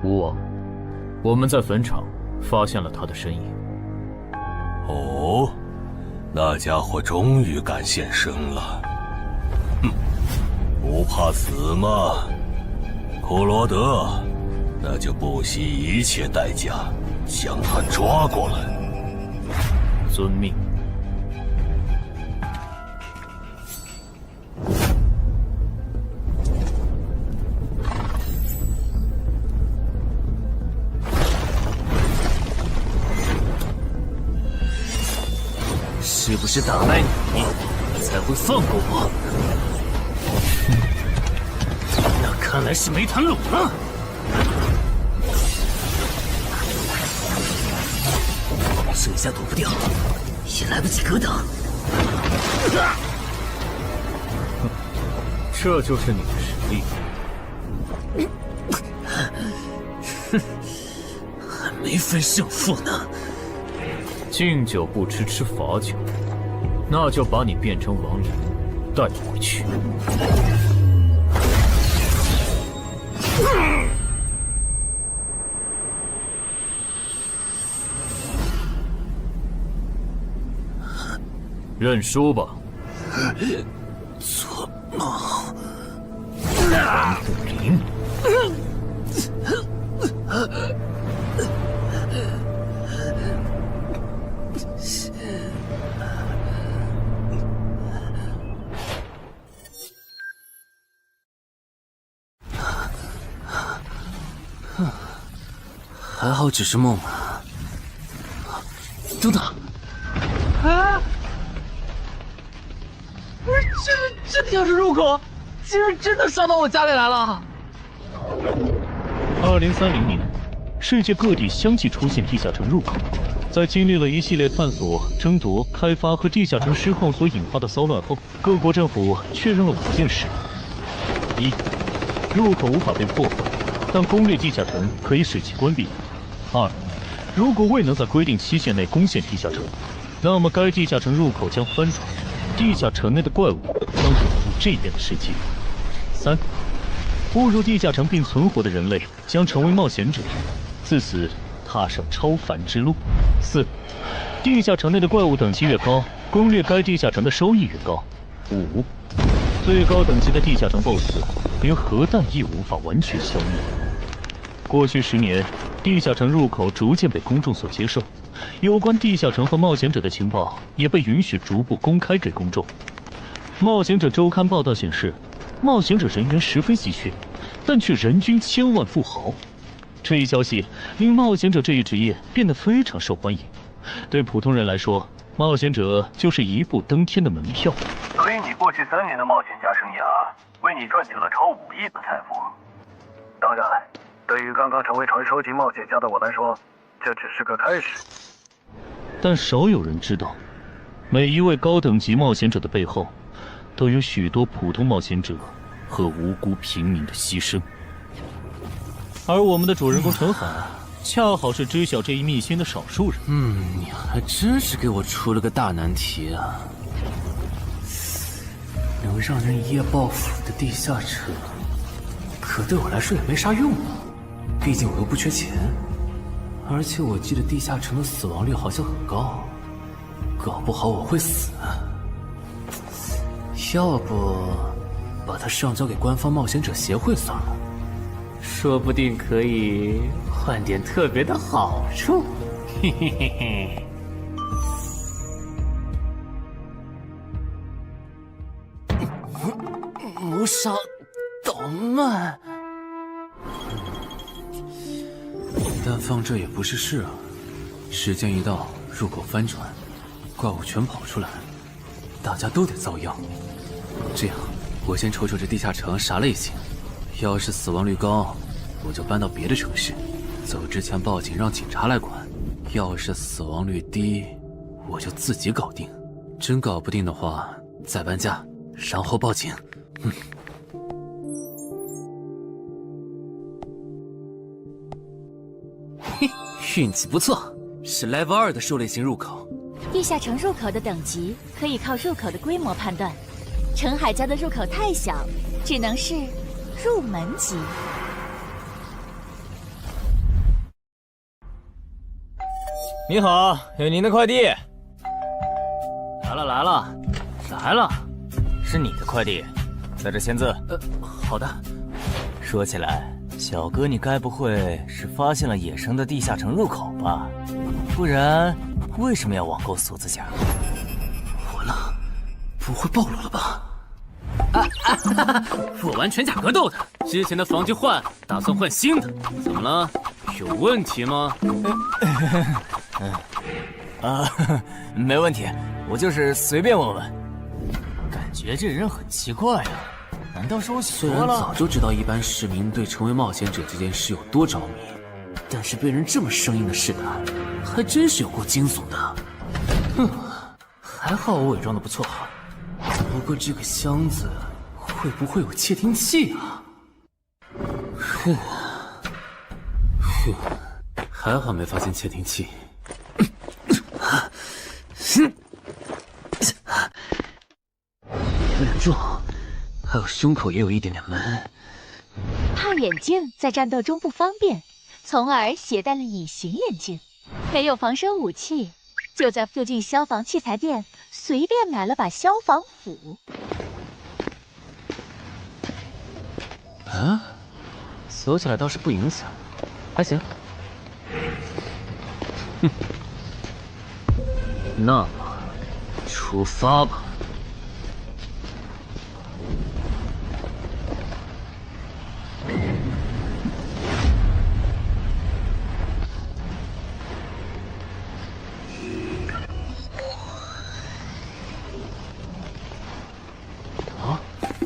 吴王，我们在坟场发现了他的身影。哦，那家伙终于敢现身了。哼，不怕死吗？库罗德，那就不惜一切代价将他抓过来。遵命。是不是打败你，才会放过我？那看来是没谈拢了。剩下躲不掉，也来不及格挡。这就是你的实力。还没分胜负呢。敬酒不吃吃罚酒，那就把你变成亡灵，带回去。认输吧。做梦。蓝不灵。还好只是梦啊！等等，啊！不是，这地下室入口，竟然真的上到我家里来了！2030年，世界各地相继出现地下城入口。在经历了一系列探索、争夺、开发和地下城失控所引发的骚乱后，各国政府确认了5件事：一、入口无法被破坏，但攻略地下城可以使其关闭。2. 如果未能在规定期限内攻陷地下城，那么该地下城入口将翻转，地下城内的怪物将永入这边的世界。3. 误入地下城并存活的人类将成为冒险者，自此踏上超凡之路。4. 地下城内的怪物等级越高，攻略该地下城的收益越高。5. 最高等级的地下城 BOSS 连核弹亦无法完全消灭。过去10年，地下城入口逐渐被公众所接受，有关地下城和冒险者的情报也被允许逐步公开给公众。冒险者周刊报道显示，冒险者人员十分稀缺，但却人均千万富豪。这一消息令冒险者这一职业变得非常受欢迎。对普通人来说，冒险者就是一步登天的门票。所以你过去3年的冒险家生涯，为你赚取了超5亿的财富。当然，对于刚刚成为传说级冒险家的我来说，这只是个开始。但少有人知道，每一位高等级冒险者的背后，都有许多普通冒险者和无辜平民的牺牲。而我们的主人公陈海，恰好是知晓这一秘辛的少数人。你还真是给我出了个大难题啊！能让人一夜暴富的地下城，可对我来说也没啥用啊。毕竟我又不缺钱，而且我记得地下城的死亡率好像很高，搞不好我会死。要不把它上交给官方冒险者协会算了，说不定可以换点特别的好处。嘿嘿嘿嘿。谋杀倒慢。但放这也不是事啊！时间一到，入口翻转，怪物全跑出来，大家都得遭殃。这样，我先瞅瞅这地下城啥类型，要是死亡率高，我就搬到别的城市，走之前报警让警察来管；要是死亡率低，我就自己搞定。真搞不定的话，再搬家，然后报警。运气不错，是 Level 2的狩猎型入口。地下城入口的等级可以靠入口的规模判断。陈海家的入口太小，只能是入门级。你好，有您的快递。来了，是你的快递，在这签字。好的。说起来，小哥你该不会是发现了野生的地下城入口吧？不然为什么要网购锁子甲？完了，不会暴露了吧？我玩全甲格斗的，之前的防具换，打算换新的。怎么了？有问题吗？没问题，我就是随便问问。感觉这人很奇怪啊，难道是我想虽然多了？早就知道一般市民对成为冒险者这件事有多着迷，但是被人这么生硬的试探，还真是有够惊悚的。还好我伪装的不错。不过这个箱子会不会有窃听器啊？还好没发现窃听器。有点重，还有胸口也有一点点闷。怕眼镜在战斗中不方便，从而携带了隐形眼镜。没有防身武器，就在附近消防器材店随便买了把消防斧。啊，锁起来倒是不影响，还行。那么，出发吧。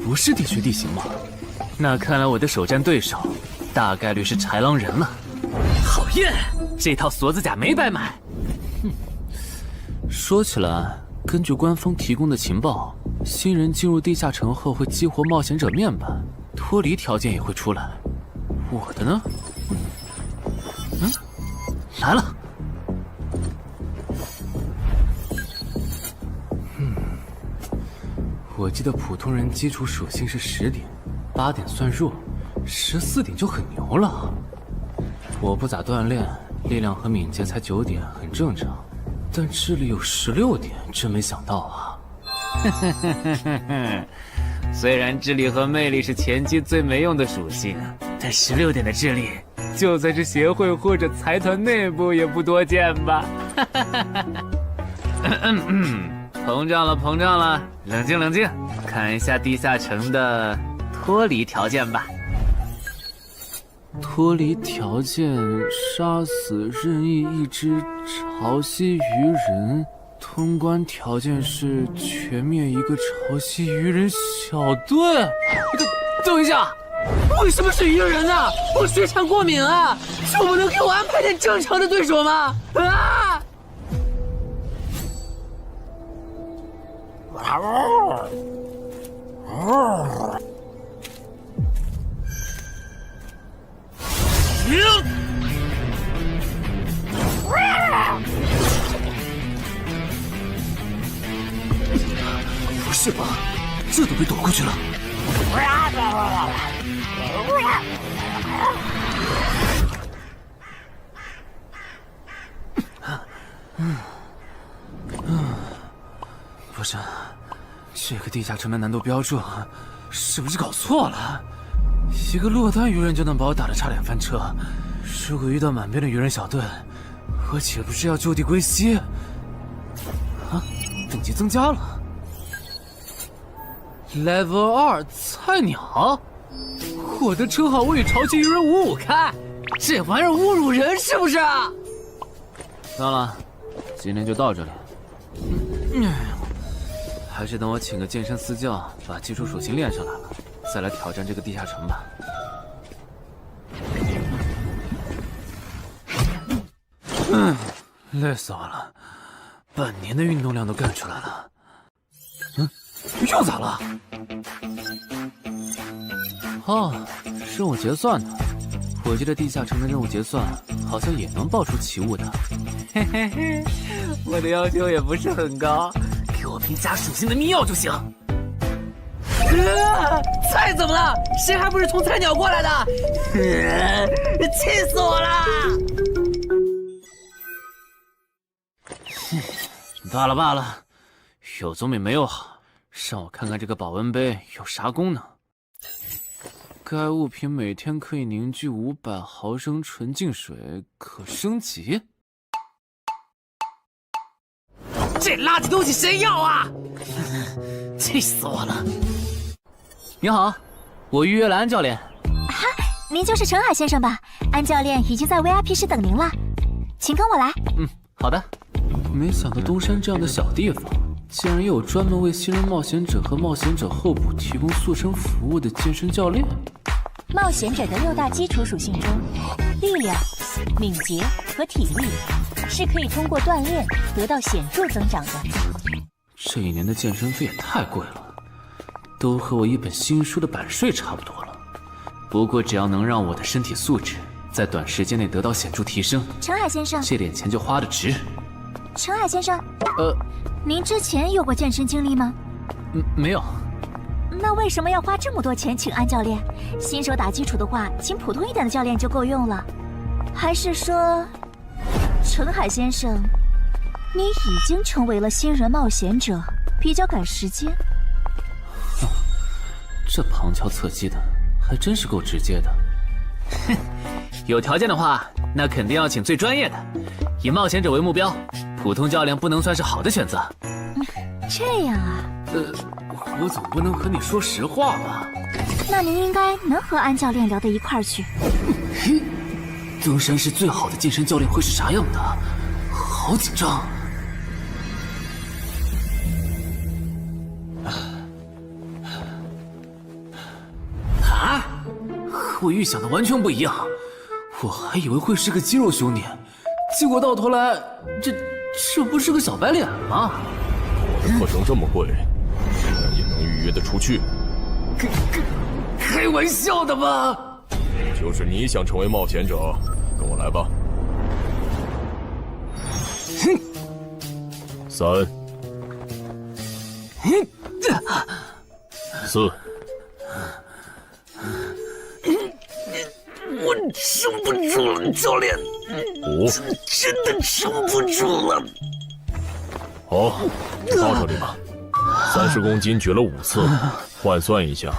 不是地区地形吗？那看来我的首战对手大概率是豺狼人了。讨厌，这套锁子甲没白买。说起来，根据官方提供的情报，新人进入地下城后会激活冒险者面板，脱离条件也会出来。我的呢？来了。我记得普通人基础属性是10点，8点算弱，14点就很牛了。我不咋锻炼，力量和敏捷才9点，很正常。但智力有16点，真没想到啊！虽然智力和魅力是前期最没用的属性，但16点的智力，就算是协会或者财团内部也不多见吧？膨胀了，冷静，看一下地下城的脱离条件吧。脱离条件：杀死任意一只潮汐鱼人。通关条件是全灭一个潮汐鱼人小队。等一下，为什么是鱼人啊？我血产过敏啊！就不能给我安排点正常的对手吗？啊！不是吧？这都被躲过去了。不是，这个地下城的难度标注是不是搞错了？一个落单鱼人就能把我打得差点翻车，如果遇到满编的鱼人小队，我岂不是要就地归西？啊，等级增加了。Level 2菜鸟，我的称号我与潮汐鱼人5-5开，这玩意儿侮辱人是不是？算了，今天就到这里。还是等我请个健身私教，把基础属性练上来了，再来挑战这个地下城吧。累死我了，半年的运动量都干出来了。又咋了？哦，任务结算呢？我记得地下城的任务结算好像也能爆出奇物的。嘿嘿嘿，我的要求也不是很高，给我瓶加属性的秘药就行。菜怎么了？谁还不是从菜鸟过来的？气死我了！罢了罢了，有总比没有好。让我看看这个保温杯有啥功能。该物品每天可以凝聚500毫升纯净水，可升级。这垃圾东西谁要啊？气死我了！你好，我预约了安教练。哈，您就是陈海先生吧？安教练已经在 VIP 室等您了，请跟我来。好的。没想到东山这样的小地方，竟然也有专门为新人冒险者和冒险者候补提供塑身服务的健身教练。冒险者的6大基础属性中，力量、敏捷和体力是可以通过锻炼得到显著增长的。这一年的健身费也太贵了，都和我一本新书的版税差不多了。不过只要能让我的身体素质在短时间内得到显著提升，陈海先生，这点钱就花得值。陈海先生，您之前有过健身经历吗？没有。那为什么要花这么多钱请安教练？新手打基础的话，请普通一点的教练就够用了。还是说，陈海先生，你已经成为了新人冒险者，比较赶时间？这旁敲侧击的，还真是够直接的。哼，有条件的话，那肯定要请最专业的，以冒险者为目标，普通教练不能算是好的选择。这样啊？我总不能和你说实话吧？那您应该能和安教练聊到一块儿去。东山市最好的健身教练会是啥样的？好紧张。啊！和我预想的完全不一样，我还以为会是个肌肉兄弟，结果到头来，这不是个小白脸吗？我的课程这么贵，竟然也能预约得出去？开玩笑的吧？就是你想成为冒险者，跟我来吧。3、4。我撑不住了，教练。 5，真的撑不住了。好，就到这里吧。30公斤举了5次，换算一下，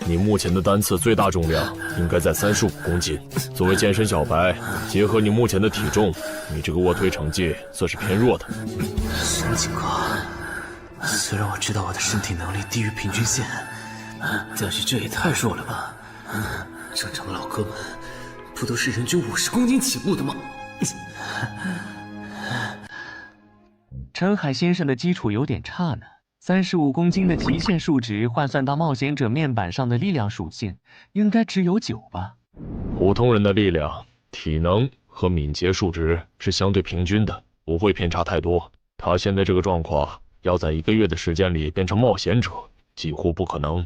你目前的单次最大重量应该在35公斤。作为健身小白，结合你目前的体重，你这个卧推成绩算是偏弱的。什么情况？虽然我知道我的身体能力低于平均线，但是这也太弱了吧？正常老哥们不都是人均50公斤起步的吗？陈海先生的基础有点差呢，35公斤的极限数值换算到冒险者面板上的力量属性，应该只有9吧。普通人的力量、体能和敏捷数值是相对平均的，不会偏差太多。他现在这个状况，要在1个月的时间里变成冒险者，几乎不可能。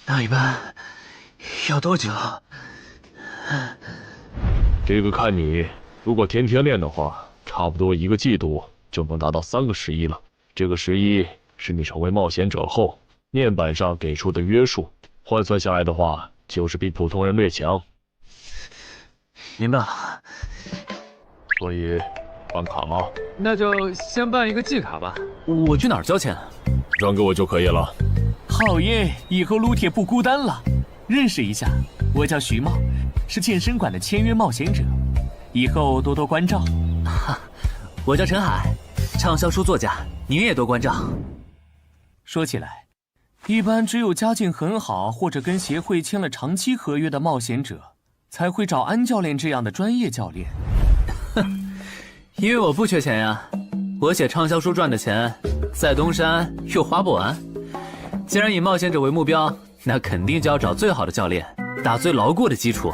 那一般要多久？这个看你，如果天天练的话，差不多1个季度就能达到3个11了。这个11是你成为冒险者后面板上给出的约束，换算下来的话，就是比普通人略强。明白了。所以办卡吗？那就先办一个季卡吧。我去哪儿交钱？让给我就可以了。好耶，以后撸铁不孤单了。认识一下，我叫徐茂，是健身馆的签约冒险者，以后多多关照。我叫陈海，畅销书作家，您也多关照。说起来，一般只有家境很好或者跟协会签了长期合约的冒险者，才会找安教练这样的专业教练。因为我不缺钱呀，我写畅销书赚的钱，在东山又花不完。既然以冒险者为目标，那肯定就要找最好的教练，打最牢固的基础。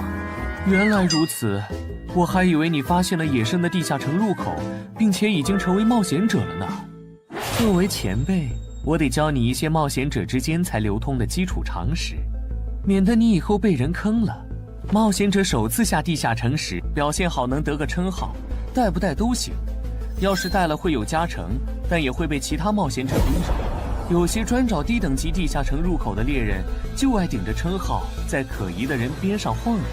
原来如此，我还以为你发现了野生的地下城入口，并且已经成为冒险者了呢。作为前辈，我得教你一些冒险者之间才流通的基础常识，免得你以后被人坑了。冒险者首次下地下城时，表现好能得个称号，带不带都行。要是带了会有加成，但也会被其他冒险者盯上。有些专找低等级地下城入口的猎人，就爱顶着称号，在可疑的人边上晃悠。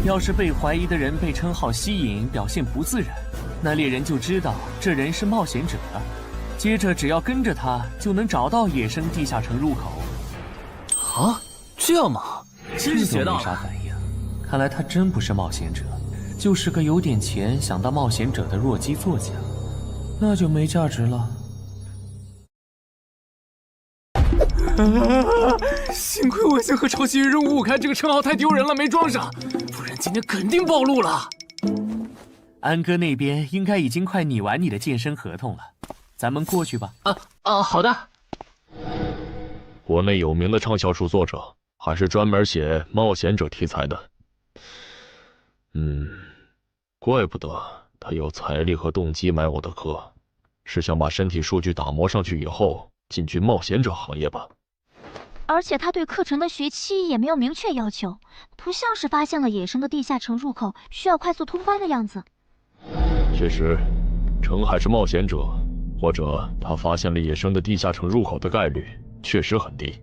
要是被怀疑的人被称号吸引，表现不自然，那猎人就知道这人是冒险者了。接着只要跟着他，就能找到野生地下城入口。啊，这样吗？真是学到了。没啥反应，看来他真不是冒险者，就是个有点钱想当冒险者的弱鸡作家，那就没价值了。幸亏我先和抄袭人五五开这个称号太丢人了，没装上，不然今天肯定暴露了。安哥那边应该已经快拟完你的健身合同了，咱们过去吧。好的。国内有名的畅销书作者，还是专门写冒险者题材的。怪不得他有财力和动机买我的课，是想把身体数据打磨上去以后进军冒险者行业吧。而且他对课程的学期也没有明确要求，不像是发现了野生的地下城入口需要快速通关的样子。确实，程海是冒险者，或者他发现了野生的地下城入口的概率确实很低。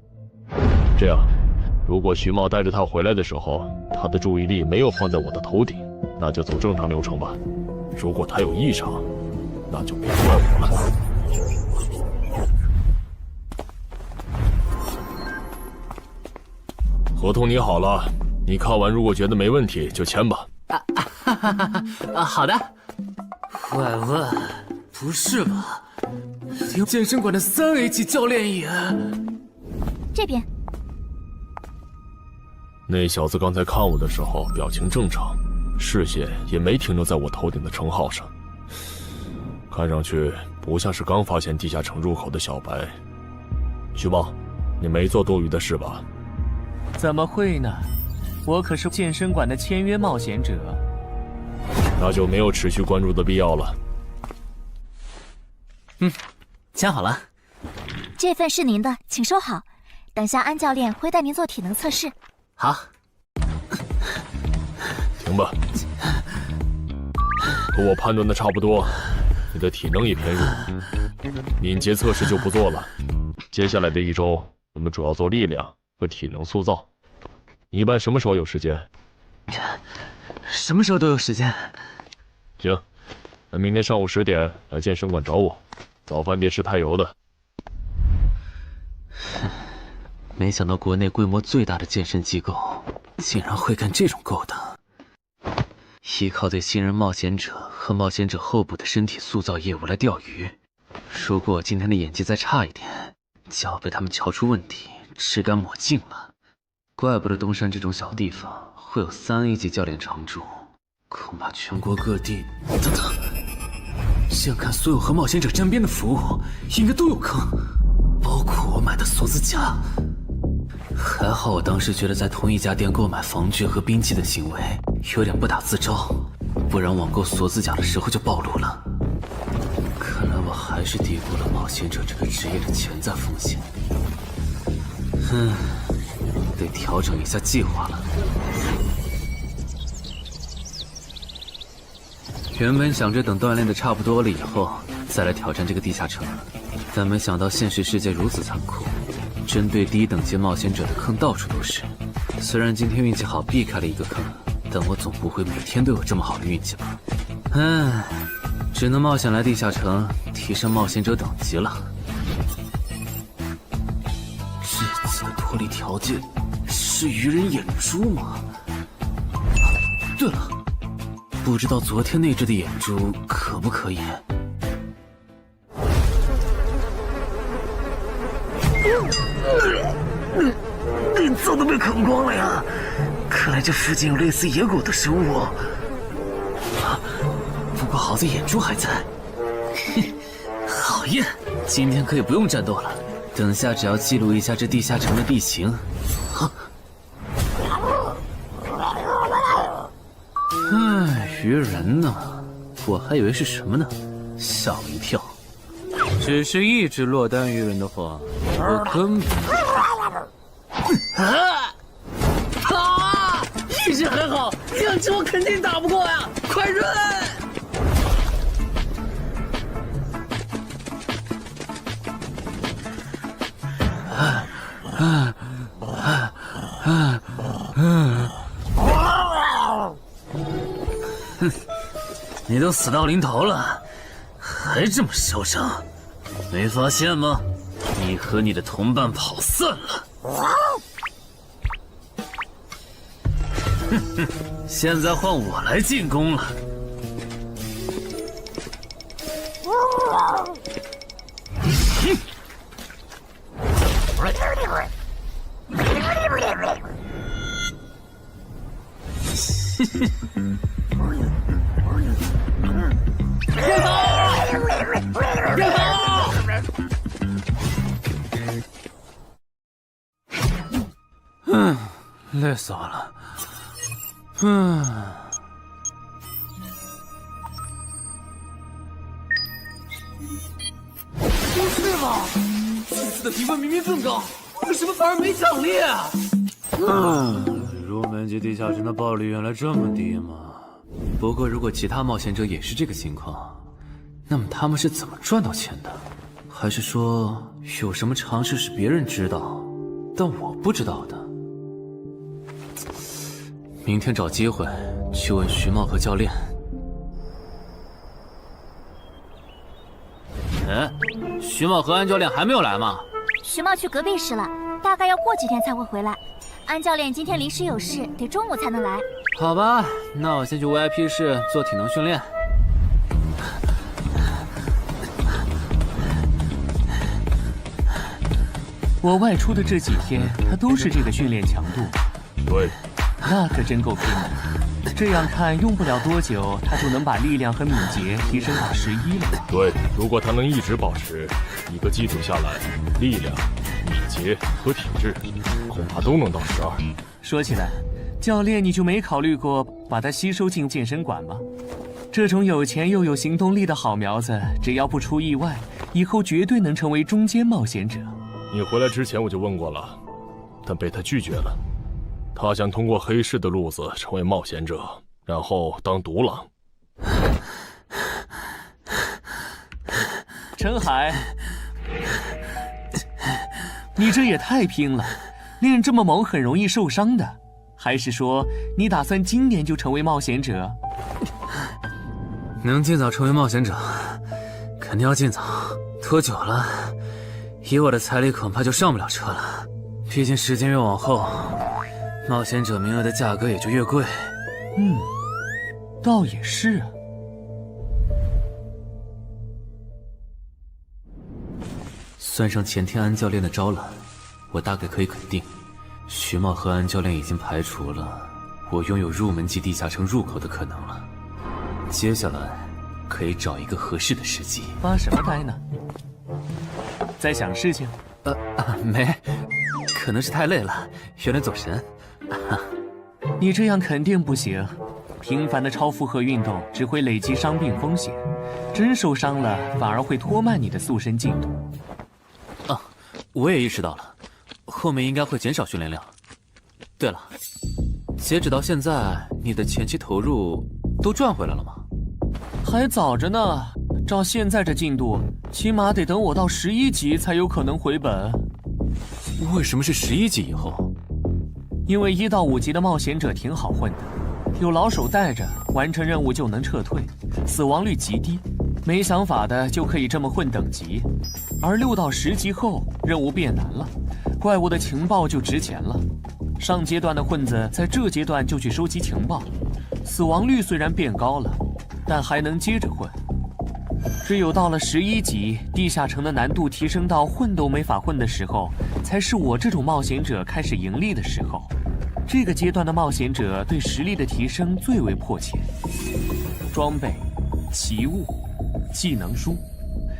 这样，如果徐茂带着他回来的时候，他的注意力没有放在我的头顶，那就走正常流程吧。如果他有异常，那就别怪我了。合同拟好了，你看完如果觉得没问题就签吧。好的。喂，不是吧？连健身馆的3A 级教练也……这边。那小子刚才看我的时候表情正常，视线也没停留在我头顶的称号上，看上去不像是刚发现地下城入口的小白。徐茂，你没做多余的事吧？怎么会呢？我可是健身馆的签约冒险者。那就没有持续关注的必要了。签好了。这份是您的，请收好。等下安教练会带您做体能测试。好。停吧。和我判断的差不多，你的体能也偏弱，敏捷测试就不做了。接下来的1周，我们主要做力量和体能塑造。你一般什么时候有时间？什么时候都有时间。行，那明天上午10点来健身馆找我，早饭别吃太油的。没想到国内规模最大的健身机构竟然会干这种勾当，依靠对新人冒险者和冒险者候补的身体塑造业务来钓鱼。如果我今天的演技再差一点，就要被他们瞧出问题，吃干抹净了。怪不得东山这种小地方会有3A 级教练常驻，恐怕全国各地……等等，这样看，所有和冒险者沾边的服务应该都有坑，包括我买的锁子甲。还好我当时觉得在同一家店购买防具和兵器的行为有点不打自招，不然网购锁子甲的时候就暴露了。看来我还是低估了冒险者这个职业的潜在风险。得调整一下计划了。原本想着等锻炼的差不多了以后再来挑战这个地下城，但没想到现实世界如此残酷，针对低等级冒险者的坑到处都是。虽然今天运气好避开了一个坑，但我总不会每天都有这么好的运气吧？只能冒险来地下城提升冒险者等级了。这次的脱离条件是鱼人眼珠吗？对了，不知道昨天那只的眼珠可不可以？早都被啃光了呀！看来这附近有类似野狗的生物。不过好在眼珠还在。讨厌，今天可以不用战斗了。等下只要记录一下这地下城的地形。鱼人呢？我还以为是什么呢，吓我一跳。只是一只落单鱼人的话，我根本……意识很好，2只我肯定打不过呀！快润！你都死到临头了，还这么嚣张，没发现吗？你和你的同伴跑散了。哼哼，现在换我来进攻了。累死我了。不是吧？这次的评分明明更高，为什么反而没奖励啊？入门级地下城的暴力原来这么低吗？不过如果其他冒险者也是这个情况，那么他们是怎么赚到钱的？还是说有什么常识是别人知道，但我不知道的？明天找机会去问徐茂和教练。哎，徐茂和安教练还没有来吗？徐茂去隔壁室了，大概要过几天才会回来。安教练今天临时有事，得中午才能来。好吧，那我先去 VIP 室做体能训练。我外出的这几天，他都是这个训练强度。对，那可真够拼的。这样看，用不了多久，他就能把力量和敏捷提升到11了。对，如果他能一直保持1个季度下来，力量、敏捷和体质恐怕都能到12。说起来，教练你就没考虑过把他吸收进健身馆吗？这种有钱又有行动力的好苗子，只要不出意外，以后绝对能成为中间冒险者。你回来之前我就问过了，但被他拒绝了。他想通过黑市的路子成为冒险者，然后当独狼。陈海，你这也太拼了，练这么猛很容易受伤的。还是说你打算今年就成为冒险者？能尽早成为冒险者，肯定要尽早。拖久了，以我的财力恐怕就上不了车了。毕竟时间越往后，冒险者名额的价格也就越贵。倒也是啊。算上前天安教练的招揽，我大概可以肯定，徐茂和安教练已经排除了我拥有入门级地下城入口的可能了。接下来可以找一个合适的时机。发什么呆呢？在想事情？没，可能是太累了，有点走神。你这样肯定不行，频繁的超负荷运动只会累积伤病风险，真受伤了反而会拖慢你的塑身进度。我也意识到了，后面应该会减少训练量。对了，截止到现在，你的前期投入都赚回来了吗？还早着呢，照现在这进度，起码得等我到11级才有可能回本。为什么是11级以后？因为1到5级的冒险者挺好混的，有老手带着，完成任务就能撤退，死亡率极低。没想法的就可以这么混等级，而6到10级后，任务变难了，怪物的情报就值钱了。上阶段的混子在这阶段就去收集情报，死亡率虽然变高了，但还能接着混。只有到了11级，地下城的难度提升到混都没法混的时候，才是我这种冒险者开始盈利的时候。这个阶段的冒险者对实力的提升最为迫切。装备、奇物、技能书，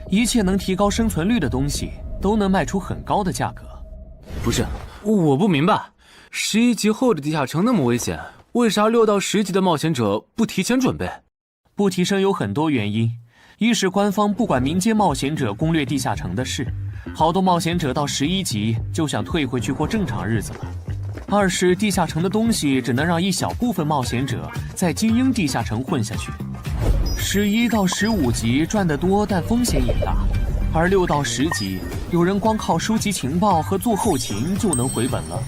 一切能提高生存率的东西，都能卖出很高的价格。不是，我不明白，11级后的地下城那么危险，为啥6到10级的冒险者不提前准备？不提升有很多原因，一是官方不管民间冒险者攻略地下城的事，好多冒险者到11级就想退回去过正常日子了；二是地下城的东西只能让一小部分冒险者在精英地下城混下去。11到15级赚得多，但风险也大，而6到10级，有人光靠收集情报和做后勤就能回本了，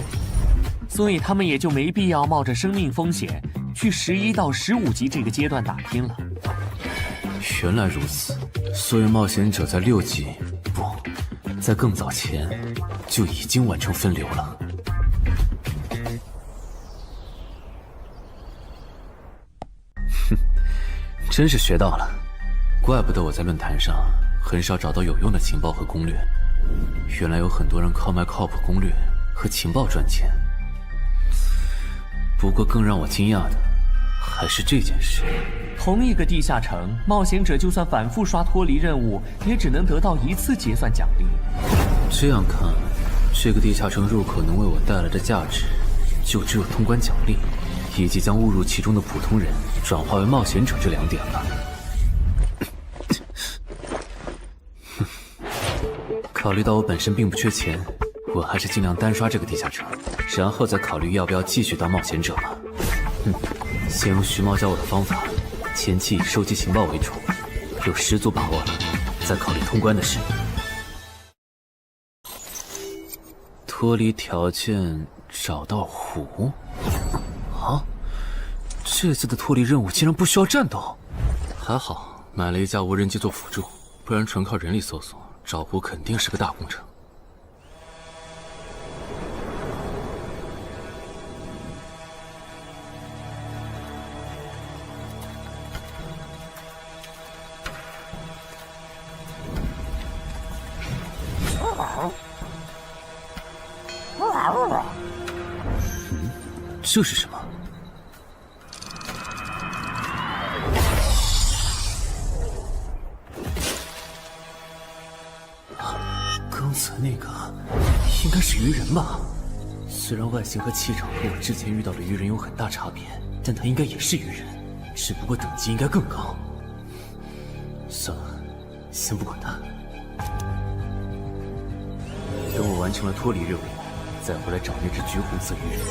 所以他们也就没必要冒着生命风险去11到15级这个阶段打拼了。原来如此，所以冒险者在6级不，在更早前就已经完成分流了。哼，真是学到了，怪不得我在论坛上很少找到有用的情报和攻略，原来有很多人靠卖靠谱攻略和情报赚钱。不过更让我惊讶的还是这件事。同一个地下城，冒险者就算反复刷脱离任务，也只能得到1次结算奖励。这样看，这个地下城入口能为我带来的价值，就只有通关奖励，以及将误入其中的普通人转化为冒险者这2点了。考虑到我本身并不缺钱，我还是尽量单刷这个地下城，然后再考虑要不要继续当冒险者吧。先用徐猫教我的方法，前期以收集情报为主，有10足把握了，再考虑通关的事。脱离条件找到湖？啊，这次的脱离任务竟然不需要战斗，还好买了一架无人机做辅助，不然纯靠人力搜索找湖肯定是个大工程。这是什么？刚才那个应该是鱼人吧？虽然外形和气场和我之前遇到的鱼人有很大差别，但他应该也是鱼人，只不过等级应该更高。算了，先不管他。等我完成了脱离任务，再回来找那只橘红色鱼人。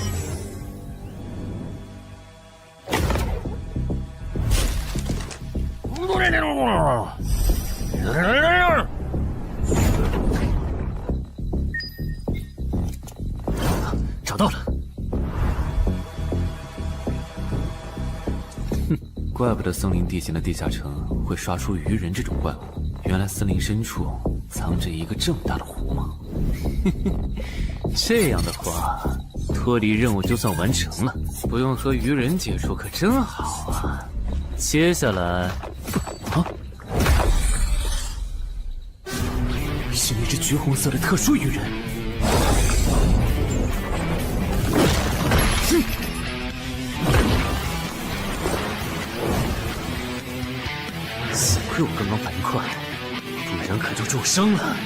找到了！哼，怪不得森林地形的地下城会刷出鱼人这种怪物，原来森林深处藏着一个这么大的湖吗？这样的话，脱离任务就算完成了，不用和鱼人接触可真好啊！接下来，是那只橘红色的特殊鱼人。幸亏我刚刚反应快，不然可就重伤了。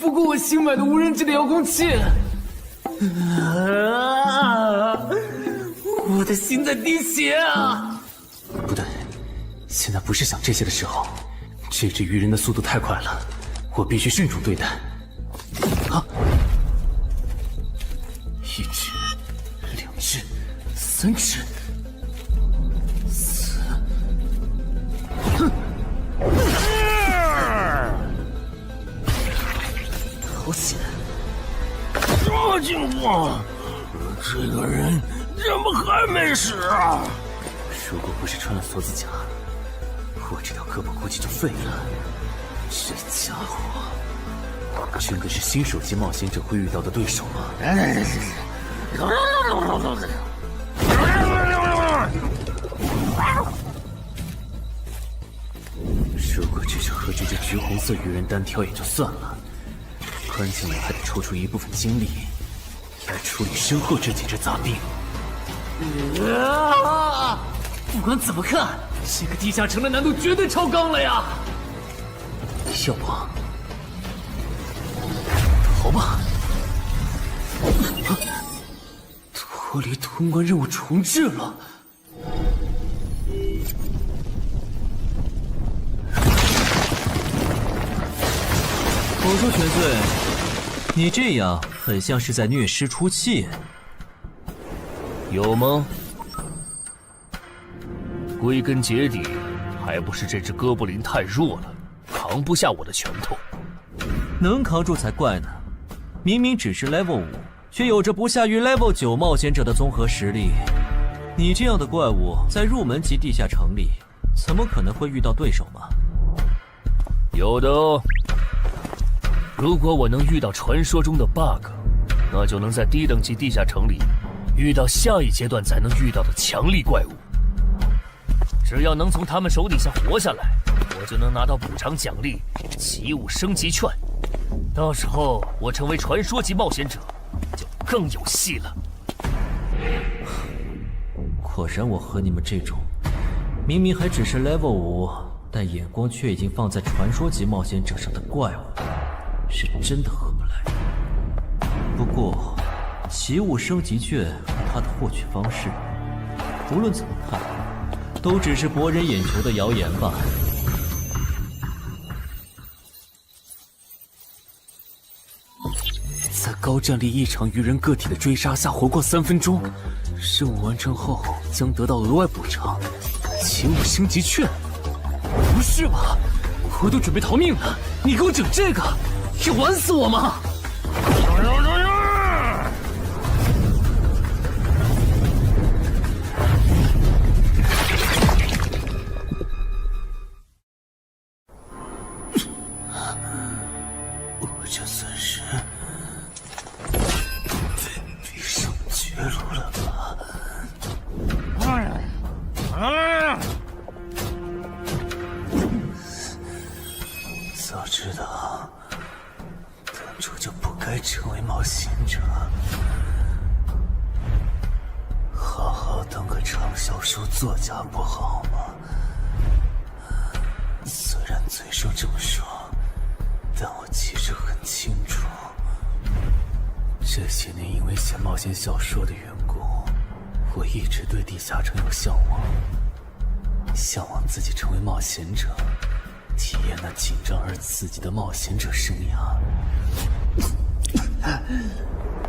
不过我新买的无人机的遥控器，我的心在滴血啊！不对，现在不是想这些的时候。这只鱼人的速度太快了，我必须慎重对待。啊！1只、2只、3只、4……哼！好险！这情况，这个人怎么还没死啊？如果不是穿了锁子甲，我这条胳膊估计就废了。这家伙真的是新手级冒险者会遇到的对手吗？如果只是和这只橘红色鱼人单挑也就算了，关键我还得抽出一部分精力来处理身后这几只杂兵。不管怎么看，这个地下城的难度绝对超纲了呀！要不逃吧？脱离通关任务重置了。我说全罪，你这样很像是在虐尸出气，有吗？归根结底，还不是这只哥布林太弱了，扛不下我的拳头。能扛住才怪呢！明明只是 Level 5，却有着不下于 Level 9冒险者的综合实力。你这样的怪物，在入门级地下城里，怎么可能会遇到对手嘛？有的哦。如果我能遇到传说中的 bug， 那就能在低等级地下城里遇到下一阶段才能遇到的强力怪物。只要能从他们手底下活下来，我就能拿到补偿奖励奇物升级券。到时候我成为传说级冒险者，就更有戏了。果然，我和你们这种明明还只是 level 5，但眼光却已经放在传说级冒险者上的怪物，是真的合不来。不过，奇物升级券和它的获取方式，无论怎么看，都只是博人眼球的谣言吧。在高战力异常鱼人个体的追杀下活过3分钟，任务完成后将得到额外补偿，奇物升级券。不是吧？我都准备逃命了，你给我整这个，要玩死我吗？我这算是逼上绝路了吧？早知道当初就不该成为冒险者，好好当个畅销书作家不好吗？虽然嘴上这么说，但我其实很清楚，这些年因为写冒险小说的缘故，我一直对地下城有向往，向往自己成为冒险者，体验那紧张而刺激的冒险者生涯。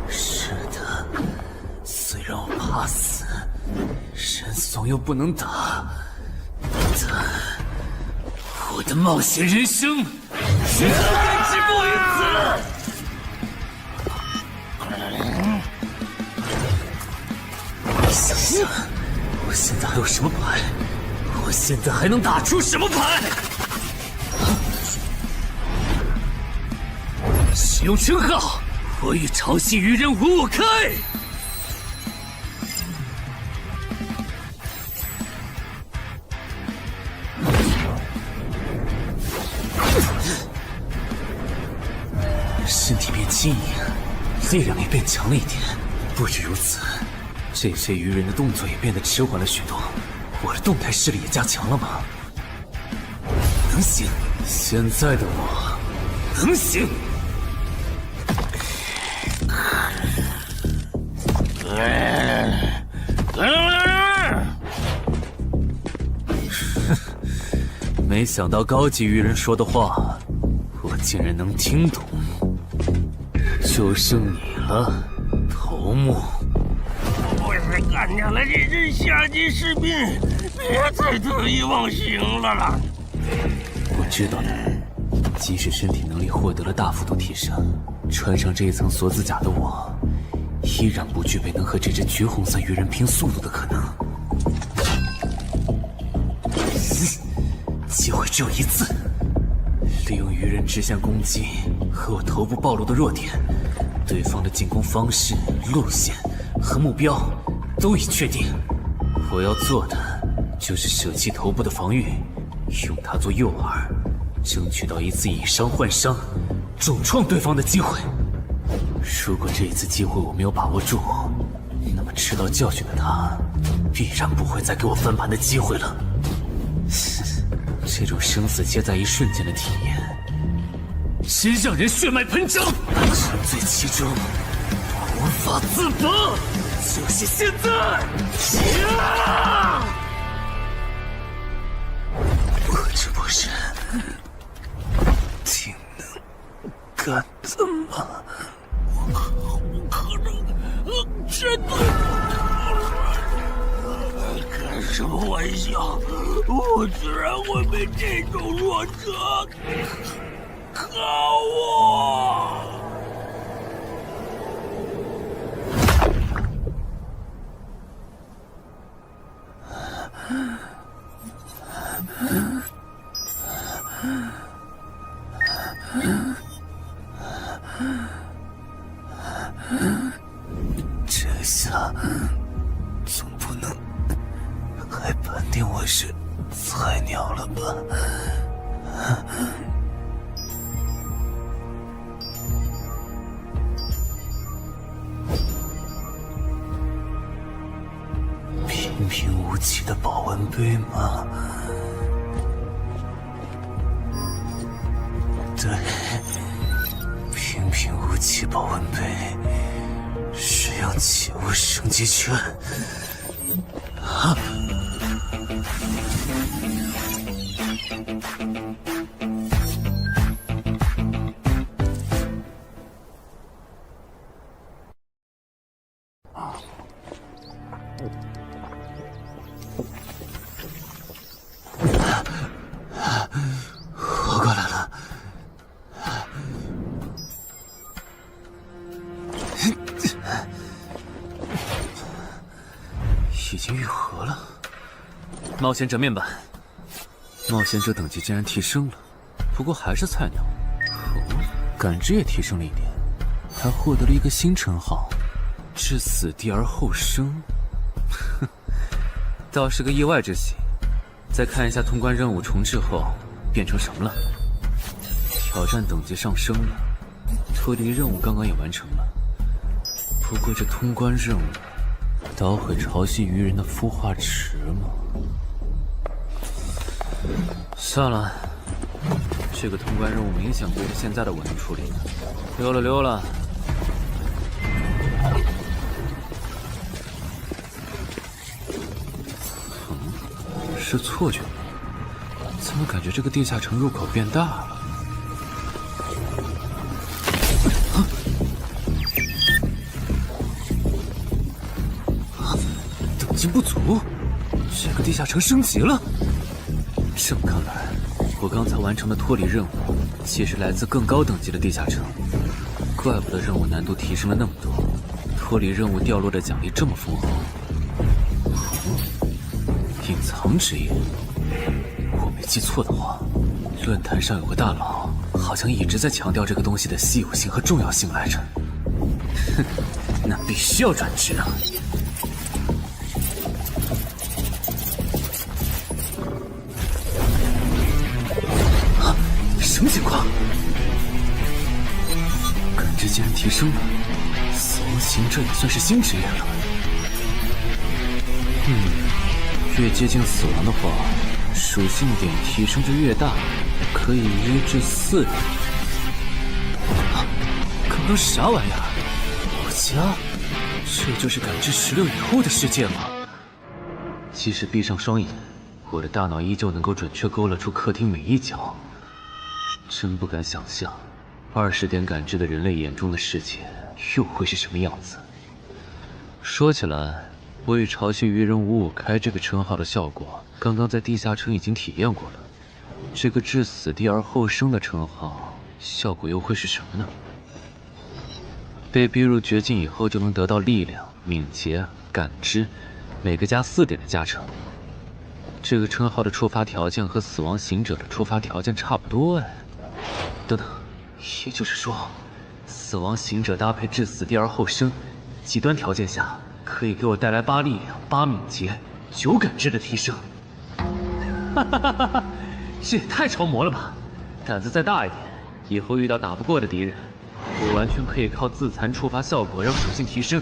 是的，虽然我怕死，人怂又不能打，但我的冒险人生绝不该止步于此。想想，我现在还有什么牌？我现在还能打出什么牌？使用称号，我与潮汐鱼人五五开！身体变轻盈，力量也变强了一点。不止如此，这些鱼人的动作也变得迟缓了许多。我的动态视力也加强了吗？能行，现在的我能行。没想到高级鱼人说的话，我竟然能听懂。就剩你了，头目。我是干掉了这只下级士兵，别再得意忘形了啦！我知道的，即使身体能力获得了大幅度提升，穿上这一层锁子甲的我，依然不具备能和这只橘红色鱼人拼速度的可能。机会只有一次，利用鱼人直线攻击和我头部暴露的弱点，对方的进攻方式、路线和目标都已确定。我要做的就是舍弃头部的防御，用它做诱饵，争取到一次以伤换伤、重创对方的机会。如果这一次机会我没有把握住，那么吃到教训的他，必然不会再给我翻盘的机会了。这种生死皆在一瞬间的体验，真让人血脉喷张，沉醉其中，无法自拔。就是现在！我这不是挺能干的吗？我可能真的。开什么玩笑！我居然会被这种弱者可恶！这下总不能还判定我是菜鸟了吧？平平无奇的保温杯吗？对，平平无奇保温杯。使用起物升级券。啊！活过来了。已经愈合了。冒险者面板，冒险者等级竟然提升了，不过还是菜鸟。哦，感知也提升了一点，还获得了一个新称号——至死地而后生。哼，倒是个意外之喜。再看一下通关任务重置后变成什么了。挑战等级上升了，脱离任务刚刚也完成了。不过这通关任务捣毁潮汐鱼人的孵化池吗？算了，这个通关任务明显不是现在的我能处理的。溜了溜了。是错觉吗？怎么感觉这个地下城入口变大了？等级不足，这个地下城升级了。这么看来，我刚才完成的脱离任务，其实来自更高等级的地下城。怪不得任务难度提升了那么多，脱离任务掉落的奖励这么丰厚。隐藏之夜，我没记错的话，论坛上有个大佬，好像一直在强调这个东西的稀有性和重要性来着。哼，那必须要转职啊！啊，什么情况？感知竟然提升了，死亡行者也算是新职业了。越接近死亡的话，属性点提升就越大，可以1至4点。啊，刚刚是啥玩意儿？我家？这就是感知16以后的世界吗？即使闭上双眼，我的大脑依旧能够准确勾勒出客厅每一角。真不敢想象，20点感知的人类眼中的世界又会是什么样子。说起来，我与潮汐鱼人555开这个称号的效果，刚刚在地下城已经体验过了。这个至死地而后生的称号，效果又会是什么呢？被逼入绝境以后，就能得到力量、敏捷、感知，每个加4点的加成。这个称号的触发条件和死亡行者的触发条件差不多哎。等等，也就是说，死亡行者搭配至死地而后生，极端条件下可以给我带来8力量、8敏捷、9感知的提升。哈哈哈哈！这也太超模了吧！胆子再大一点，以后遇到打不过的敌人，我完全可以靠自残触发效果让属性提升。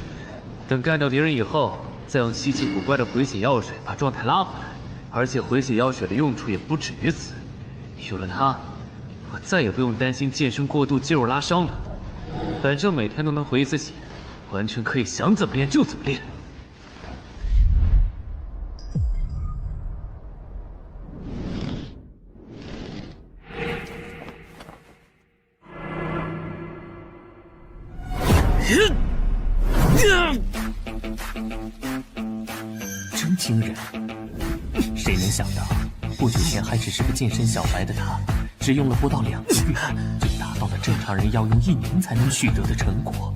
等干掉敌人以后，再用稀奇古怪的回血药水把状态拉回来。而且回血药水的用处也不止于此，有了它，我再也不用担心健身过度肌肉拉伤了。反正每天都能回1次血，完全可以想怎么练就怎么练。真惊人！谁能想到，不久前还只是个健身小白的他，只用了不到2个月，就达到了正常人要用1年才能取得的成果。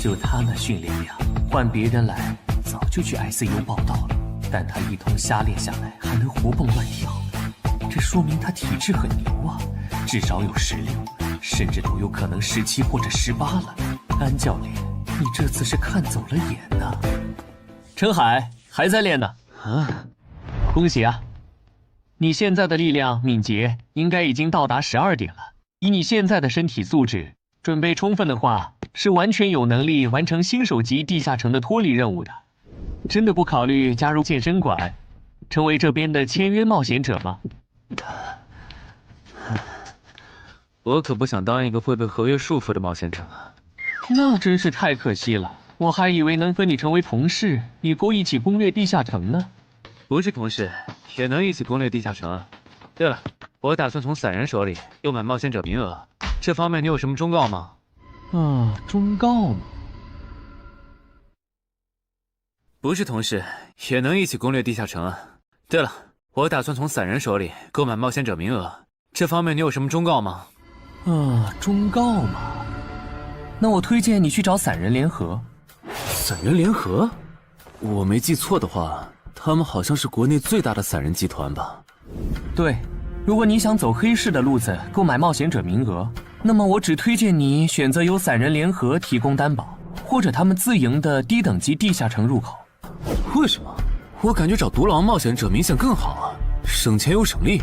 就他那训练量，换别人来早就去 ICU 报道了。但他一通瞎练下来，还能活蹦乱跳。这说明他体质很牛啊，至少有16，甚至都有可能17或者18了。安教练，你这次是看走了眼呐。陈海还在练呢。啊，恭喜啊！你现在的力量、敏捷应该已经到达12点了。以你现在的身体素质，准备充分的话，是完全有能力完成新手级地下城的脱离任务的。真的不考虑加入健身馆，成为这边的签约冒险者吗？我可不想当一个会被合约束缚的冒险者。那真是太可惜了，我还以为能和你成为同事，以后一起攻略地下城呢。不是同事，也能一起攻略地下城。对了，我打算从散人手里购买冒险者名额，这方面你有什么忠告吗？忠告吗？不是同事，也能一起攻略地下城啊。对了，我打算从散人手里购买冒险者名额，这方面你有什么忠告吗？忠告嘛，那我推荐你去找散人联合。散人联合？我没记错的话，他们好像是国内最大的散人集团吧？对，如果你想走黑市的路子购买冒险者名额，那么我只推荐你选择由散人联合提供担保，或者他们自营的低等级地下城入口。为什么？我感觉找独狼冒险者明显更好啊，省钱又省力。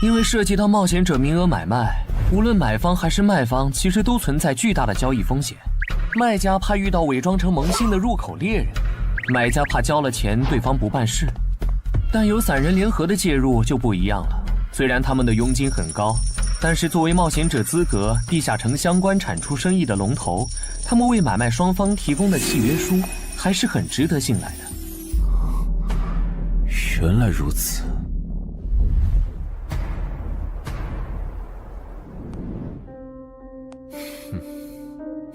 因为涉及到冒险者名额买卖，无论买方还是卖方，其实都存在巨大的交易风险。卖家怕遇到伪装成萌新的入口猎人，买家怕交了钱对方不办事。但有散人联合的介入就不一样了，虽然他们的佣金很高，但是作为冒险者资格、地下城相关产出生意的龙头，他们为买卖双方提供的契约书还是很值得信赖的。原来如此。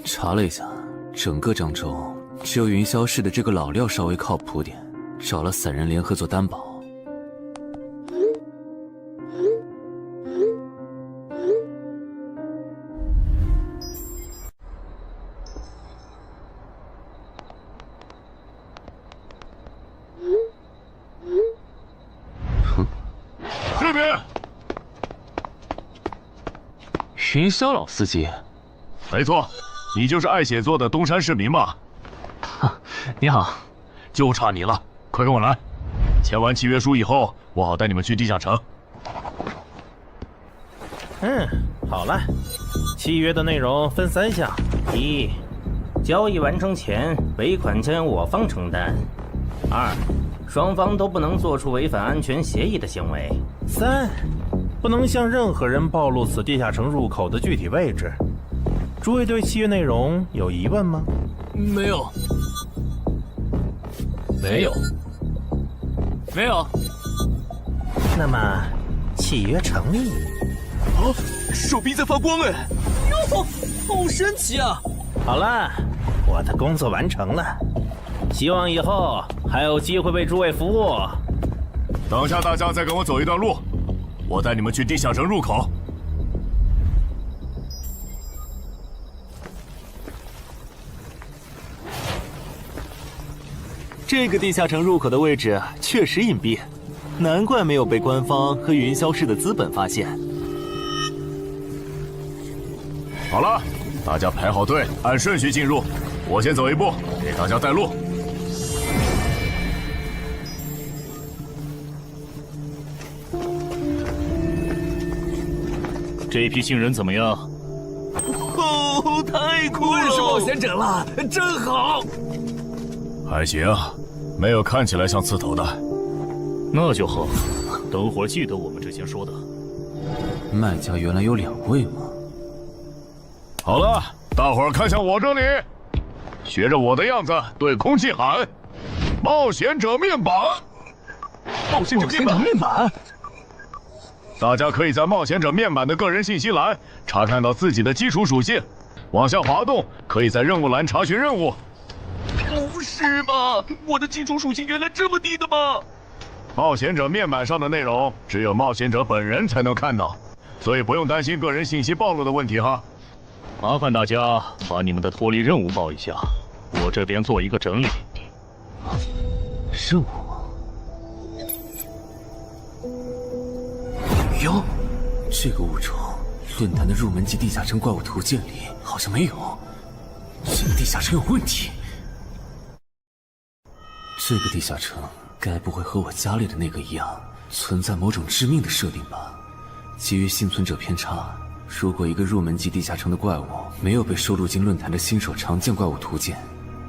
查了一下，整个漳州只有云霄市的这个老廖稍微靠谱点，找了散人联合做担保。这边，云霄老司机，没错，你就是爱写作的东山市民吧？你好，就差你了，快跟我来。签完契约书以后，我好带你们去地下城。好了，契约的内容分3项：一，交易完成前尾款将由我方承担；2，双方都不能做出违反安全协议的行为；3，不能向任何人暴露此地下城入口的具体位置。诸位对契约内容有疑问吗？没有。那么，契约成立。手臂在发光哎！哟，好神奇啊！好了，我的工作完成了，希望以后还有机会为诸位服务。等下大家再跟我走一段路，我带你们去地下城入口。这个地下城入口的位置确实隐蔽，难怪没有被官方和云霄市的资本发现。好了，大家排好队，按顺序进入。我先走一步，给大家带路。这批新人怎么样？太酷了！认识冒险者了，真好。还行，没有看起来像刺头的。那就好，等会儿记得我们之前说的。卖家原来有2位吗？好了，大伙儿看向我这里，学着我的样子对空气喊：“冒险者面板！”冒险者面板。大家可以在冒险者面板的个人信息栏查看到自己的基础属性，往下滑动，可以在任务栏查询任务。不是吧？我的基础属性原来这么低的吗？冒险者面板上的内容只有冒险者本人才能看到，所以不用担心个人信息暴露的问题哈。麻烦大家把你们的脱离任务报一下，我这边做一个整理。任务？女妖，这个物种论坛的入门级地下城怪物图鉴里好像没有，这个地下城有问题。这个地下城该不会和我家里的那个一样，存在某种致命的设定吧？基于幸存者偏差，如果一个入门级地下城的怪物没有被收录进论坛的新手常见怪物图鉴，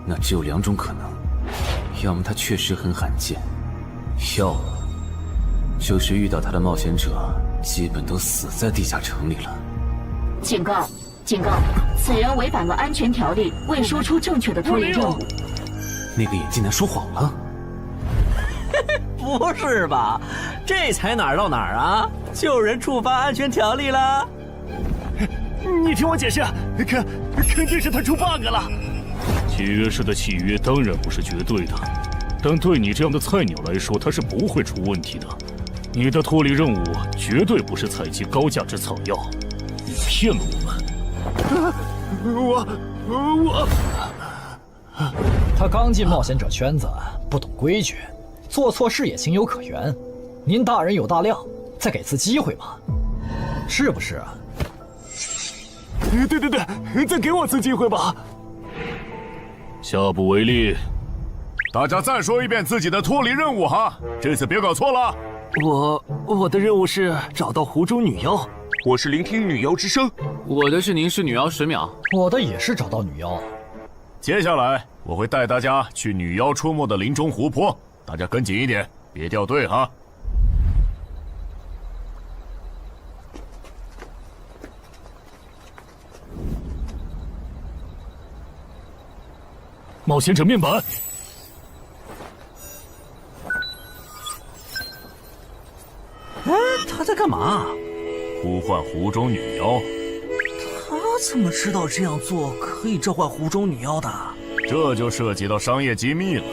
那只有2种可能：要么它确实很罕见，要么就是遇到它的冒险者基本都死在地下城里了。警告！警告！此人违反了安全条例，未说出正确的脱离任务。那个眼镜男说谎了？不是吧？这才哪儿到哪儿啊？就有人触发安全条例了？你听我解释，肯定是他出 bug 了。契约式的契约当然不是绝对的，但对你这样的菜鸟来说，它是不会出问题的。你的脱离任务绝对不是采集高价值草药，你骗了我们。他刚进冒险者圈子，不懂规矩，做错事也情有可原。您大人有大量，再给次机会嘛，是不是啊？对，再给我次机会吧。下不为例。大家再说一遍自己的脱离任务哈，这次别搞错了。我的任务是找到湖中女妖，我是聆听女妖之声。我的是凝视女妖10秒，我的也是找到女妖。接下来我会带大家去女妖出没的林中湖泊，大家跟紧一点，别掉队哈。冒险者面板。哎，他在干嘛？呼唤湖中女妖。他怎么知道这样做可以召唤湖中女妖的？这就涉及到商业机密了。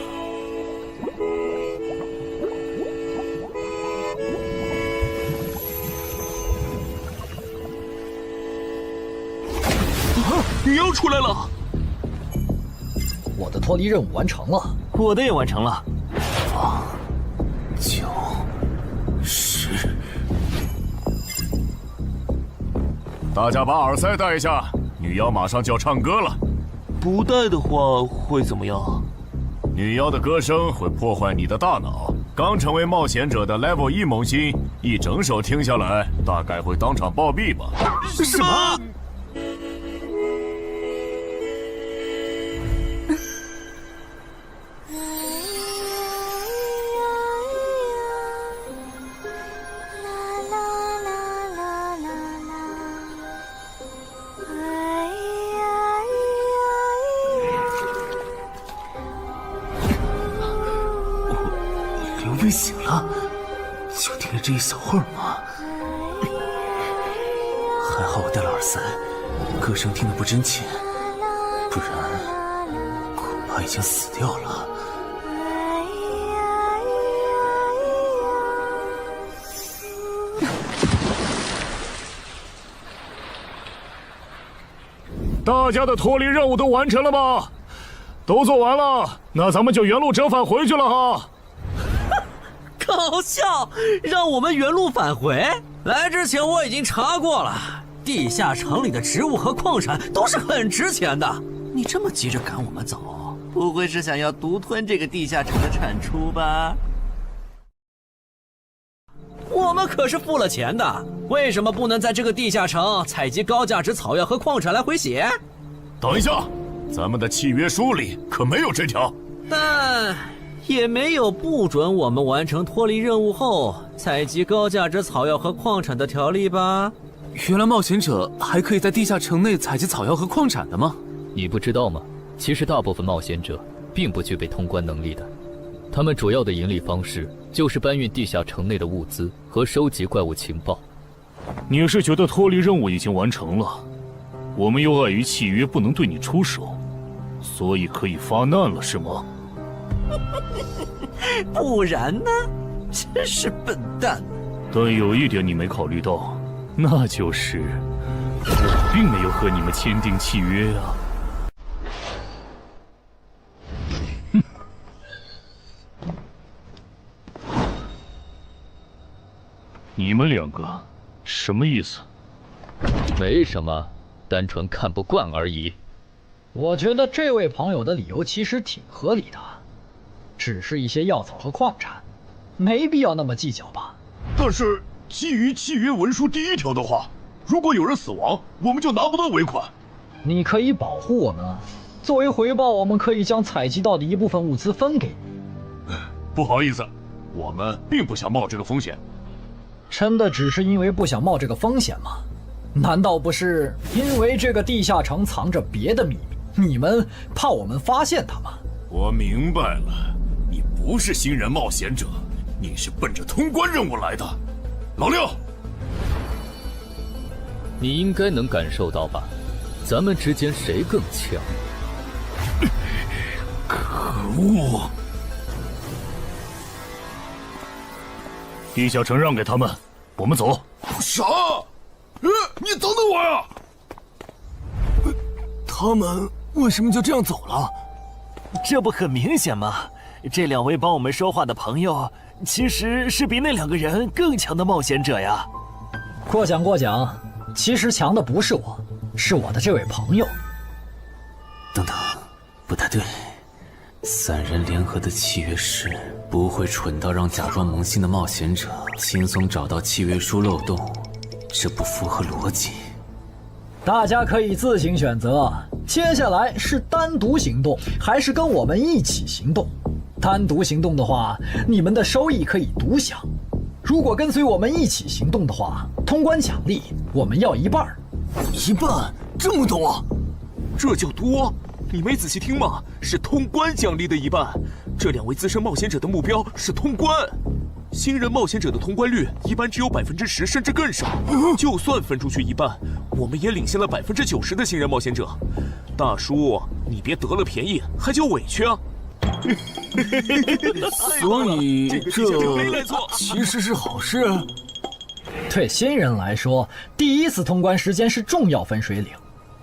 女妖出来了！我的脱离任务完成了，我的也完成了。8、9、10。大家把耳塞戴一下，女妖马上就要唱歌了。不戴的话会怎么样？女妖的歌声会破坏你的大脑。刚成为冒险者的 Level 1萌新，一整首听下来，大概会当场暴毙吧。什么？刘备醒了，就听了这一小会儿吗？还好我戴了耳塞，歌声听得不真切，不然恐怕已经死掉了。大家的脱离任务都完成了吗？都做完了，那咱们就原路折返回去了哈。搞笑，让我们原路返回？来之前我已经查过了，地下城里的植物和矿产都是很值钱的。你这么急着赶我们走，不会是想要独吞这个地下城的产出吧？我们可是付了钱的，为什么不能在这个地下城采集高价值草药和矿产来回血？等一下，咱们的契约书里可没有这条。但也没有不准我们完成脱离任务后采集高价值草药和矿产的条例吧？原来冒险者还可以在地下城内采集草药和矿产的吗？你不知道吗？其实大部分冒险者并不具备通关能力的，他们主要的盈利方式就是搬运地下城内的物资和收集怪物情报。你是觉得脱离任务已经完成了，我们又碍于契约不能对你出手，所以可以发难了是吗？不然呢？真是笨蛋。但有一点你没考虑到，那就是我并没有和你们签订契约啊。你们两个什么意思？没什么，单纯看不惯而已。我觉得这位朋友的理由其实挺合理的，只是一些药草和矿产，没必要那么计较吧。但是基于契约文书第1条的话，如果有人死亡，我们就拿不到尾款。你可以保护我们，作为回报，我们可以将采集到的一部分物资分给你。不好意思，我们并不想冒这个风险。真的只是因为不想冒这个风险吗？难道不是因为这个地下城藏着别的秘密，你们怕我们发现它吗？我明白了，你不是新人冒险者，你是奔着通关任务来的。老六，你应该能感受到吧？咱们之间谁更强？可恶！地下城让给他们，我们走。啥？你等等我呀！他们为什么就这样走了？这不很明显吗？这2位帮我们说话的朋友，其实是比那2个人更强的冒险者呀。过奖，其实强的不是我，是我的这位朋友。等等，不太对。3人联合的契约师不会蠢到让假装萌新的冒险者轻松找到契约书漏洞，这不符合逻辑。大家可以自行选择，接下来是单独行动，还是跟我们一起行动？单独行动的话，你们的收益可以独享；如果跟随我们一起行动的话，通关奖励我们要1半。1半？这么多？这叫多？你没仔细听吗？是通关奖励的1半。这2位资深冒险者的目标是通关。新人冒险者的通关率一般只有10%，甚至更少。就算分出去1半，我们也领先了90%的新人冒险者。大叔，你别得了便宜还叫委屈啊！所以这其实是好事。对新人来说，第1次通关时间是重要分水岭。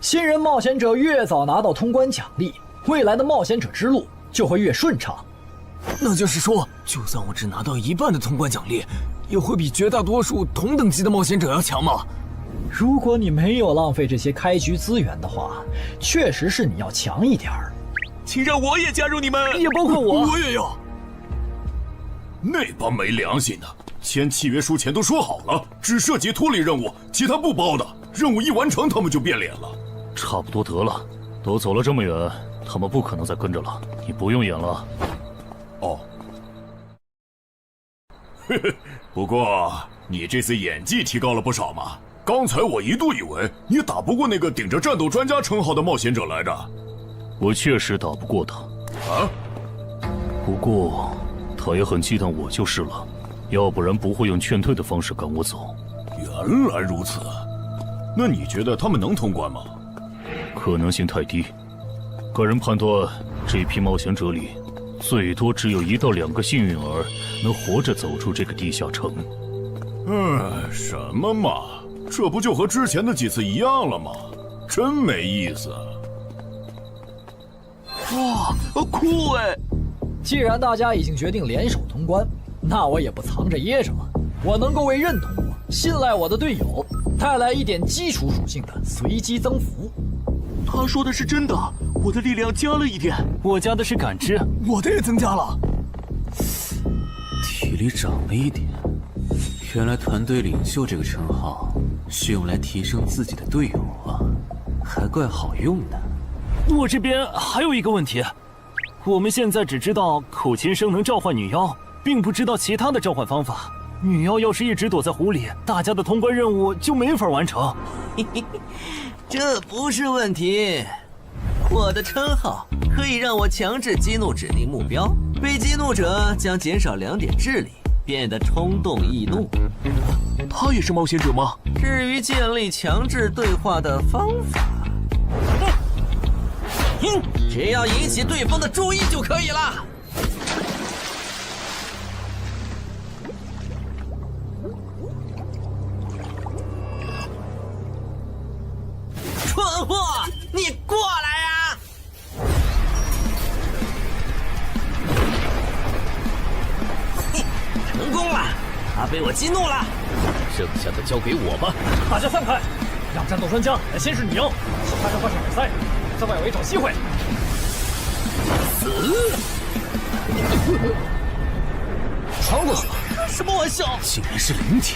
新人冒险者越早拿到通关奖励，未来的冒险者之路就会越顺畅。那就是说，就算我只拿到1半的通关奖励，也会比绝大多数同等级的冒险者要强吗？如果你没有浪费这些开局资源的话，确实是你要强一点儿。请让我也加入你们，也包括我。我也要。那帮没良心的，签契约书前都说好了，只涉及脱离任务，其他不包的。任务一完成，他们就变脸了。差不多得了，都走了这么远，他们不可能再跟着了。你不用演了。哦。不过你这次演技提高了不少嘛。刚才我一度以为你打不过那个顶着战斗专家称号的冒险者来着。我确实打不过他。啊？不过他也很忌惮我就是了，要不然不会用劝退的方式赶我走。原来如此。那你觉得他们能通关吗？可能性太低。个人判断，这批冒险者里，最多只有1到2个幸运儿能活着走出这个地下城。什么嘛，这不就和之前的几次一样了吗？真没意思。哇，酷哎！既然大家已经决定联手通关，那我也不藏着掖着了。我能够为认同我、信赖我的队友带来一点基础属性的随机增幅。他说的是真的，我的力量加了1点，我加的是感知，我的也增加了，体力涨了1点。原来团队领袖这个称号是用来提升自己的队友啊，还怪好用的。我这边还有一个问题，我们现在只知道口琴声能召唤女妖，并不知道其他的召唤方法。女妖要是一直躲在湖里，大家的通关任务就没法完成。这不是问题，我的称号可以让我强制激怒指定目标，被激怒者将减少2点智力，变得冲动易怒。他也是冒险者吗？至于建立强制对话的方法，只要引起对方的注意就可以了。蠢货，你过来呀！成功了，他被我激怒了。剩下的交给我吧。大家散开，让战斗专家来先是女妖，其他人换上比赛，在外围找机会。穿过去！开什么玩笑？竟然是灵体！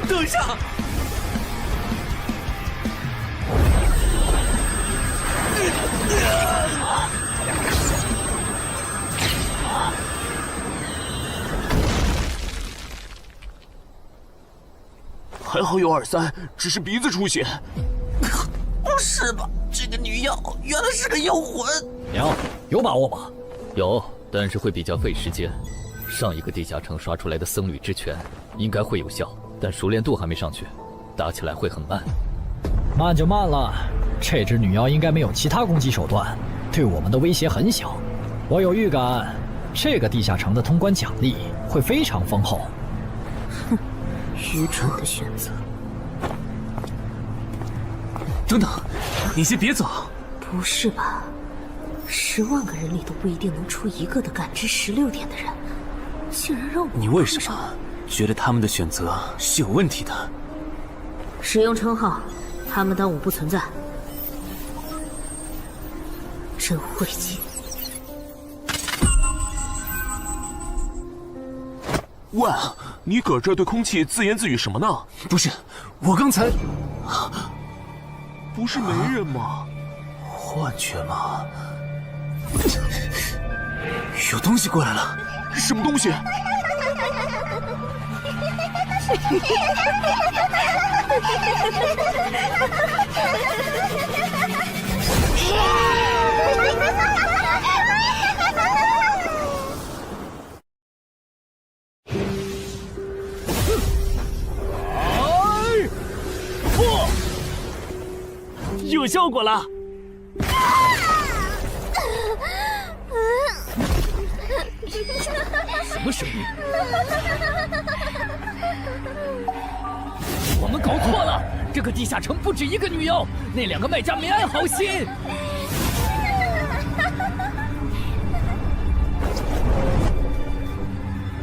等一下！还好有2-3，只是鼻子出血。不是吧？这个女妖原来是个妖魂！娘，有把握吗？有，但是会比较费时间。上一个地下城刷出来的僧侣之拳应该会有效，但熟练度还没上去，打起来会很慢。慢就慢了，这只女妖应该没有其他攻击手段，对我们的威胁很小。我有预感，这个地下城的通关奖励会非常丰厚。哼，愚蠢的选择。等等，你先别走。不是吧？10万个人里都不一定能出一个的感知16点的人，竟然让我……你为什么觉得他们的选择是有问题的？使用称号，他们当我不存在，真晦气。喂，你搁这对空气自言自语什么呢？不是，我刚才……不是没人吗？幻觉吗？有东西过来了！什么东西？有效果了！什么声音？我们搞错了，这个地下城不止一个女妖，那2个卖家没安好心。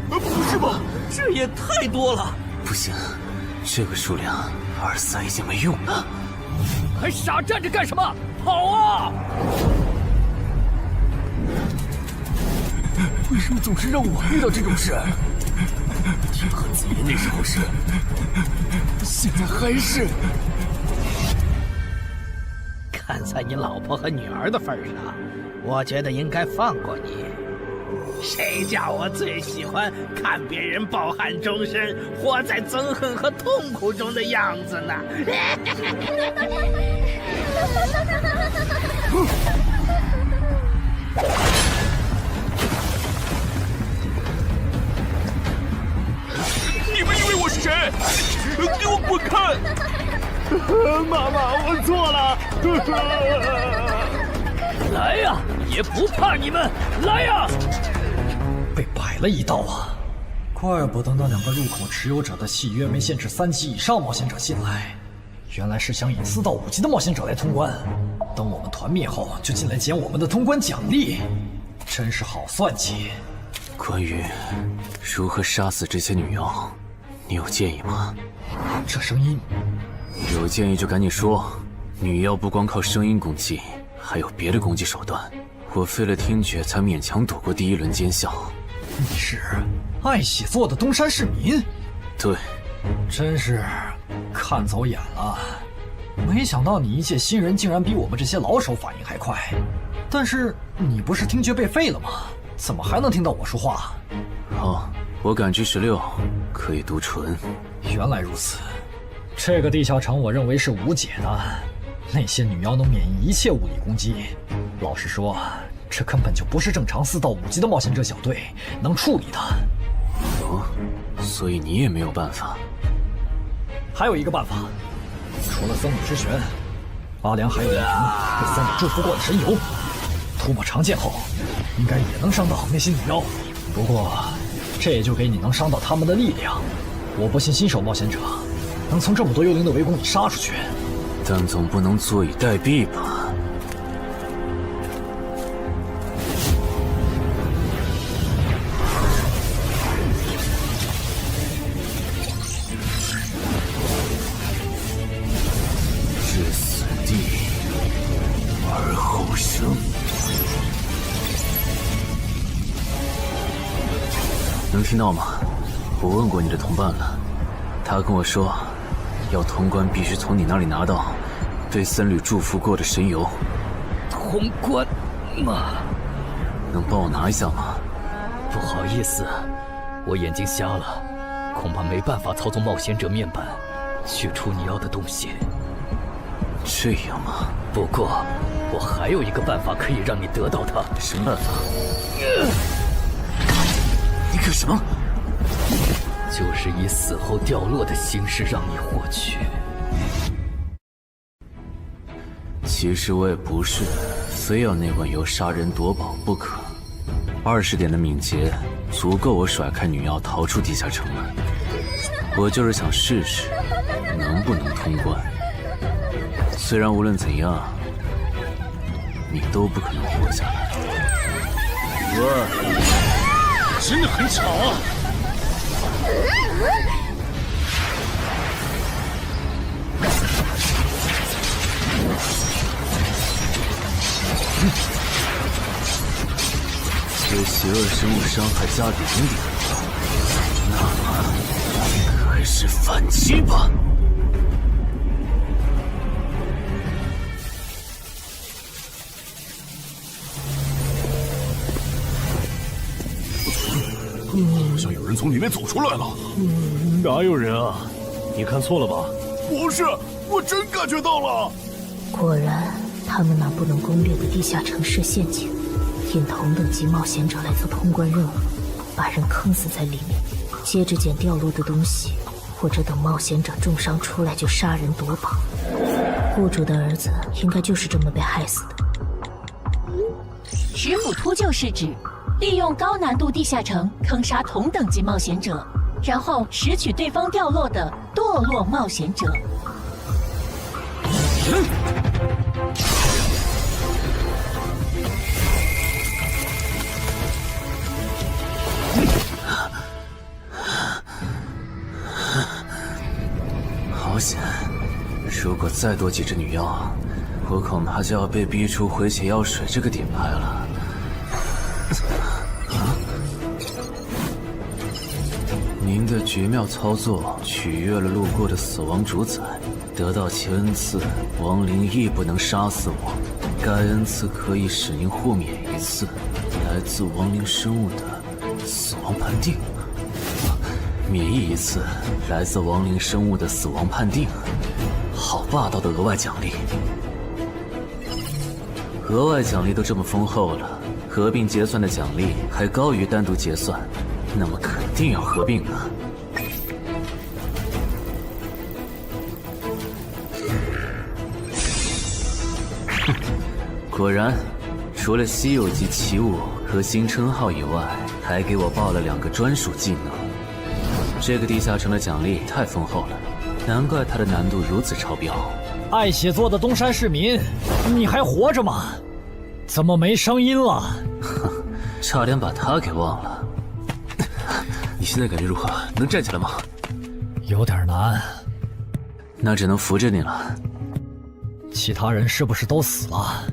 不是吧？这也太多了！不行，这个数量2-3已经没用了。还傻站着干什么？跑啊！为什么总是让我遇到这种事？天和子爷那时候是，现在还是。看在你老婆和女儿的份上，我觉得应该放过你。谁叫我最喜欢看别人抱憾终生，活在憎恨和痛苦中的样子呢？你们以为我是谁？给我滚开！妈妈，我错了。来呀，也不怕你们！来呀！被摆了一道啊！怪不得那2个入口持有者的契约没限制3级以上冒险者进来，原来是想引4到5级的冒险者来通关。等我们团灭后，就进来捡我们的通关奖励，真是好算计。关于如何杀死这些女妖，你有建议吗？这声音，有建议就赶紧说。女妖不光靠声音攻击，还有别的攻击手段。我费了听觉才勉强躲过第1轮奸笑。你是爱喜做的东山市民？对，真是看走眼了。没想到你一介新人竟然比我们这些老手反应还快。但是你不是听觉被废了吗？怎么还能听到我说话？好，我感知16，可以读唇。原来如此，这个地下城我认为是无解的。那些女妖能免疫一切物理攻击，老实说，这根本就不是正常4到5级的冒险者小队能处理的。哦，所以你也没有办法。还有一个办法，除了僧侣之拳，阿良还有一瓶被僧侣祝福过的神油，涂抹长剑后，应该也能伤到那些女妖。不过，这也就给你能伤到他们的力量。我不信新手冒险者能从这么多幽灵的围攻里杀出去。但总不能坐以待毙吧？能听到吗？我问过你的同伴了，他跟我说，要通关必须从你那里拿到被僧侣祝福过的神油。通关吗？能帮我拿一下吗？不好意思，我眼睛瞎了，恐怕没办法操纵冒险者面板取出你要的东西。这样吗？不过，我还有一个办法可以让你得到它。什么办法？你干什么？就是以死后掉落的形式让你获取。其实我也不是非要那碗油杀人夺宝不可。20点的敏捷足够我甩开女妖逃出地下城了。我就是想试试能不能通关。虽然无论怎样，你都不可能活下来。哇，真的很巧啊！对邪恶生物伤害加0点，那么开始反击吧。好像有人从里面走出来了。哪有人啊？你看错了吧？不是，我真感觉到了。果然，他们那不能攻略的地下城市陷阱，引同等级冒险者来做通关任务，把人坑死在里面，接着捡掉落的东西，或者等冒险者重伤出来就杀人夺宝。户主的儿子应该就是这么被害死的。食府秃鹫是指利用高难度地下城坑杀同等级冒险者，然后拾取对方掉落的堕落冒险者。好险！如果再多几只女妖，我恐怕就要被逼出回血药水这个点牌了。您的绝妙操作取悦了路过的死亡主宰，得到其恩赐，亡灵亦不能杀死我。该恩赐可以使您豁免一次来自亡灵生物的死亡判定，免疫一次来自亡灵生物的死亡判定。好霸道的额外奖励！额外奖励都这么丰厚了，合并结算的奖励还高于单独结算，那么肯定要合并啊！哼，果然，除了稀有级奇物和新称号以外，还给我报了2个专属技能。这个地下城的奖励太丰厚了，难怪它的难度如此超标。爱写作的东山市民，你还活着吗？怎么没声音了？哼，差点把他给忘了。你现在感觉如何？能站起来吗？有点难，那只能扶着你了。其他人是不是都死了？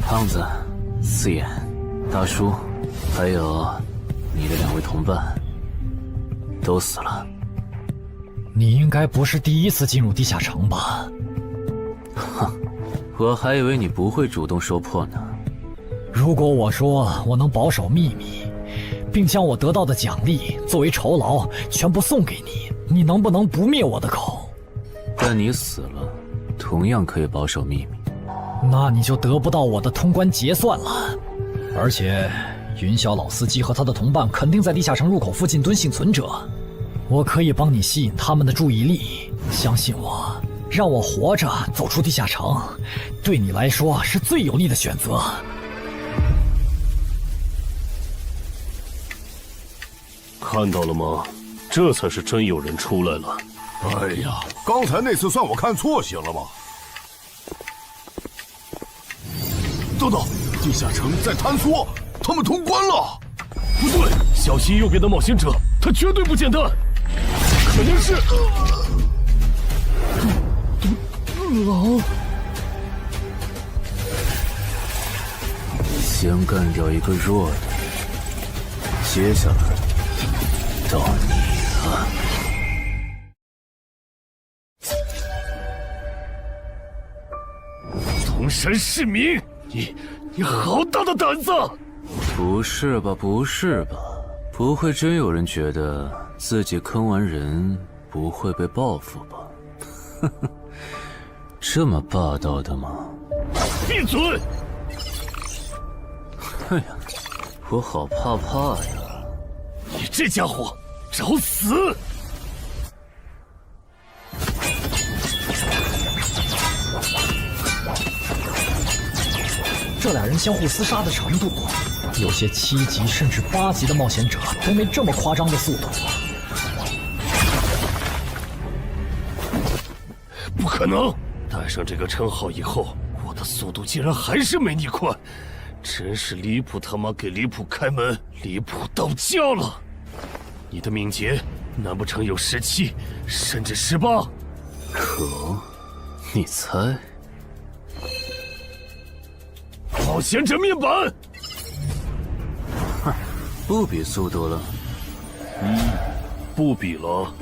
胖子、四眼、大叔，还有你的2位同伴，都死了。你应该不是第一次进入地下城吧？哼，我还以为你不会主动说破呢。如果我说我能保守秘密，并将我得到的奖励作为酬劳全部送给你，你能不能不灭我的口？但你死了，同样可以保守秘密。那你就得不到我的通关结算了。而且，云霄老司机和他的同伴肯定在地下城入口附近蹲幸存者，我可以帮你吸引他们的注意力。相信我，让我活着走出地下城，对你来说是最有利的选择。看到了吗？这才是真有人出来了。哎呀，刚才那次算我看错行了吧？等等，地下城在坍缩，他们通关了。不对，小心右边的冒险者，他绝对不简单，可能是狼。先干掉一个弱的，接下来到你了。铜山市民，你好大的胆子！不是吧，不是吧？不会真有人觉得自己坑完人不会被报复吧？呵呵，这么霸道的吗？闭嘴！哎呀，我好怕呀！你这家伙，找死！这俩人相互厮杀的程度，有些7级甚至8级的冒险者都没这么夸张的速度。不可能！带上这个称号以后，我的速度竟然还是没你快，真是离谱他妈给离谱开门，离谱到家了！你的敏捷难不成有17，甚至18？可，你猜？冒险者面板，哼，不比速度了。不比了。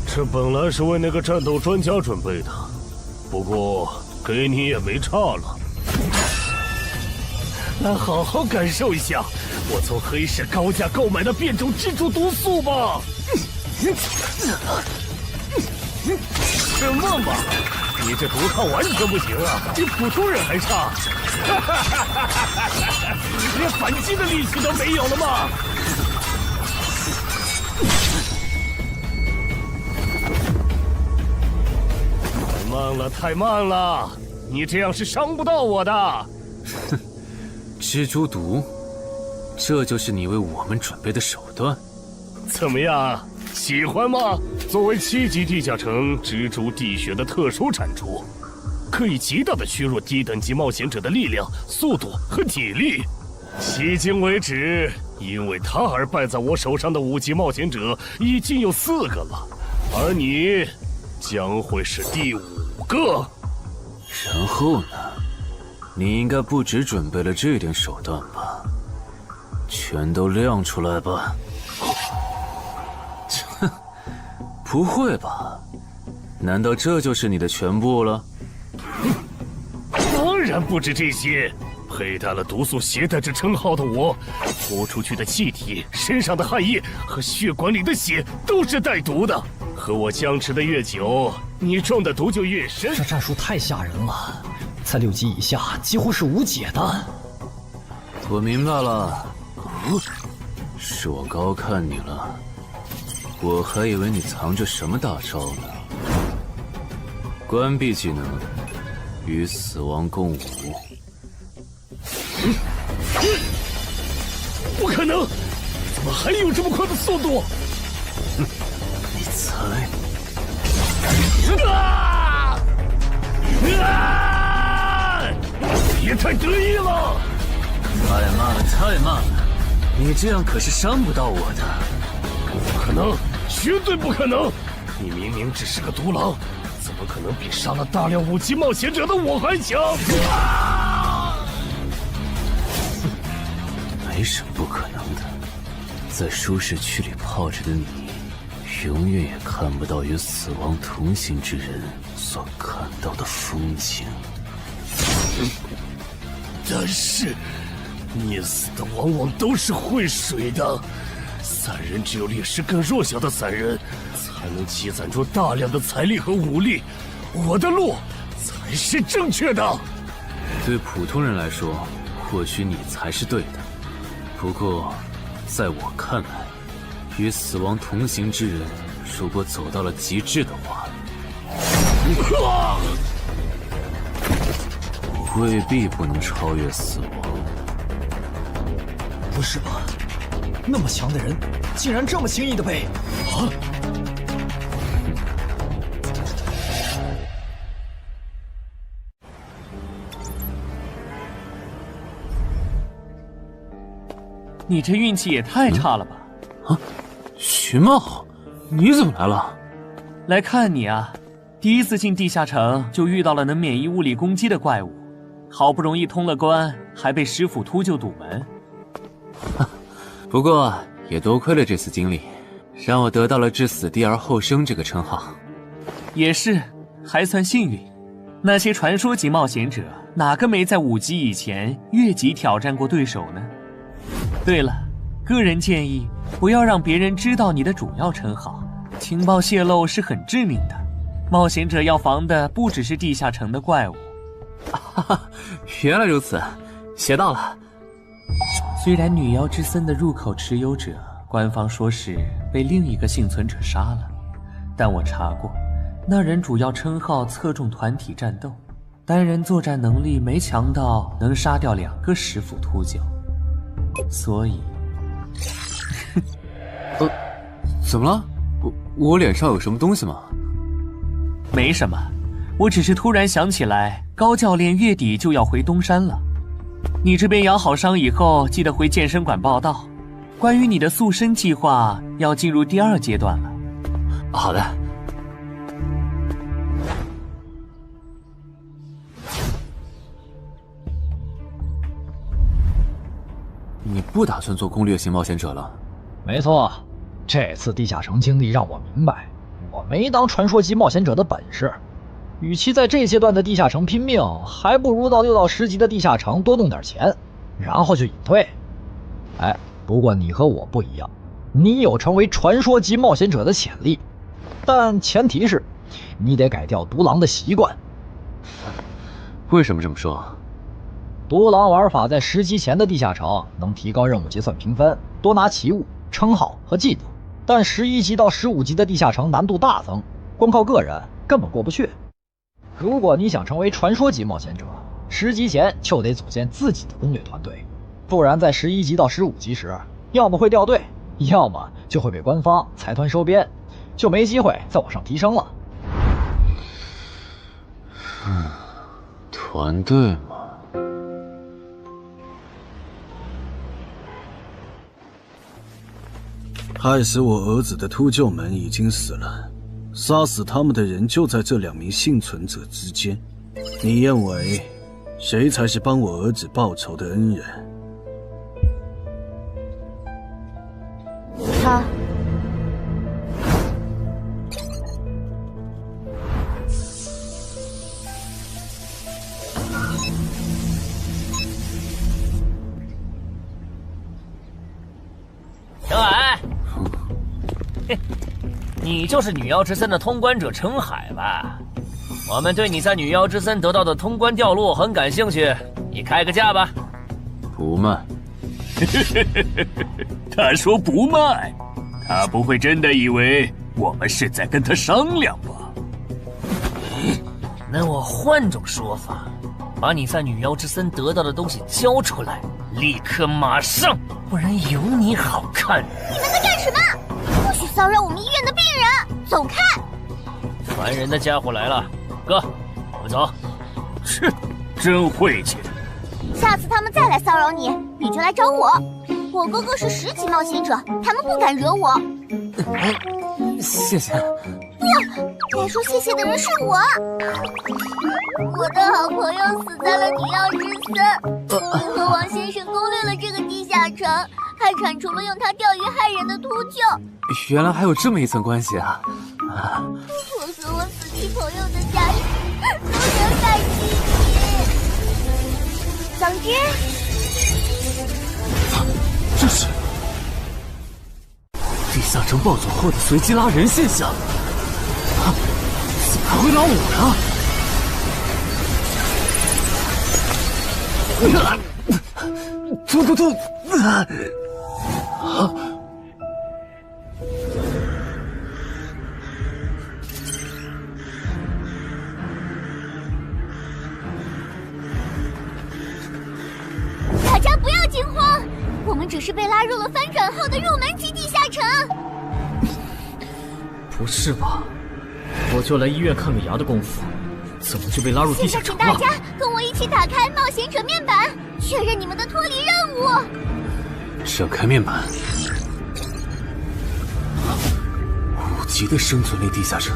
这本来是为那个战斗专家准备的，不过给你也没差了。来好好感受一下我从黑市高价购买的变种蜘蛛毒素吧。什么嘛！你这毒抗完全不行啊，比普通人还差。连反击的力气都没有了吗？太慢了，太慢了！你这样是伤不到我的。哼，蜘蛛毒，这就是你为我们准备的手段？怎么样？喜欢吗？作为7级地下城蜘蛛地穴的特殊产出，可以极大的削弱低等级冒险者的力量、速度和体力。迄今为止，因为它而败在我手上的5级冒险者已经有4个了，而你将会是第5个。然后呢？你应该不只准备了这点手段吧？全都亮出来吧！哼，不会吧？难道这就是你的全部了？当然不止这些。佩戴了毒素携带者称号的我，呼出去的气体、身上的汗液和血管里的血都是带毒的。和我僵持的越久，你中的毒就越深。这战术太吓人了，在6级以下几乎是无解的。我明白了，是我高看你了。我还以为你藏着什么大招呢。关闭技能，与死亡共舞。不可能！怎么还有这么快的速度？你猜？别太得意了！太慢了，太慢了！你这样可是伤不到我的。不可能，绝对不可能！你明明只是个独狼，怎么可能比杀了大量5级冒险者的我还强？没什么不可能的，在舒适区里泡着的你，永远也看不到与死亡同行之人所看到的风景。但是，溺死的往往都是会水的，散人只有劣势更弱小的散人，才能积攒出大量的财力和武力。我的路才是正确的。对普通人来说，或许你才是对的。不过，在我看来，与死亡同行之人，如果走到了极致的话，未必不能超越死亡。不是吧？那么强的人，竟然这么轻易的被……啊！你这运气也太差了吧！啊，徐茂，你怎么来了？来看你啊！第一次进地下城就遇到了能免疫物理攻击的怪物，好不容易通了关，还被师傅秃鹫堵门。不过也多亏了这次经历，让我得到了置死地而后生这个称号。也是，还算幸运。那些传说级冒险者，哪个没在5级以前越级挑战过对手呢？对了，个人建议不要让别人知道你的主要称号，情报泄露是很致命的。冒险者要防的不只是地下城的怪物。原来如此，学到了。虽然女妖之森的入口持有者，官方说是被另一个幸存者杀了，但我查过，那人主要称号侧重团体战斗，单人作战能力没强到能杀掉2个石斧秃鹫，所以，怎么了？我脸上有什么东西吗？没什么，我只是突然想起来，高教练月底就要回东山了。你这边养好伤以后，记得回健身馆报道。关于你的塑身计划，要进入第2阶段了。好的。你不打算做攻略型冒险者了？没错，这次地下城经历让我明白，我没当传说级冒险者的本事。与其在这阶段的地下城拼命，还不如到6到10级的地下城多弄点钱，然后就隐退。哎，不过你和我不一样，你有成为传说级冒险者的潜力，但前提是你得改掉独狼的习惯。为什么这么说？独狼玩法在10级前的地下城能提高任务结算评分，多拿奇物、称号和技能，但11级到15级的地下城难度大增，光靠个人根本过不去。如果你想成为传说级冒险者，10级前就得组建自己的攻略团队，不然在11级到15级时，要么会掉队，要么就会被官方财团收编，就没机会再往上提升了。团队嘛。害死我儿子的秃鹫们已经死了，杀死他们的人就在这2名幸存者之间。你认为谁才是帮我儿子报仇的恩人？他。陈海，你就是女妖之森的通关者陈海吧？我们对你在女妖之森得到的通关掉落很感兴趣，你开个价吧。不卖。他说不卖，他不会真的以为我们是在跟他商量吧？那我换种说法，把你在女妖之森得到的东西交出来，立刻马上，不然有你好看。你们在干什么？不许骚扰我们医院的病人，走开！烦人的家伙来了，哥，我们走。切，真晦气。下次他们再来骚扰你，你就来找我。我哥哥是10级冒险者，他们不敢惹我。谢谢。不，该说谢谢的人是我。我的好朋友死在了女妖之森，你和王先生攻略了这个地下城，还铲除了用它钓鱼害人的秃鹫。原来还有这么一层关系啊！我和我死去朋友的家人都很感激你。总之，这是地下城暴走后的随机拉人现象。怎么还会拉我呢？突！大家不要惊慌，我们只是被拉入了翻转后的入门级地下城。不是吧？我就来医院看个牙的功夫，怎么就被拉入地下城了？现在请大家跟我一起打开冒险者面板，确认你们的脱离任务。展开面板。5级的生存力地下城，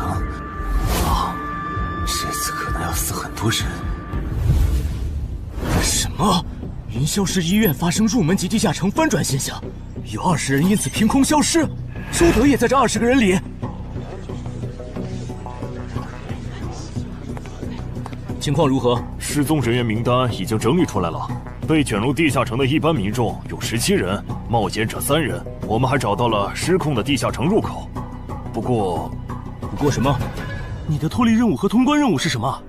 这次可能要死很多人。么？云霄市医院发生入门级地下城翻转现象，有20人因此凭空消失，朱德也在这20个人里。情况如何？失踪人员名单已经整理出来了。被卷入地下城的一般民众有17人，冒险者3人。我们还找到了失控的地下城入口。不过什么？你的脱离任务和通关任务是什么？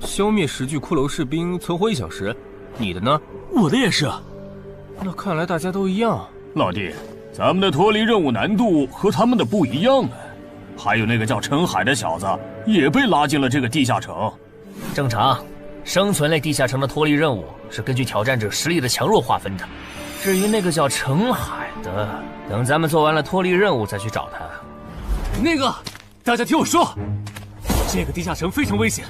消灭10具骷髅士兵，存活1小时。你的呢？我的也是。那看来大家都一样。老弟，咱们的脱离任务难度和他们的不一样啊。还有那个叫陈海的小子也被拉进了这个地下城。正常，生存类地下城的脱离任务是根据挑战者实力的强弱划分的。至于那个叫陈海的，等咱们做完了脱离任务再去找他。那个，大家听我说，这个地下城非常危险，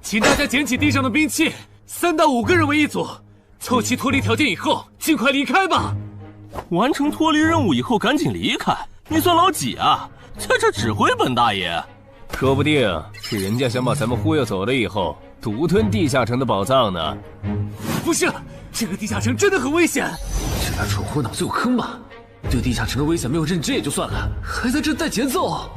请大家捡起地上的兵器，3到5个人为一组，凑齐脱离条件以后，尽快离开吧。完成脱离任务以后赶紧离开，你算老几啊？在这指挥本大爷？说不定是人家想把咱们忽悠走了以后，独吞地下城的宝藏呢。不是，这个地下城真的很危险。这俩蠢货脑子有坑吧？对地下城的危险没有认知也就算了，还在这带节奏。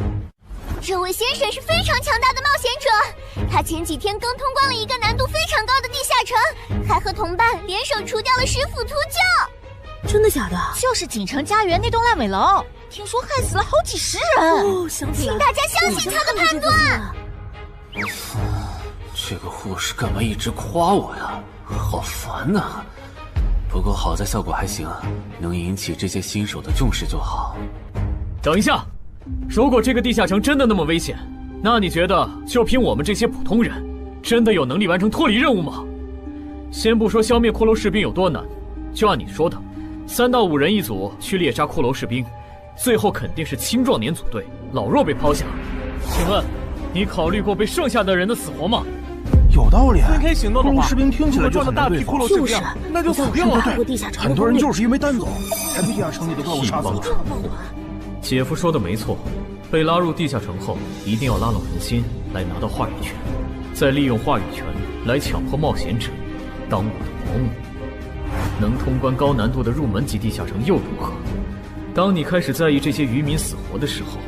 这位先生是非常强大的冒险者，他前几天刚通关了一个难度非常高的地下城，还和同伴联手除掉了10府秃鹫。真的假的？就是锦城家园那栋烂尾楼，听说害死了好几10人。哦，想起来，请大家相信他的判断。这个护士干嘛一直夸我呀？好烦呐！不过好在效果还行，能引起这些新手的重视就好。等一下，如果这个地下城真的那么危险，那你觉得就凭我们这些普通人，真的有能力完成脱离任务吗？先不说消灭骷髅士兵有多难，就按你说的，3到5人一组去猎杀骷髅士兵，最后肯定是青壮年组队，老弱被抛下。请问，你考虑过被剩下的人的死活吗？有道理。分开行动的话，骷髅士兵听起来就很难对付。就是，那就死掉了。很多人就是因为单走，才被地下城里的怪物杀死了。姐夫说的没错，被拉入地下城后，一定要拉拢人心，来拿到话语权，再利用话语权来强迫冒险者当我的保姆。能通关高难度的入门级地下城又如何？当你开始在意这些渔民死活的时候，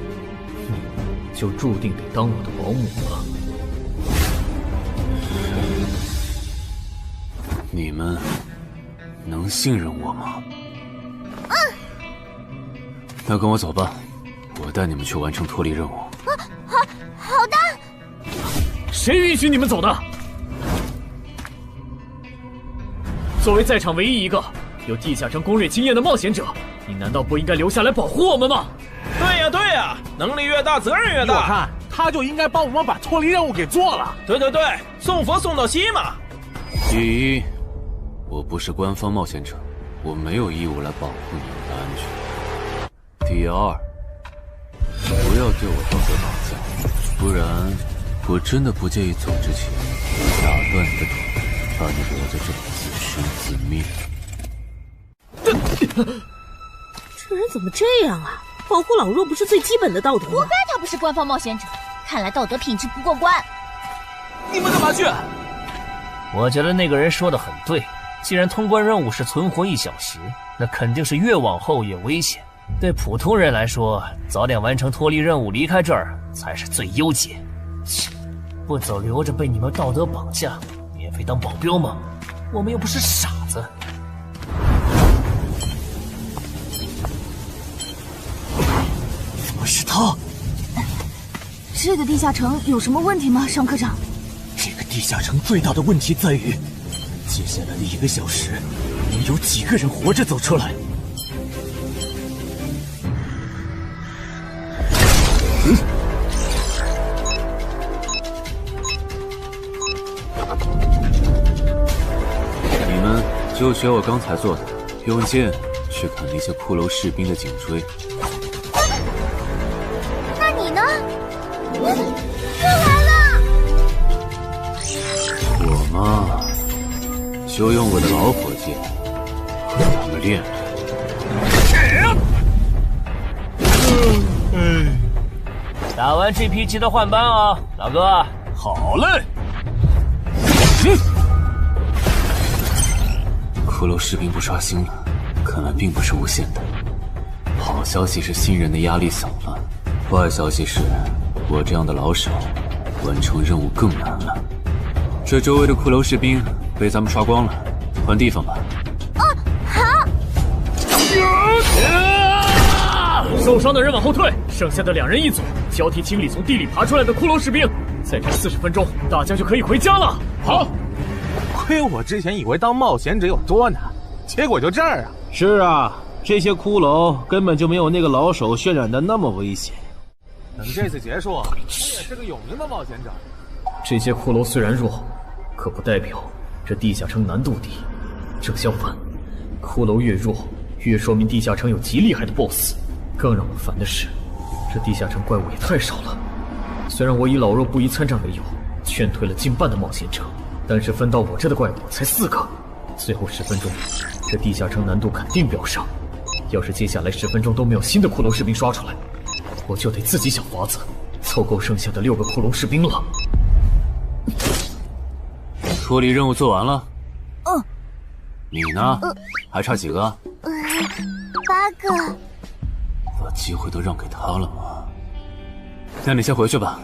你就注定得当我的保姆了。你们能信任我吗？那跟我走吧，我带你们去完成脱离任务。好的。谁允许你们走的？作为在场唯一一个有地下城攻略经验的冒险者，你难道不应该留下来保护我们吗？对呀，能力越大，责任越大。我看他就应该帮我们把脱离任务给做了。对，送佛送到西嘛。第一，我不是官方冒险者，我没有义务来保护你们的安全。第二，不要对我道德绑架，不然我真的不介意走之前打断你的腿，把你留在这里自生自灭。这人怎么这样啊？保护老弱不是最基本的道德吗？活该他不是官方冒险者，看来道德品质不过关。你们干嘛去？我觉得那个人说的很对，既然通关任务是存活1小时，那肯定是越往后越危险。对普通人来说，早点完成脱离任务离开这儿才是最优解。切，不走留着被你们道德绑架，免费当保镖吗？我们又不是傻子。怎么是他？这个地下城有什么问题吗，尚科长？这个地下城最大的问题在于，接下来的1个小时，能有几个人活着走出来？你们就学我刚才做的，用剑去砍那些骷髅士兵的颈椎。那你呢？又来了！我嘛，就用我的老火剑和他们练练。打完这批记得换班啊，老哥。好嘞。骷髅士兵不刷新了，看来并不是无限的。好消息是新人的压力小了，坏消息是我这样的老手完成任务更难了。这周围的骷髅士兵被咱们刷光了，换地方吧。受伤的人往后退，剩下的2人一组，交替清理从地里爬出来的骷髅士兵。再战40分钟，大家就可以回家了。好，亏我之前以为当冒险者有多难，结果就这儿啊！是啊，这些骷髅根本就没有那个老手渲染的那么危险。等这次结束，我也是个有名的冒险者。这些骷髅虽然弱，可不代表这地下城难度低。正相反，骷髅越弱，越说明地下城有极厉害的 BOSS。更让我烦的是，这地下城怪物也太少了。虽然我以老弱不宜参战为由，劝退了近半的冒险者，但是分到我这的怪物才4个。最后10分钟，这地下城难度肯定飙升。要是接下来10分钟都没有新的骷髅士兵刷出来，我就得自己想法子凑够剩下的6个骷髅士兵了。脱离任务做完了？嗯。你呢？还差几个？8个。把机会都让给他了吗？那你先回去吧，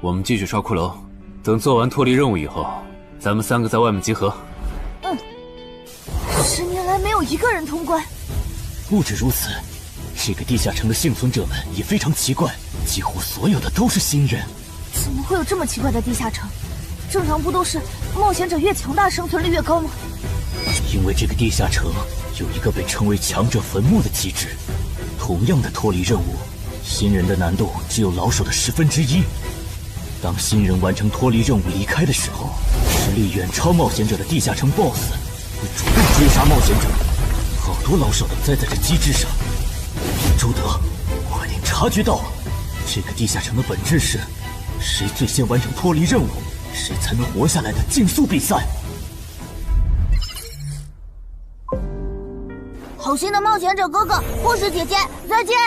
我们继续刷骷髅。等做完脱离任务以后，咱们3个在外面集合。10年来没有一个人通关。不止如此，这个地下城的幸存者们也非常奇怪，几乎所有的都是新人。怎么会有这么奇怪的地下城？正常不都是冒险者越强大生存率越高吗？因为这个地下城有一个被称为强者坟墓的机制。同样的脱离任务，新人的难度只有老手的1/10。当新人完成脱离任务离开的时候，实力远超冒险者的地下城 BOSS 会主动追杀冒险者。好多老手都栽在这机制上。朱德，快点察觉到，这个地下城的本质是，谁最先完成脱离任务，谁才能活下来的竞速比赛。好心的冒险者哥哥，护士姐姐，再见。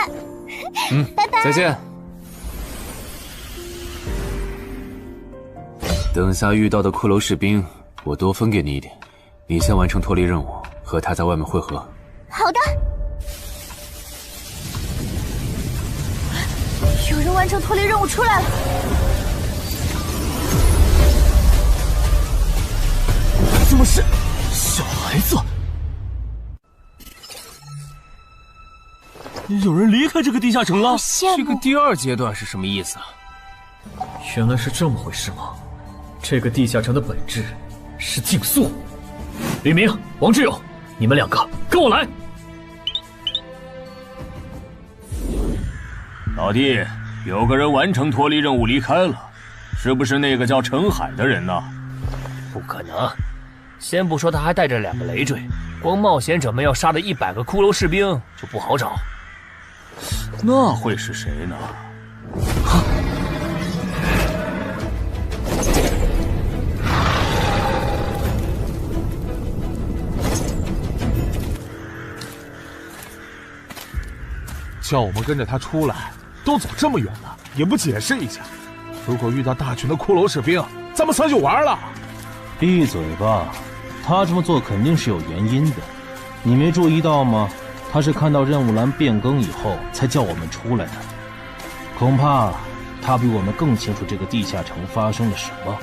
拜拜。再见。等下遇到的骷髅士兵，我多分给你一点。你先完成脱离任务，和他在外面会合。好的。有人完成脱离任务出来了。怎么是小孩子？有人离开这个地下城了。这个第2阶段是什么意思啊？原来是这么回事吗？这个地下城的本质是竞速。吕明、王志勇，你们2个跟我来。老弟，有个人完成脱离任务离开了，是不是那个叫陈海的人呢？不可能，先不说他还带着2个累赘，光冒险者们要杀的100个骷髅士兵就不好找。那会是谁呢？叫我们跟着他出来，都走这么远了，也不解释一下。如果遇到大群的骷髅士兵，咱们算就完了。闭嘴吧，他这么做肯定是有原因的，你没注意到吗？他是看到任务栏变更以后才叫我们出来的，恐怕他比我们更清楚这个地下城发生了什么。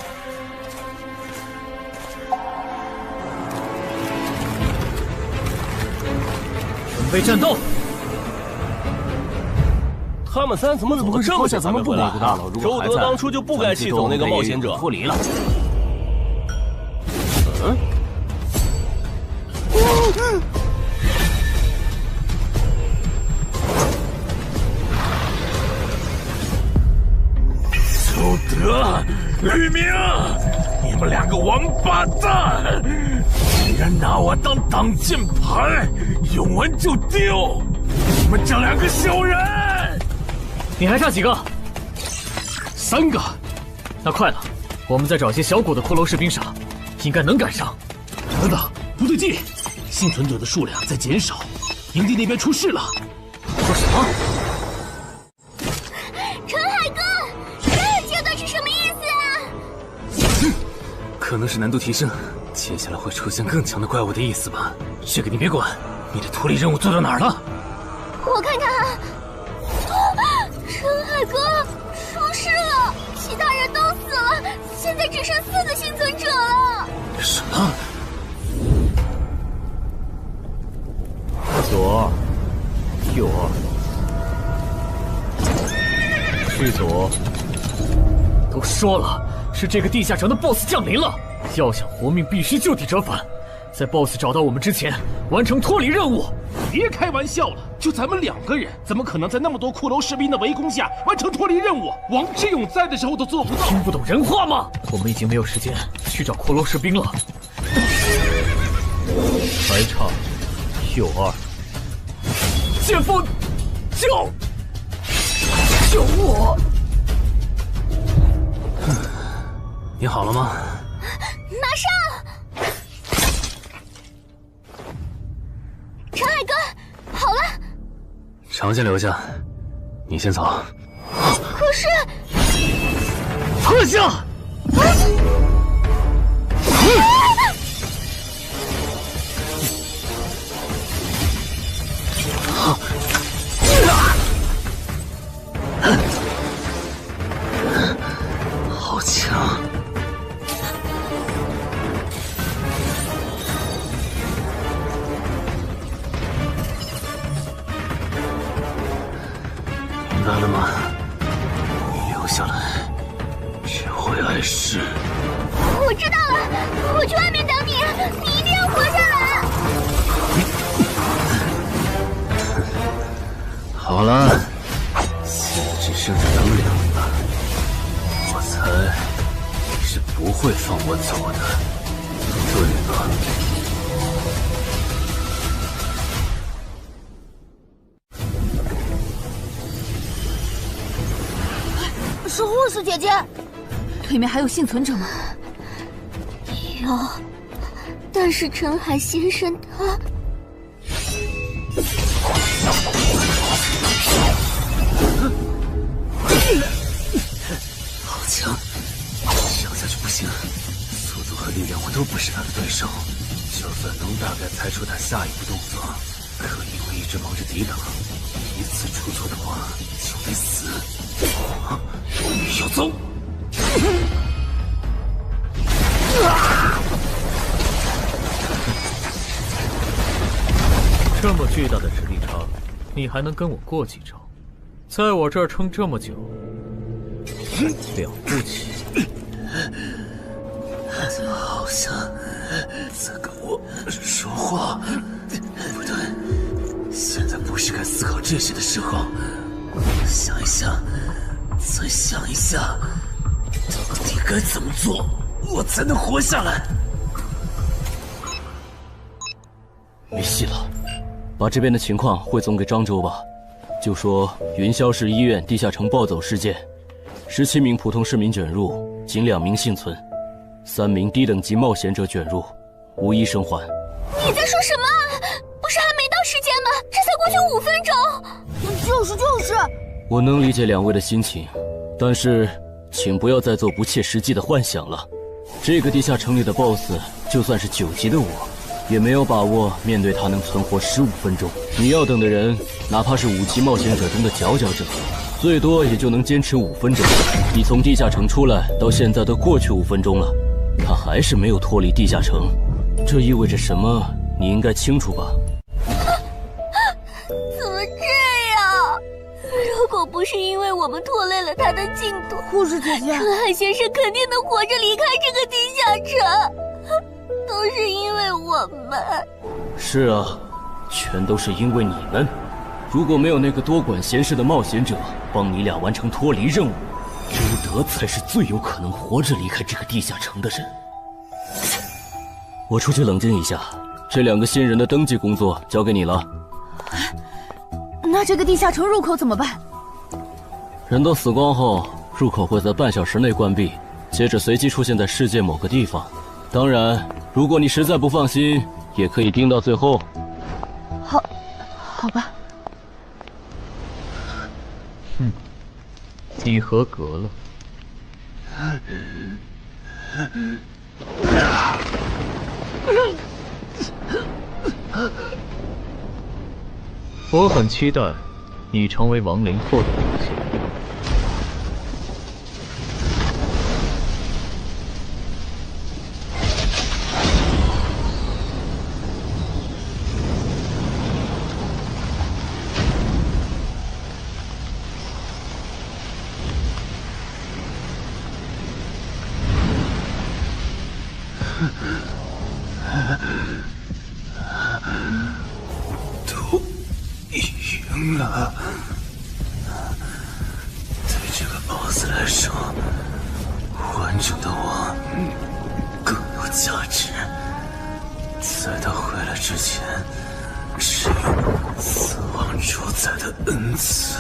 准备战斗！他们3怎么走得这么久？咱们不回来？周德当初就不该弃走那个冒险者。脱离了。周德、吕明，你们2个王八蛋，竟然拿我当挡箭牌，用完就丢！你们这2个小人！你还差几个？3个。那快了，我们再找些小股的骷髅士兵杀，应该能赶上。等等，不对劲，幸存者的数量在减少，营地那边出事了。说什么？陈海哥，这个阶段是什么意思啊？可能是难度提升，接下来会出现更强的怪物的意思吧？这个你别管。你的脱离任务做到哪儿了？我看看啊，陈海哥出事了，其他人都死了，现在只剩4个幸存者了。什么？左2、右2，去左。都说了，是这个地下城的 BOSS 降临了，要想活命，必须就地折返。在 BOSS 找到我们之前，完成脱离任务。别开玩笑了，就咱们2个人，怎么可能在那么多骷髅士兵的围攻下完成脱离任务？王之勇在的时候都做不到。听不懂人话吗？我们已经没有时间去找骷髅士兵了。还差右2。剑锋，救我！你好了吗？马上！陈海哥，好了。长剑留下，你先走。可是，撤下！好强！明白了吗？你留下来只会碍事。我知道了，我去外面等你，你一定要活下来。好了，现在只剩下咱们2个，我猜你是不会放我走的，对吧？是护士姐姐，里面还有幸存者吗？有，但是陈海先生他……好强，想下去不行，速度和力量我都不是他的对手。就算能大概猜出他下一步动作，可因为一直忙着抵挡，一次出错的话就得死。要走！这么巨大的实力差，你还能跟我过几招？在我这儿撑这么久，了不起！好像在跟我说话。不对，现在不是该思考这些的时候。想一想，再想一下，到底该怎么做，我才能活下来？没戏了，把这边的情况汇总给漳州吧。就说云霄市医院地下城暴走事件，17名普通市民卷入，仅2名幸存，3名低等级冒险者卷入，无一生还。你在说什么？不是还没到时间吗？这才过去5分钟。就是。我能理解2位的心情，但是请不要再做不切实际的幻想了。这个地下城里的 BOSS， 就算是9级的我，也没有把握面对他能存活15分钟。你要等的人，哪怕是5级冒险者中的佼佼者，最多也就能坚持5分钟。你从地下城出来到现在都过去5分钟了，他还是没有脱离地下城，这意味着什么？你应该清楚吧？怎么这样？如果不是因为我们拖累了他的进度，护士姐姐，陈海先生肯定能活着离开这个地下城。都是因为我们。是啊，全都是因为你们。如果没有那个多管闲事的冒险者帮你俩完成脱离任务，朱德才是最有可能活着离开这个地下城的人。我出去冷静一下，这2个新人的登记工作交给你了。那这个地下城入口怎么办？人都死光后，入口会在半小时内关闭，接着随机出现在世界某个地方。当然，如果你实在不放心，也可以盯到最后。好吧。你合格了。我很期待你成为亡灵后的表现。都赢了。对这个 BOSS 来说，完整的我更有价值。在他回来之前，只有死亡主宰的恩赐。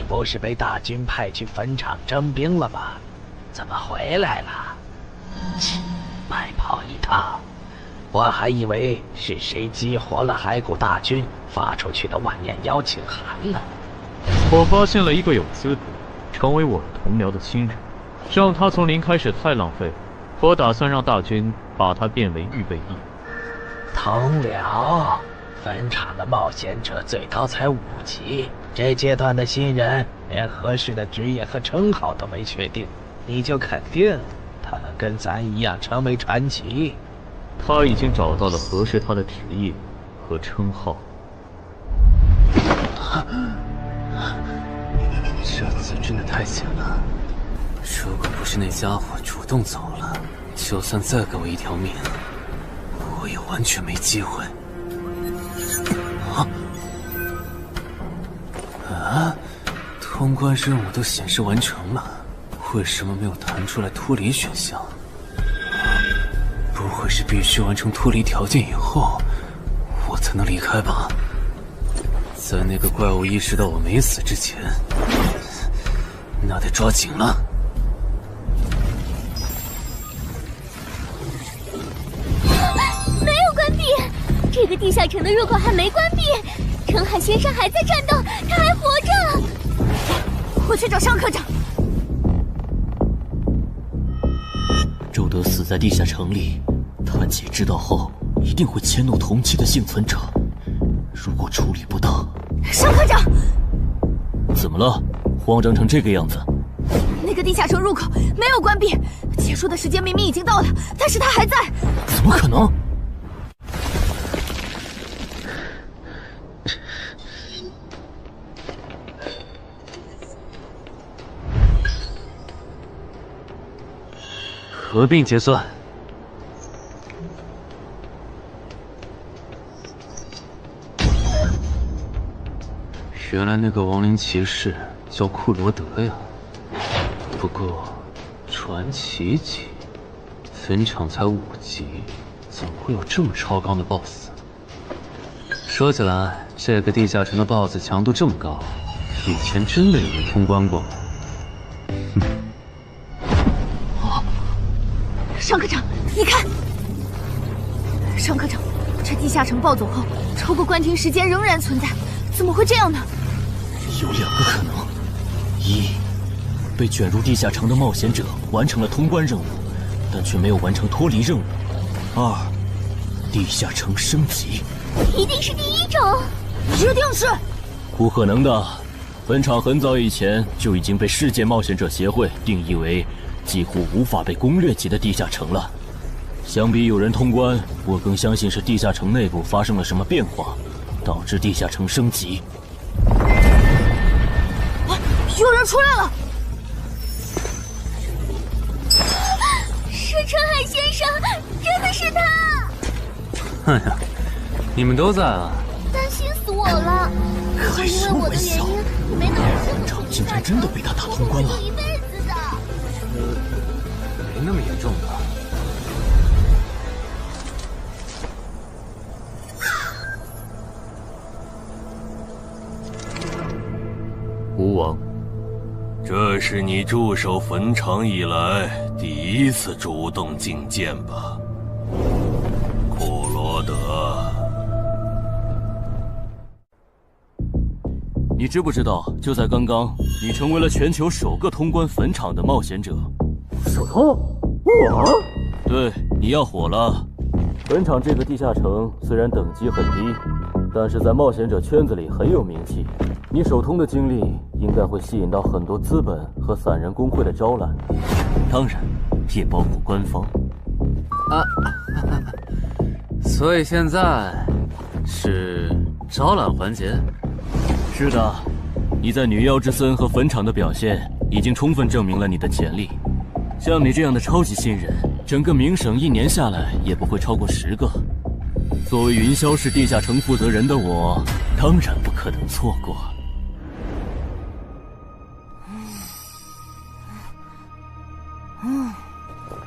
不是被大军派去坟场征兵了吗？怎么回来了？切，白跑一趟！我还以为是谁激活了骸骨大军发出去的万念邀请函呢。我发现了一个有资格成为我同僚的新人，让他从零开始太浪费，我打算让大军把他变为预备役。同僚，坟场的冒险者最高才5级。这阶段的新人连合适的职业和称号都没确定，你就肯定他能跟咱一样成为传奇？他已经找到了合适他的职业和称号。这次真的太险了，如果不是那家伙主动走了，就算再给我一条命，我也完全没机会。通关任务都显示完成了，为什么没有弹出来脱离选项？不会是必须完成脱离条件以后，我才能离开吧？在那个怪物意识到我没死之前，那得抓紧了。没有关闭，这个地下城的入口还没关闭。陈海先生还在战斗，他还活着。我去找尚科长。周德死在地下城里，他姐知道后一定会迁怒同期的幸存者。如果处理不当，尚科长，怎么了？慌张成这个样子？那个地下城入口没有关闭，结束的时间明明已经到了，但是他还在。怎么可能？合并结算。原来那个亡灵骑士叫库罗德呀。不过，传奇级，坟场才5级，怎么会有这么超纲的 BOSS？ 说起来，这个地下城的 BOSS 强度这么高，以前真的有人通关过吗？尚科长，你看，尚科长，这地下城暴走后，超过关停时间仍然存在，怎么会这样呢？有2个可能：一，被卷入地下城的冒险者完成了通关任务，但却没有完成脱离任务；二，地下城升级。一定是第一种，一定是。不可能的，坟场很早以前就已经被世界冒险者协会定义为几乎无法被攻略级的地下城了。相比有人通关，我更相信是地下城内部发生了什么变化，导致地下城升级。有人出来了！是陈海先生，真的是他！哎呀，你们都在啊！担心死我了，开什么玩笑！没能坟场竟然真的被他打通关了！一辈子的。那么严重的。吴王，这是你驻守坟场以来第一次主动觐见吧？库罗德，你知不知道，就在刚刚，你成为了全球首个通关坟场的冒险者。首通？我？对，你要火了。坟场这个地下城虽然等级很低，但是在冒险者圈子里很有名气。你首通的经历应该会吸引到很多资本和散人工会的招揽，当然，也包括官方。啊，所以现在是招揽环节？是的，你在女妖之森和坟场的表现已经充分证明了你的潜力。像你这样的超级新人，整个冥省1年下来也不会超过10个。作为云霄市地下城负责人的我，当然不可能错过。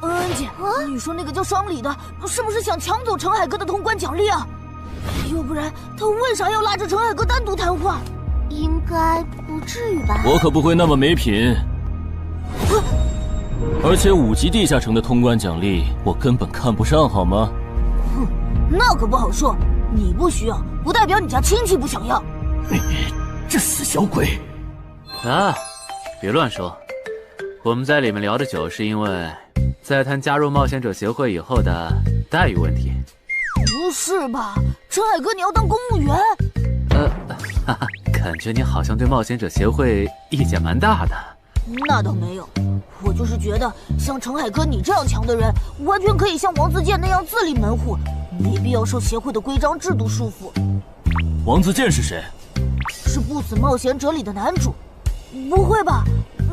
恩姐，你说那个叫双李的，是不是想抢走陈海哥的通关奖励啊？要不然他为啥要拉着陈海哥单独谈话？应该不至于吧？我可不会那么没品。而且5级地下城的通关奖励，我根本看不上，好吗？哼，那可不好说。你不需要，不代表你家亲戚不想要。这死小鬼！啊，别乱说。我们在里面聊的久，是因为在谈加入冒险者协会以后的待遇问题。不是吧，陈海哥，你要当公务员？哈哈，感觉你好像对冒险者协会意见蛮大的。那倒没有，我就是觉得像陈海哥你这样强的人，完全可以像王自健那样自立门户，没必要受协会的规章制度束缚。王自健是谁？是不死冒险者里的男主。不会吧？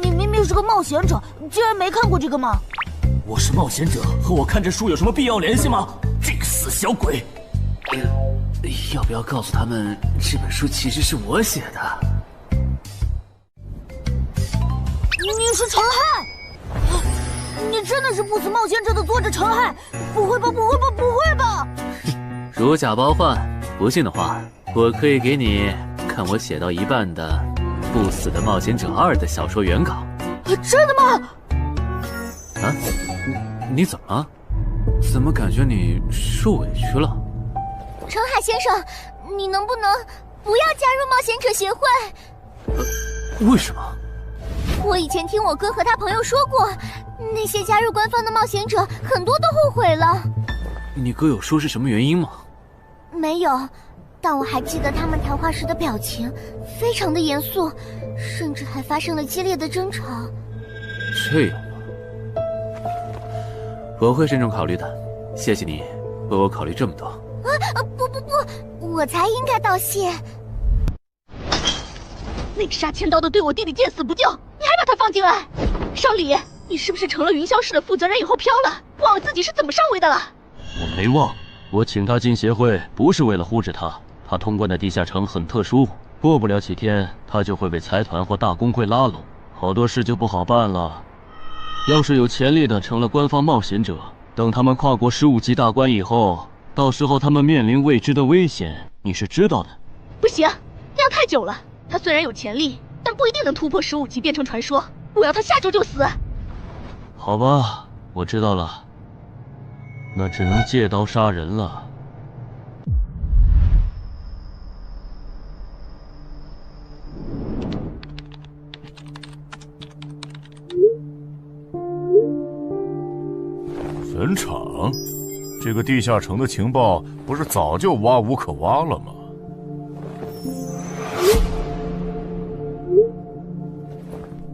你明明是个冒险者，竟然没看过这个吗？我是冒险者，和我看这书有什么必要联系吗？这个死小鬼！要不要告诉他们，这本书其实是我写的？你是陈汉？你真的是不死冒险者的作者陈汉？不会吧，不会吧，不会吧！如假包换，不信的话，我可以给你看我写到一半的《不死的冒险者2》的小说原稿。真的吗？啊，你怎么了？怎么感觉你受委屈了？陈海先生，你能不能不要加入冒险者协会？为什么？我以前听我哥和他朋友说过，那些加入官方的冒险者很多都后悔了。你哥有说是什么原因吗？没有，但我还记得他们谈话时的表情，非常的严肃，甚至还发生了激烈的争吵。这样吗？我会慎重考虑的，谢谢你为我考虑这么多。不，我才应该道谢。那个杀千刀的对我弟弟见死不救，你还把他放进来？少李，你是不是成了云霄市的负责人以后飘了，忘了自己是怎么上位的了？我没忘，我请他进协会不是为了护着他，他通关的地下城很特殊，过不了几天他就会被财团或大工会拉拢，好多事就不好办了。要是有潜力的成了官方冒险者，等他们跨过15级大关以后，到时候他们面临未知的危险，你是知道的。不行，那样太久了。他虽然有潜力，但不一定能突破15级变成传说。我要他下周就死。好吧，我知道了，那只能借刀杀人了。坟场，这个地下城的情报不是早就挖无可挖了吗？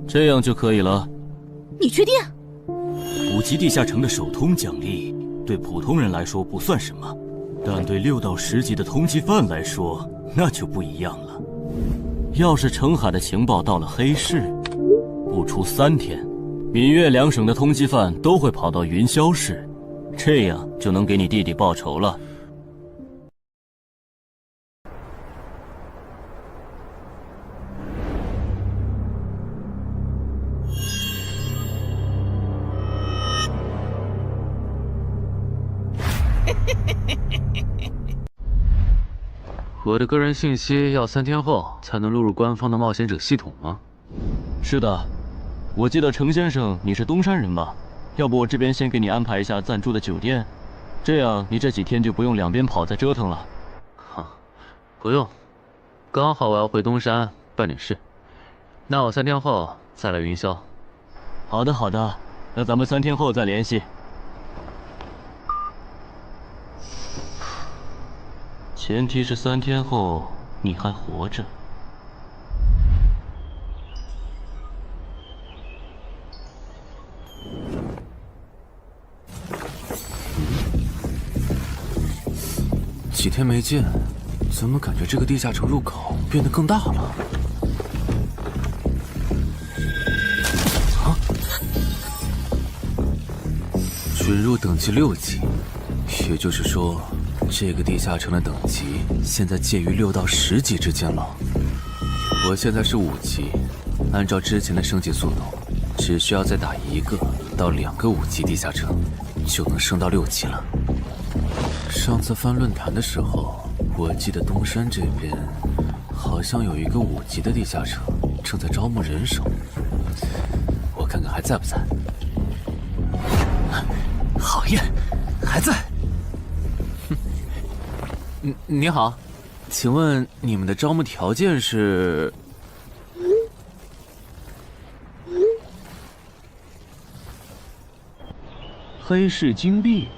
这样就可以了。你确定？5级地下城的首通奖励对普通人来说不算什么，但对6到10级的通缉犯来说那就不一样了。要是澄海的情报到了黑市，不出3天，闽粤2省的通缉犯都会跑到云霄市，这样就能给你弟弟报仇了。我的个人信息要3天后才能录入官方的冒险者系统吗？是的，我记得程先生你是东山人吧？要不我这边先给你安排一下暂住的酒店，这样你这几天就不用两边跑再折腾了。不用，刚好我要回东山办点事，那我3天后再来云霄。好的好的，那咱们3天后再联系。前提是3天后你还活着。几天没见，怎么感觉这个地下城入口变得更大了？准入等级6级，也就是说，这个地下城的等级现在介于6到10级之间了。我现在是5级，按照之前的升级速度，只需要再打1个到2个5级地下城，就能升到6级了。上次翻论坛的时候，我记得东山这边好像有一个5级的地下城正在招募人手，我看看还在不在。好耶，还在。你好，请问你们的招募条件是？黑市金币？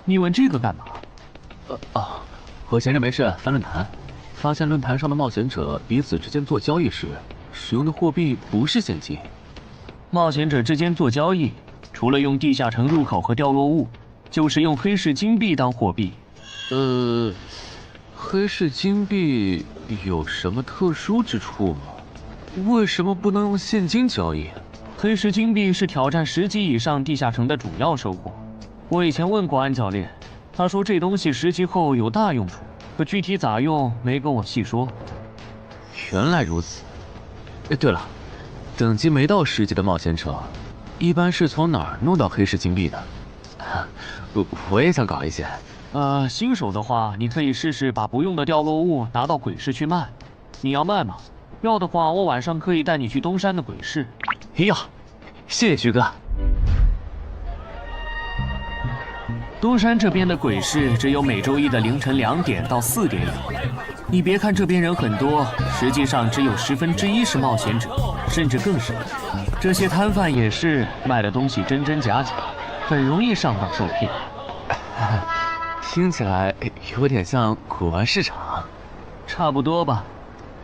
你问这个干嘛？我闲着没事翻论坛，发现论坛上的冒险者彼此之间做交易时，使用的货币不是现金。冒险者之间做交易，除了用地下城入口和掉落物，就是用黑市金币当货币。黑市金币有什么特殊之处吗？为什么不能用现金交易？黑市金币是挑战10级以上地下城的主要收获。我以前问过安教练，他说这东西10级后有大用处，可具体咋用没跟我细说。原来如此。对了，等级没到10级的冒险者，一般是从哪儿弄到黑市金币的？我也想搞一些。新手的话，你可以试试把不用的掉落物拿到鬼市去卖。你要卖吗？要的话，我晚上可以带你去东山的鬼市。要，谢谢徐哥。东山这边的鬼市只有每周一的凌晨2点到4点有。你别看这边人很多，实际上只有1/10是冒险者，甚至更少。这些摊贩也是卖的东西真真假假，很容易上当受骗。听起来有点像古玩市场。差不多吧。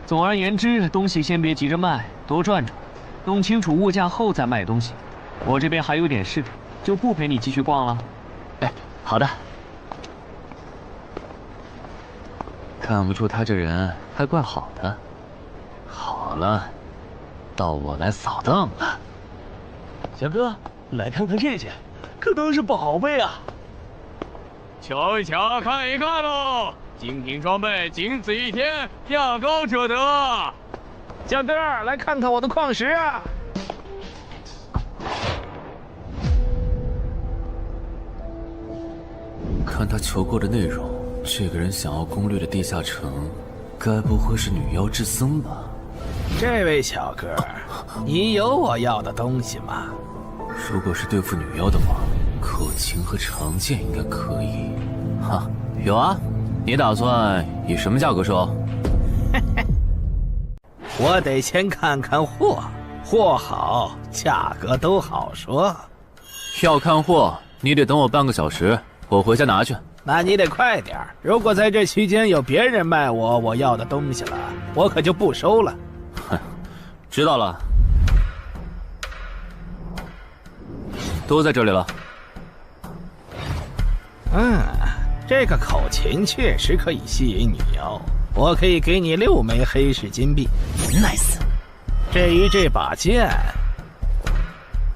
总而言之，东西先别急着卖，多转转，弄清楚物价后再卖东西。我这边还有点事，就不陪你继续逛了。好的。看不出他这人还怪好的。好了，到我来扫荡了。小哥，来看看这件，可都是宝贝啊！瞧一瞧，看一看喽！精品装备，仅此一天，价高者得。小哥，来看看我的矿石啊！看他求购的内容，这个人想要攻略的地下城，该不会是女妖之僧吧？这位小哥，你有我要的东西吗？如果是对付女妖的话，口琴和长剑应该可以。哈，有啊。你打算以什么价格收？我得先看看货，货好，价格都好说。要看货，你得等我半个小时，我回家拿去。那你得快点，如果在这期间有别人卖我要的东西了，我可就不收了。哼，知道了，都在这里了。这个口琴确实可以吸引女妖，我可以给你6枚黑市金币。Nice。至于这把剑，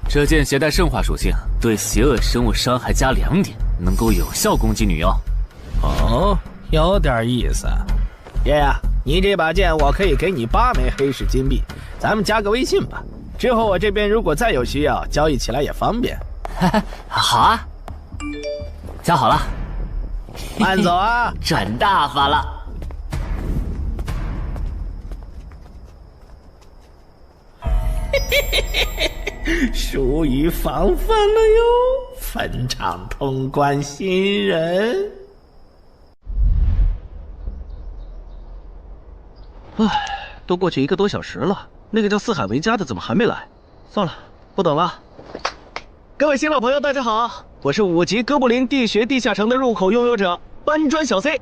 这剑携带圣化属性，对邪恶生物伤害加2点，能够有效攻击女妖。哦，有点意思。爷爷，你这把剑我可以给你8枚黑市金币，咱们加个微信吧。之后我这边如果再有需要，交易起来也方便。好啊，加好了。慢走啊！赚大发了！疏于防范了哟，坟场通关新人。唉，都过去1个多小时了，那个叫四海为家的怎么还没来？算了，不等了。各位新老朋友，大家好，我是5级哥布林地穴地下城的入口拥有者搬砖小 C。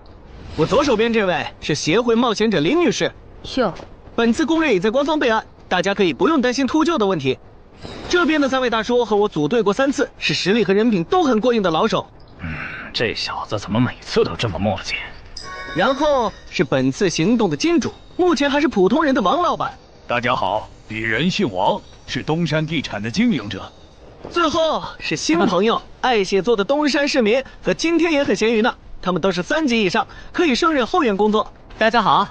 我左手边这位是协会冒险者林女士。哟，本次攻略已在官方备案，大家可以不用担心秃鹫的问题。这边的3位大叔和我组队过3次，是实力和人品都很过硬的老手。这小子怎么每次都这么磨叽？然后是本次行动的金主，目前还是普通人的王老板。大家好，鄙人姓王，是东山地产的经营者。最后是新朋友，爱写作的东山市民和今天也很闲鱼呢，他们都是3级以上，可以胜任后援工作。大家好。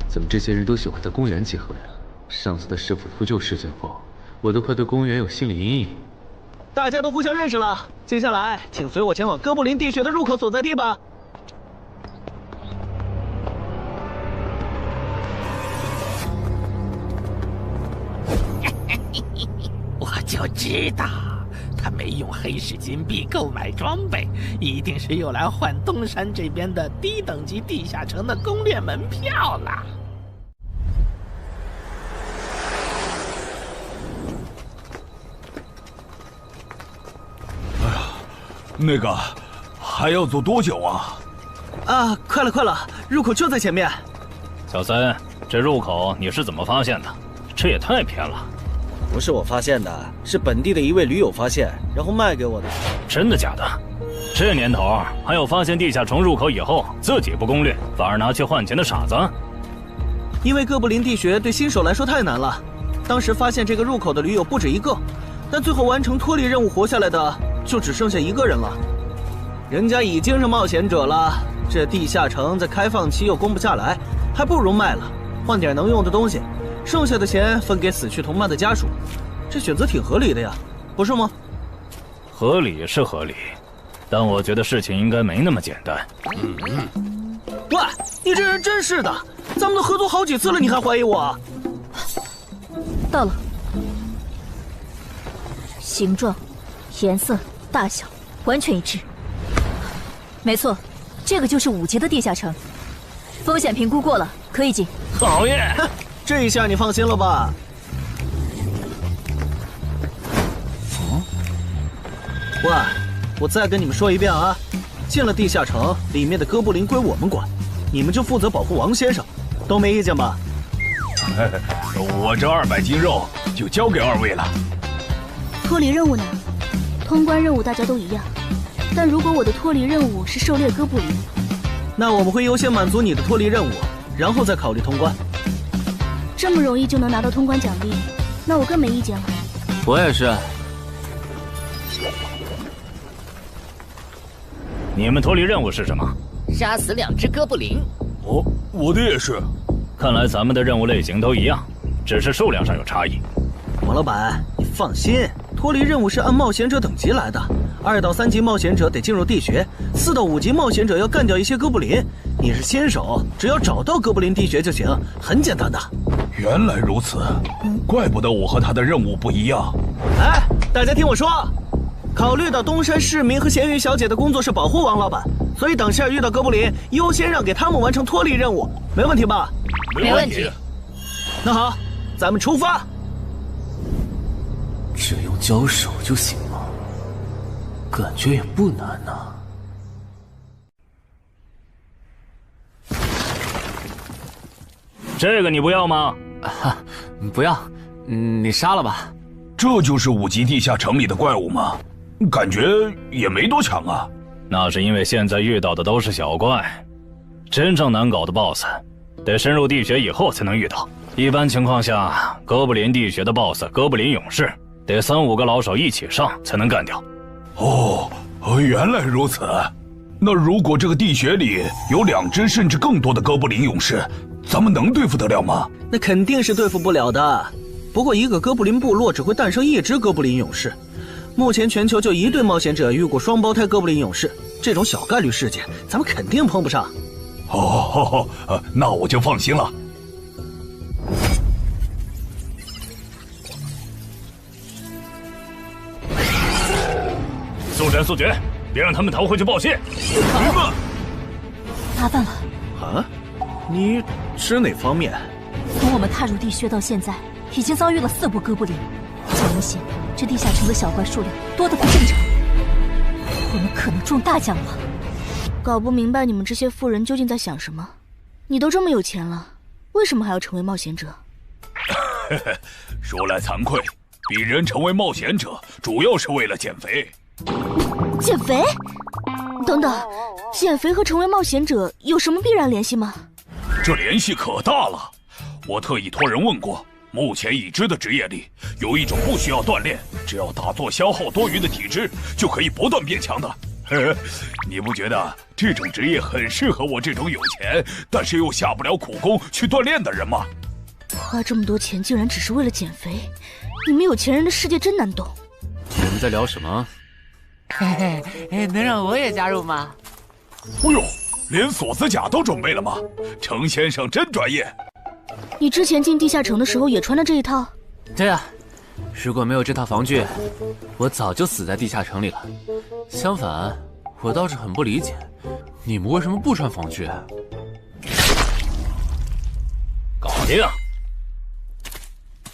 怎么这些人都喜欢在公园集合呀？上次的师傅秃鹫事件后，我都快对公园有心理阴影。大家都互相认识了，接下来请随我前往哥布林地穴的入口所在地吧。我就知道，他没用黑市金币购买装备，一定是用来换东山这边的低等级地下城的攻略门票了。那个还要走多久啊？啊，快了，入口就在前面。小三，这入口你是怎么发现的？这也太偏了。不是我发现的，是本地的一位驴友发现，然后卖给我的。真的假的？这年头还有发现地下城入口以后自己不攻略，反而拿去换钱的傻子？因为哥布林地穴对新手来说太难了，当时发现这个入口的驴友不止1个，但最后完成脱离任务活下来的就只剩下1个人了。人家已经是冒险者了，这地下城在开放期又攻不下来，还不如卖了，换点能用的东西，剩下的钱分给死去同伴的家属，这选择挺合理的呀，不是吗？合理是合理，但我觉得事情应该没那么简单。喂，你这人真是的，咱们都合作好几次了，你还怀疑我？到了，形状、颜色、大小完全一致。没错，这个就是5级的地下城，风险评估过了，可以进。讨厌，这一下你放心了吧？喂，我再跟你们说一遍啊，进了地下城，里面的哥布林归我们管，你们就负责保护王先生，都没意见吧？我这200斤肉就交给2位了。脱离任务呢？通关任务大家都一样，但如果我的脱离任务是狩猎哥布林，那我们会优先满足你的脱离任务，然后再考虑通关。这么容易就能拿到通关奖励，那我更没意见了。我也是。你们脱离任务是什么？杀死2只哥布林。哦，我的也是。看来咱们的任务类型都一样，只是数量上有差异。王老板，你放心，脱离任务是按冒险者等级来的，2到3级冒险者得进入地穴，4到5级冒险者要干掉一些哥布林。你是新手，只要找到哥布林地穴就行，很简单的。原来如此，怪不得我和他的任务不一样。哎，大家听我说，考虑到东山市民和咸鱼小姐的工作是保护王老板，所以等下遇到哥布林，优先让给他们完成脱离任务，没问题吧？没问题。那好，咱们出发。只用交手就行了，感觉也不难呐。这个你不要吗？不要，你杀了吧。这就是5级地下城里的怪物吗？感觉也没多强啊。那是因为现在遇到的都是小怪，真正难搞的 BOSS， 得深入地穴以后才能遇到。一般情况下，哥布林地穴的 BOSS 哥布林勇士，得3、5个老手一起上才能干掉。哦，原来如此。那如果这个地穴里有2只甚至更多的哥布林勇士，咱们能对付得了吗？那肯定是对付不了的。不过一个哥布林部落只会诞生1只哥布林勇士，目前全球就1对冒险者遇过双胞胎哥布林勇士，这种小概率事件，咱们肯定碰不上。哦，那我就放心了。速战速决，别让他们逃回去报信。麻烦了。啊？你指哪方面？从我们踏入地穴到现在，已经遭遇了4波哥布林，很明显，这地下城的小怪数量多得不正常。我们可能中大奖了。搞不明白你们这些富人究竟在想什么。你都这么有钱了，为什么还要成为冒险者？说来惭愧，鄙人成为冒险者主要是为了减肥。减肥？等等，减肥和成为冒险者有什么必然联系吗？这联系可大了。我特意托人问过，目前已知的职业里，有一种不需要锻炼，只要打坐消耗多余的体质，就可以不断变强的。你不觉得这种职业很适合我这种有钱，但是又下不了苦功去锻炼的人吗？花这么多钱竟然只是为了减肥，你们有钱人的世界真难懂。你们在聊什么？嘿嘿，能让我也加入吗？哦呦，连锁子甲都准备了吗？程先生真专业。你之前进地下城的时候也穿的这一套？对啊，如果没有这套防具，我早就死在地下城里了。相反，我倒是很不理解，你们为什么不穿防具？搞定，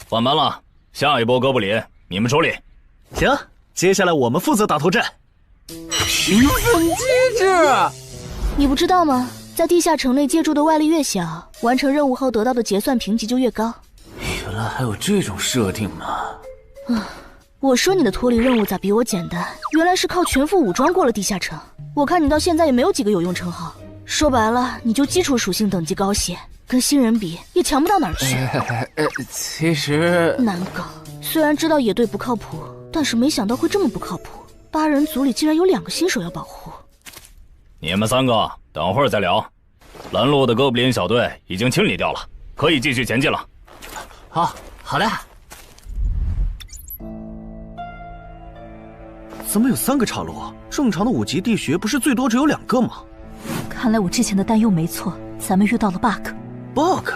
换班了，下一波哥布林你们手里。行，接下来我们负责打头阵。评分机制，你不知道吗？在地下城内借助的外力越小，完成任务后得到的结算评级就越高。原来还有这种设定吗？我说你的脱离任务咋比我简单？原来是靠全副武装过了地下城。我看你到现在也没有几个有用称号，说白了，你就基础属性等级高些，跟新人比也强不到哪儿去。其实难搞。虽然知道野队不靠谱，但是没想到会这么不靠谱。8人组里竟然有2个新手要保护。你们3个等会儿再聊。拦路的哥布林小队已经清理掉了，可以继续前进了。好的。怎么有3个岔路？正常的5级地穴不是最多只有2个吗？看来我之前的担忧没错，咱们遇到了 bug。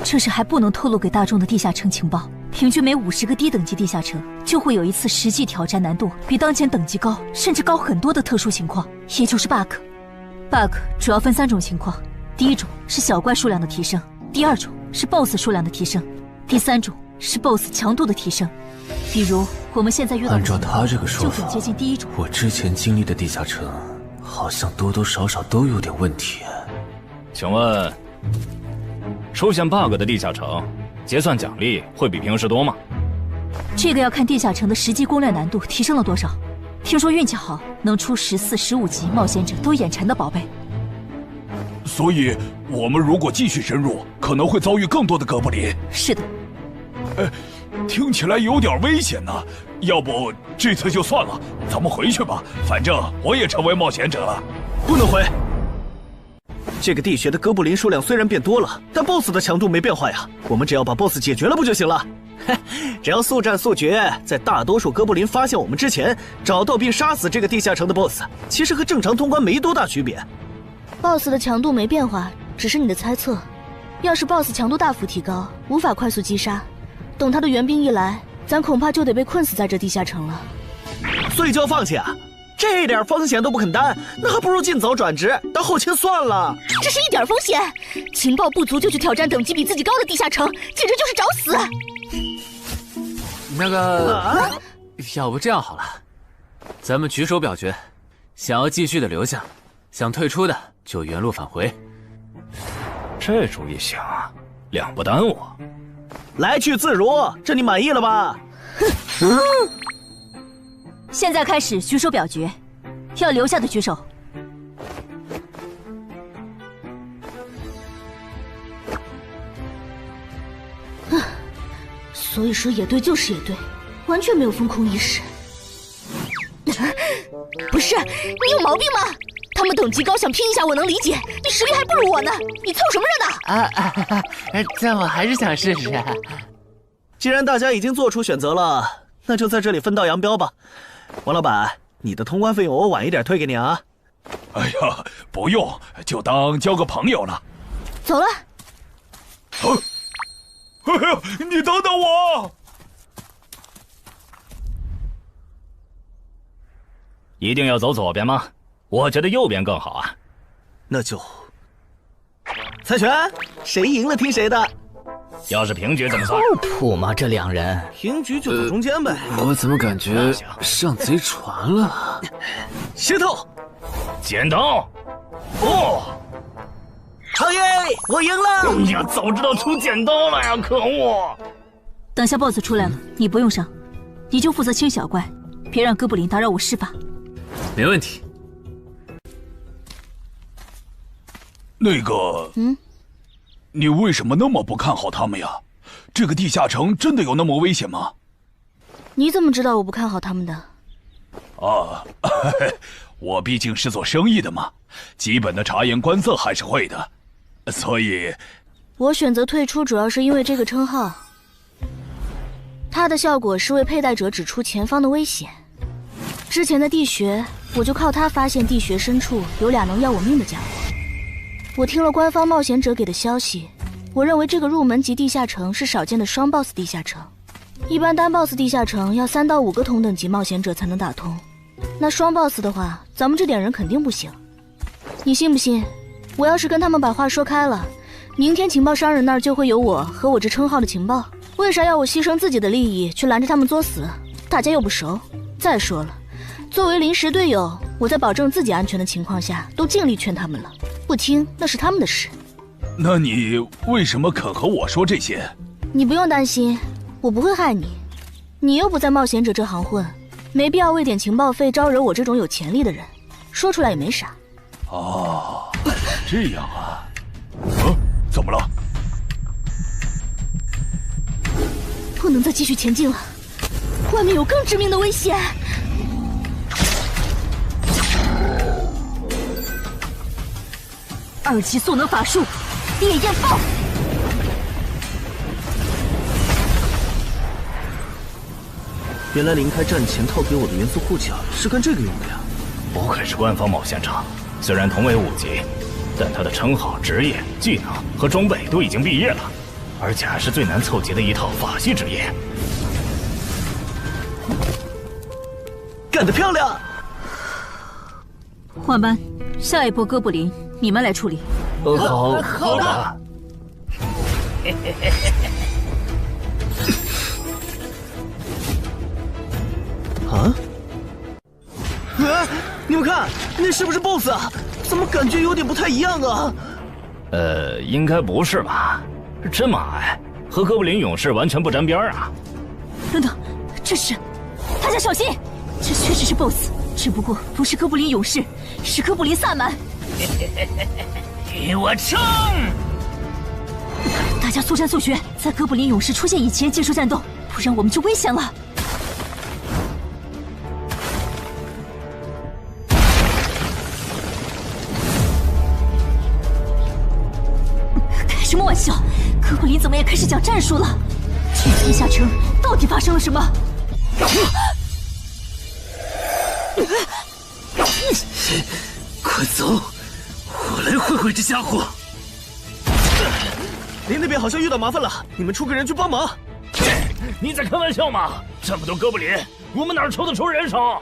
这是还不能透露给大众的地下城情报。平均每50个低等级地下城就会有一次实际挑战难度比当前等级高，甚至高很多的特殊情况，也就是 bug。bug 主要分3种情况，第一种是小怪数量的提升，第2种是 BOSS 数量的提升，第3种是 BOSS 强度的提升。比如我们现在遇到的，按照他这个说法，就很接近第1种。我之前经历的地下城，好像多多少少都有点问题。请问，出现 bug 的地下城，结算奖励会比平时多吗？这个要看地下城的实际攻略难度提升了多少。听说运气好，能出14、15级冒险者都眼馋的宝贝。所以，我们如果继续深入，可能会遭遇更多的哥布林。是的。听起来有点危险呢。要不这次就算了，咱们回去吧。反正我也成为冒险者了。不能回。这个地穴的哥布林数量虽然变多了，但 BOSS 的强度没变化呀。我们只要把 BOSS 解决了不就行了？只要速战速决，在大多数哥布林发现我们之前，找到并杀死这个地下城的 BOSS， 其实和正常通关没多大区别。BOSS 的强度没变化，只是你的猜测。要是 BOSS 强度大幅提高，无法快速击杀，等他的援兵一来，咱恐怕就得被困死在这地下城了。所以就要放弃啊？这点风险都不肯担，那还不如尽早转职当后勤算了。这是一点风险，情报不足就去挑战等级比自己高的地下城，简直就是找死。那个，要不这样好了，咱们举手表决，想要继续的留下，想退出的就原路返回。这主意行，两不耽误。来去自如，这你满意了吧？现在开始举手表决，要留下的举手。所以说野队就是野队，完全没有封控意识。不是，你有毛病吗？他们等级高，想拼一下我能理解，你实力还不如我呢，你凑什么热闹？但我还是想试试。既然大家已经做出选择了，那就在这里分道扬镳吧。王老板，你的通关费用我晚一点退给你啊。哎呀，不用，就当交个朋友了。走了。哎呀，你等等我！一定要走左边吗？我觉得右边更好啊。那就猜拳，谁赢了听谁的。要是平局怎么算？靠谱吗？这两人平局就走中间呗。我怎么感觉上贼船了？石头，剪刀，哦！好耶，我赢了！哎呀，早知道出剪刀了呀！可恶！等下 BOSS 出来了，你不用上，你就负责清小怪，别让哥布林打扰我施法。没问题。那个，你为什么那么不看好他们呀？这个地下城真的有那么危险吗？你怎么知道我不看好他们的？啊，我毕竟是做生意的嘛，基本的察言观色还是会的，所以，我选择退出主要是因为这个称号，它的效果是为佩戴者指出前方的危险。之前的地穴，我就靠它发现地穴深处有俩能要我命的家伙。我听了官方冒险者给的消息，我认为这个入门级地下城是少见的双 BOSS 地下城。一般单 BOSS 地下城要3到5个同等级冒险者才能打通，那双 BOSS 的话，咱们这点人肯定不行。你信不信？我要是跟他们把话说开了，明天情报商人那儿就会有我和我这称号的情报。为啥要我牺牲自己的利益去拦着他们作死？大家又不熟。再说了，作为临时队友，我在保证自己安全的情况下，都尽力劝他们了，不听那是他们的事。那你为什么肯和我说这些？你不用担心，我不会害你。你又不在冒险者这行混，没必要为点情报费招惹我这种有潜力的人。说出来也没啥。哦，这样啊。怎么了？不能再继续前进了，外面有更致命的危险。2级速能法术，烈焰爆！原来林开战前套给我的元素护甲是干这个用的呀！不愧是官方冒险者，虽然同为5级，但他的称号、职业、技能和装备都已经毕业了，而且还是最难凑齐的一套法系职业。干得漂亮！换班，下一波哥布林你们来处理。好的。啊！你们看，那是不是 BOSS 啊？怎么感觉有点不太一样啊？应该不是吧？这么矮，和哥布林勇士完全不沾边啊！等等，这是……大家小心，这确实是 BOSS， 只不过不是哥布林勇士，是哥布林萨满。给我冲！大家速战速决，在哥布林勇士出现以前结束战斗，不然我们就危险了。开什么玩笑？哥布林怎么也开始讲战术了？这地下城到底发生了什么？快走！我来会会这家伙。林那边好像遇到麻烦了，你们出个人去帮忙。你在开玩笑吗？这么多哥布林，我们哪抽得出人手？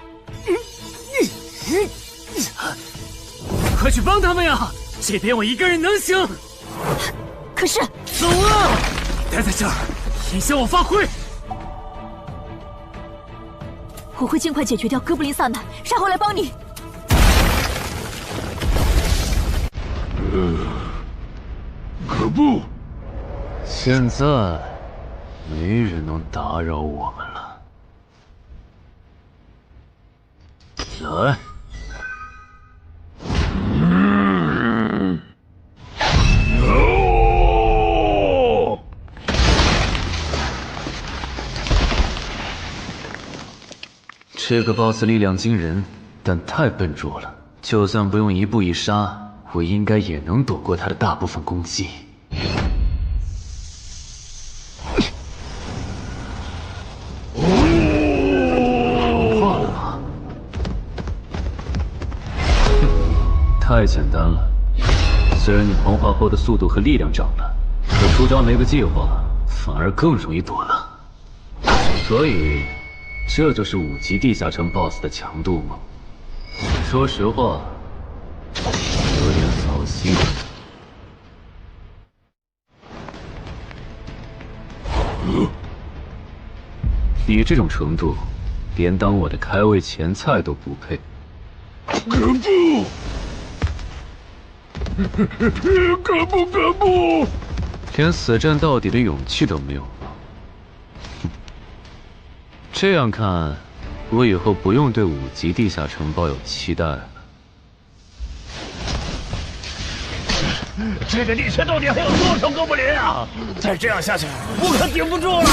快去帮他们呀！这边我一个人能行。可是，走啊！待在这儿，影响我发挥。我会尽快解决掉哥布林萨满，然后来帮你。可不，现在没人能打扰我们了。来。这个 BOSS 力量惊人，但太笨拙了。就算不用一步一杀，我应该也能躲过他的大部分攻击。说话了吗？太简单了。虽然你同化后的速度和力量涨了，可出招没个计划，反而更容易躲了。所以，这就是5级地下城 BOSS 的强度吗？说实话，有点扫兴。你这种程度，连当我的开胃前菜都不配。可不！连死战到底的勇气都没有吗？这样看，我以后不用对5级地下城抱有期待了。这个地区到底还有多少哥布林啊？再这样下去，我可顶不住了！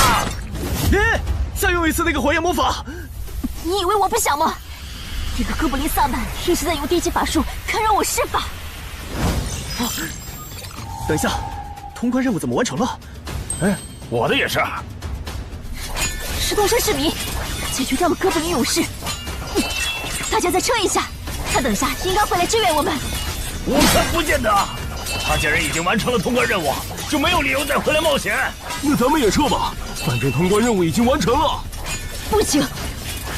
再用一次那个火焰魔法！你以为我不想吗？这个哥布林萨满一直在用低级法术看让我施法。等一下，通关任务怎么完成了？我的也是。石头山市民解决掉了哥布林勇士，大家再撑一下，他等下应该会来支援我们。我看不见得，他既然已经完成了通关任务，就没有理由再回来冒险。那咱们也撤吧，反正通关任务已经完成了。不行，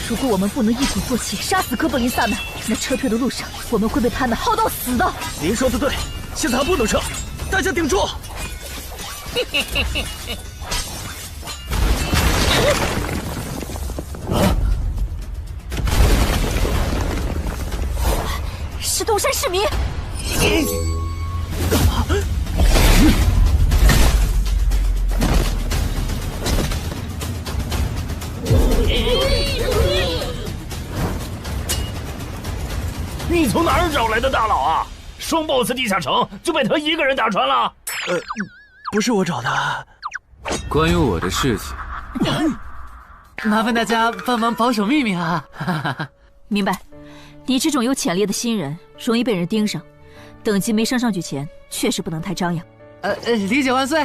如果我们不能一鼓作气杀死哥布林萨满，那撤退的路上我们会被他们耗到死的。您说的对，现在还不能撤，大家顶住！石洞山市民，你从哪儿找来的大佬啊？双 BOSS 地下城就被他一个人打穿了？不是我找的。关于我的事情，麻烦大家帮忙保守秘密啊！明白。你这种有潜力的新人，容易被人盯上，等级没升上去前，确实不能太张扬。理解万岁。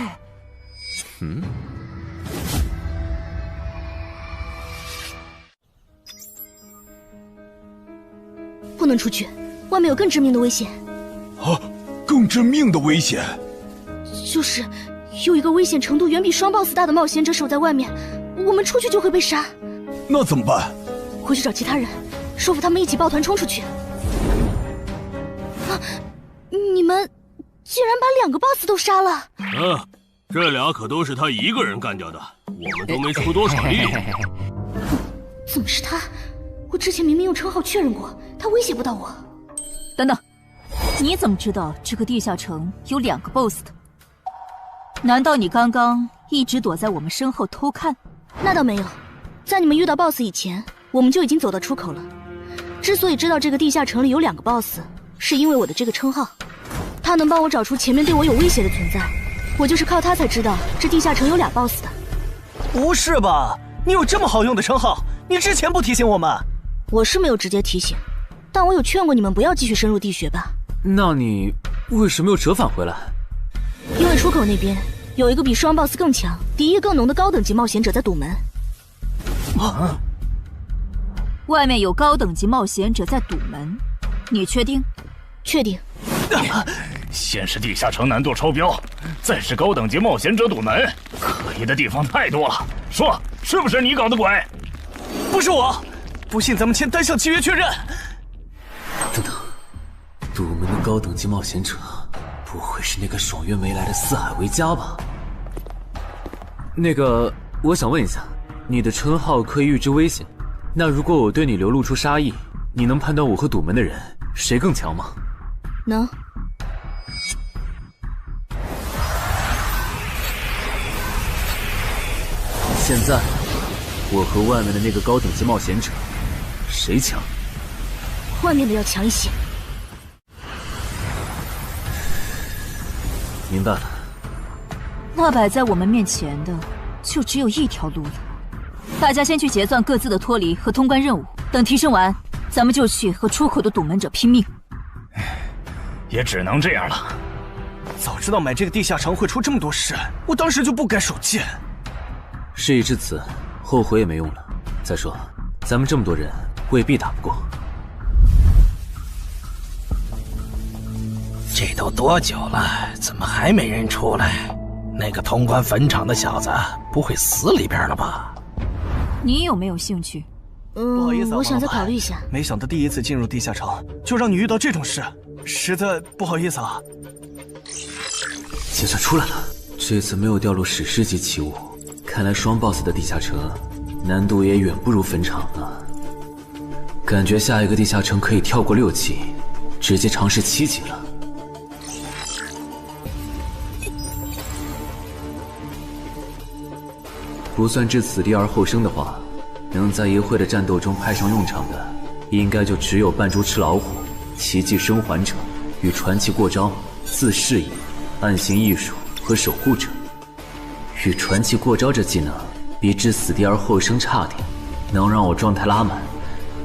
不能出去，外面有更致命的危险。啊，更致命的危险？就是有一个危险程度远比双 BOSS 大的冒险者守在外面，我们出去就会被杀。那怎么办？回去找其他人，说服他们一起抱团冲出去。啊！你们竟然把2个 BOSS 都杀了！这俩可都是他一个人干掉的，我们都没出多少力。怎么是他？我之前明明用称号确认过，他威胁不到我。等等，你怎么知道这个地下城有2个 BOSS 的？难道你刚刚一直躲在我们身后偷看？那倒没有，在你们遇到 BOSS 以前，我们就已经走到出口了。之所以知道这个地下城里有2个 BOSS， 是因为我的这个称号，他能帮我找出前面对我有威胁的存在。我就是靠他才知道这地下城有2 BOSS 的。不是吧？你有这么好用的称号，你之前不提醒我们？我是没有直接提醒，但我有劝过你们不要继续深入地穴吧。那你为什么又折返回来？因为出口那边有一个比双 BOSS 更强、敌意更浓的高等级冒险者在堵门。外面有高等级冒险者在堵门，你确定？确定。先是地下城难度超标，再是高等级冒险者堵门，可疑的地方太多了。说，是不是你搞的鬼？不是我，不信咱们签单向契约确认。等等，堵门的高等级冒险者，不会是那个爽约没来的四海为家吧？那个，我想问一下，你的称号可以预知危险，那如果我对你流露出杀意，你能判断我和堵门的人谁更强吗？能。现在，我和外面的那个高等级冒险者，谁强？外面的要强一些。明白了。那摆在我们面前的，就只有一条路了。大家先去结算各自的脱离和通关任务，等提升完，咱们就去和出口的堵门者拼命。也只能这样了。早知道买这个地下城会出这么多事，我当时就不该手贱。事已至此，后悔也没用了。再说，咱们这么多人，未必打不过。这都多久了，怎么还没人出来？那个通关坟场的小子不会死里边了吧？你有没有兴趣？不好意思啊，我想再王老板考虑一下。没想到第一次进入地下城，就让你遇到这种事，实在不好意思啊。结算出来了，这次没有掉落史诗级奇物，看来双 BOSS 的地下城难度也远不如坟场了。感觉下一个地下城可以跳过6级，直接尝试7级了。不算置死地而后生的话，能在一会的战斗中派上用场的，应该就只有扮猪吃老虎、奇迹生还者与传奇过招、自适应、暗行艺术和守护者。与传奇过招这技能比置死地而后生差点，能让我状态拉满，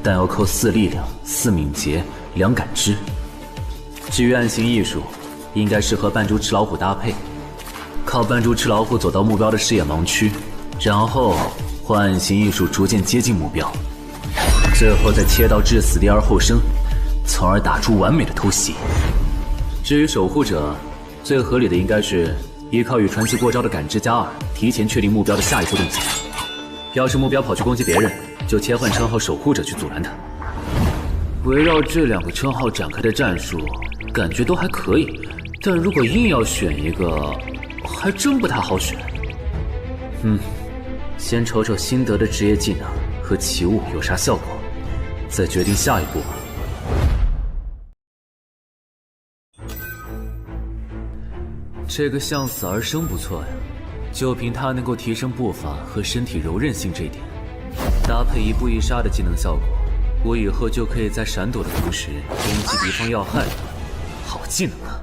但要扣4力量、4敏捷、2感知。至于暗行艺术，应该是和扮猪吃老虎搭配，靠扮猪吃老虎走到目标的视野盲区，然后换暗行艺术逐渐接近目标，最后再切到置死地而后生，从而打出完美的偷袭。至于守护者，最合理的应该是依靠与传奇过招的感知加2，提前确定目标的下一步动作。要是目标跑去攻击别人，就切换称号守护者去阻拦他。围绕这2个称号展开的战术，感觉都还可以，但如果硬要选一个，还真不太好选。先瞅瞅新得的职业技能和奇物有啥效果，再决定下一步。这个向死而生不错呀，就凭它能够提升步伐和身体柔韧性这一点，搭配一步一杀的技能效果，我以后就可以在闪躲的同时攻击敌方要害了。好技能啊！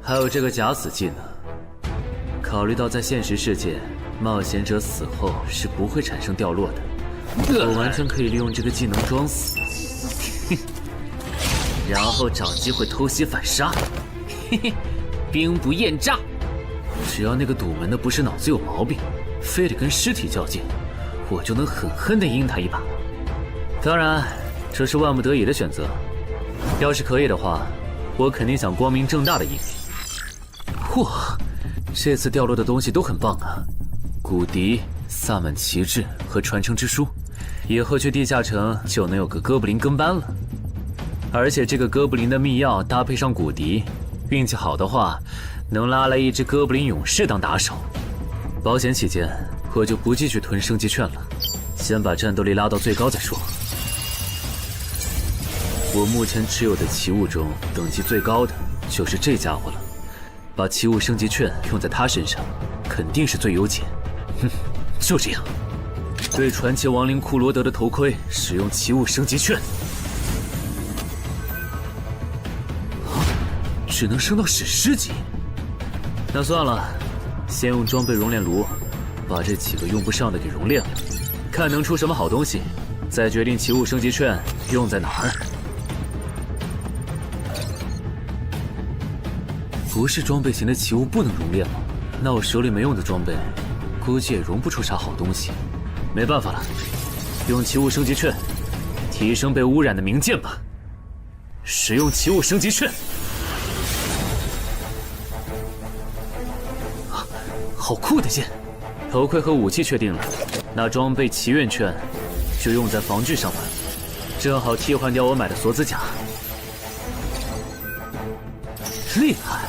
还有这个假死技能，考虑到在现实世界，冒险者死后是不会产生掉落的，我完全可以利用这个技能装死，然后找机会偷袭反杀，兵不厌诈。只要那个堵门的不是脑子有毛病，非得跟尸体较劲，我就能狠狠地阴他一把。当然，这是万不得已的选择。要是可以的话，我肯定想光明正大的赢。哇，这次掉落的东西都很棒啊！骨笛、萨满旗帜和传承之书，以后去地下城就能有个哥布林跟班了。而且这个哥布林的秘药搭配上骨笛，运气好的话，能拉来一只哥布林勇士当打手。保险起见，我就不继续囤升级券了，先把战斗力拉到最高再说。我目前持有的奇物中，等级最高的就是这家伙了。把奇物升级券用在他身上，肯定是最优解。就这样，对传奇亡灵库罗德的头盔使用奇物升级券。只能升到史诗级。那算了，先用装备熔炼炉把这几个用不上的给熔炼了，看能出什么好东西，再决定奇物升级券用在哪儿。不是装备型的奇物不能熔炼吗？那我手里没用的装备，估计也熔不出啥好东西。没办法了，用奇物升级券提升被污染的名剑吧。使用奇物升级券。好酷的剑！头盔和武器确定了，那装备祈愿券就用在防具上吧，正好替换掉我买的锁子甲。厉害！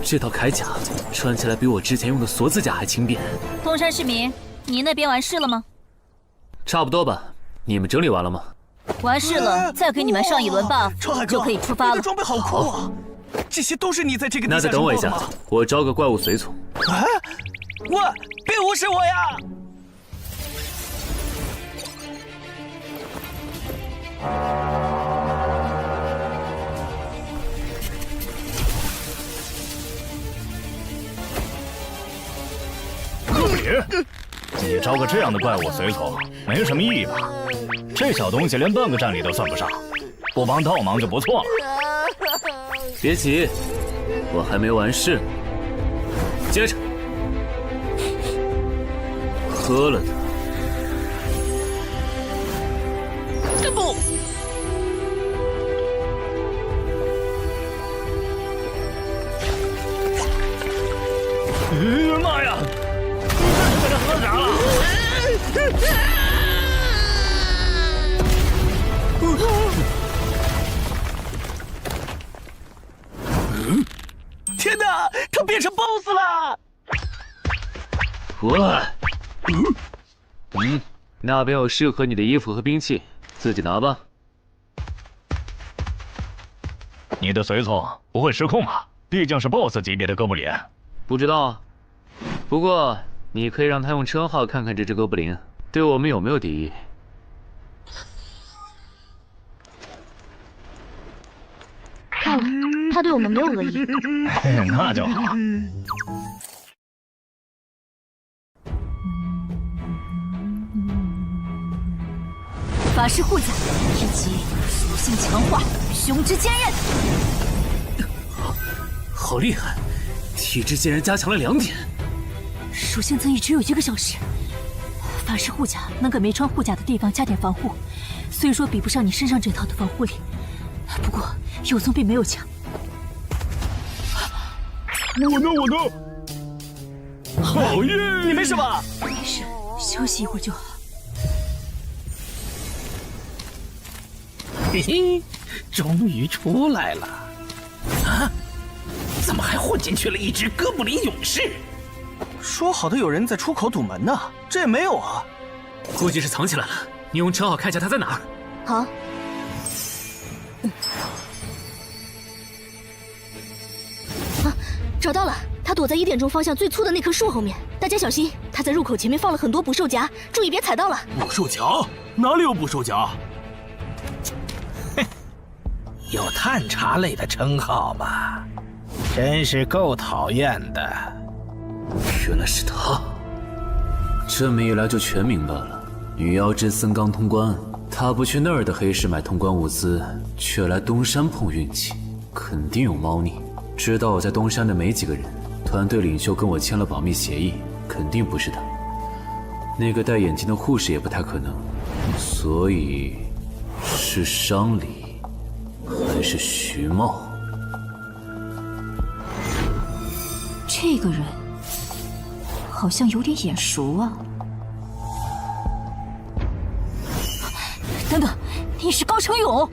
这套铠甲穿起来比我之前用的锁子甲还轻便。东山市民，你那边完事了吗？差不多吧。你们整理完了吗？完事了，再给你们上一轮 buff，就可以出发了。你的装备好酷啊！这些都是你在这个地下那再等我一下，我招个怪物随从。啊！喂，别无视我呀！科比，你招个这样的怪物随从，没什么意义吧？这小东西连半个战力都算不上，不帮倒忙就不错了。别急，我还没完事呢。接着，喝了它。不！就变成 BOSS 了。那边有适合你的衣服和兵器，自己拿吧。你的随从不会失控吧？毕竟是 BOSS 级别的哥布林。不知道，不过你可以让他用称号看看这只哥布林对我们有没有敌意。看了，他对我们没有恶意。那就好。法师护甲以及属性强化，胸之坚韧。好厉害，体质竟然加强了2点。属性增益只有1个小时。法师护甲能给没穿护甲的地方加点防护，虽说比不上你身上这套的防护力，不过有总比没有强。我呢？好耶！你没事吧？没事，休息一会儿就好。嘿嘿，终于出来了！啊，怎么还混进去了一只哥布林勇士？说好的有人在出口堵门呢，这也没有啊。估计是藏起来了，你用称号看一下他在哪儿。好。找到了，他躲在1点钟方向最粗的那棵树后面。大家小心，他在入口前面放了很多捕兽夹，注意别踩到了。捕兽夹？哪里有捕兽夹？有探查类的称号吗？真是够讨厌的。原来是他，这么一来就全明白了。女妖之森冈通关，他不去那儿的黑市买通关物资，却来东山碰运气，肯定有猫腻。知道我在东山的没几个人，团队领袖跟我签了保密协议，肯定不是他。那个戴眼镜的护士也不太可能，所以是商里。还是徐茂？这个人好像有点眼熟啊！等等，你是高成勇？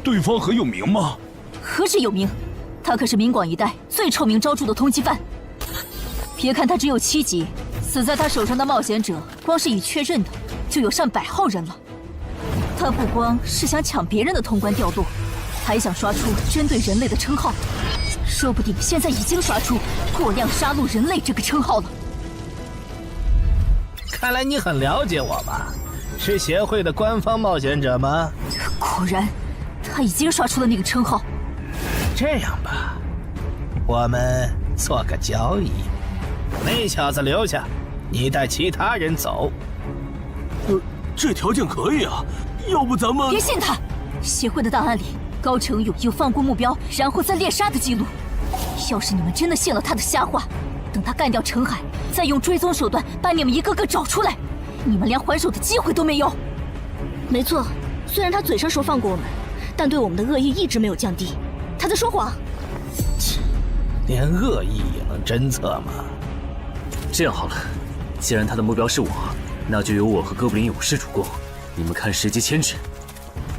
对方很有名吗？何止有名，他可是明广一带最臭名昭著的通缉犯。别看他只有7级，死在他手上的冒险者，光是已确认的就有上百号人了。他不光是想抢别人的通关掉落，还想刷出针对人类的称号，说不定现在已经刷出过量杀戮人类这个称号了。看来你很了解我吧？是协会的官方冒险者吗？果然，他已经刷出了那个称号。这样吧，我们做个交易，那小子留下，你带其他人走。这条件可以啊。要不咱们别信他！协会的档案里，高成勇有放过目标然后再猎杀的记录。要是你们真的信了他的瞎话，等他干掉陈海，再用追踪手段把你们一个个找出来，你们连还手的机会都没有。没错，虽然他嘴上说放过我们，但对我们的恶意一直没有降低。他在说谎。连恶意也能侦测吗？这样好了，既然他的目标是我，那就由我和哥布林勇士主攻。你们看时机牵制，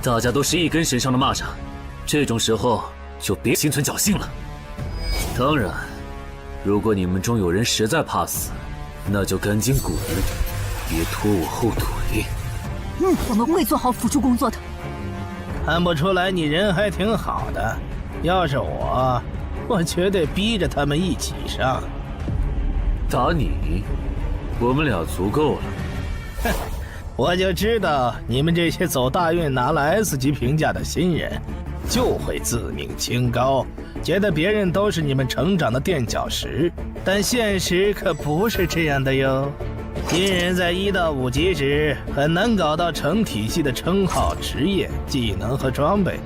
大家都是一根绳上的蚂蚱，这种时候就别心存侥幸了。当然，如果你们中有人实在怕死，那就赶紧滚，别拖我后腿。我们会做好辅助工作的。看不出来你人还挺好的，要是我绝对逼着他们一起上。打你，我们俩足够了。哼。我就知道你们这些走大运拿了 S 级评价的新人，就会自命清高，觉得别人都是你们成长的垫脚石。但现实可不是这样的哟。新人在1到5级时很难搞到成体系的称号、职业、技能和装备。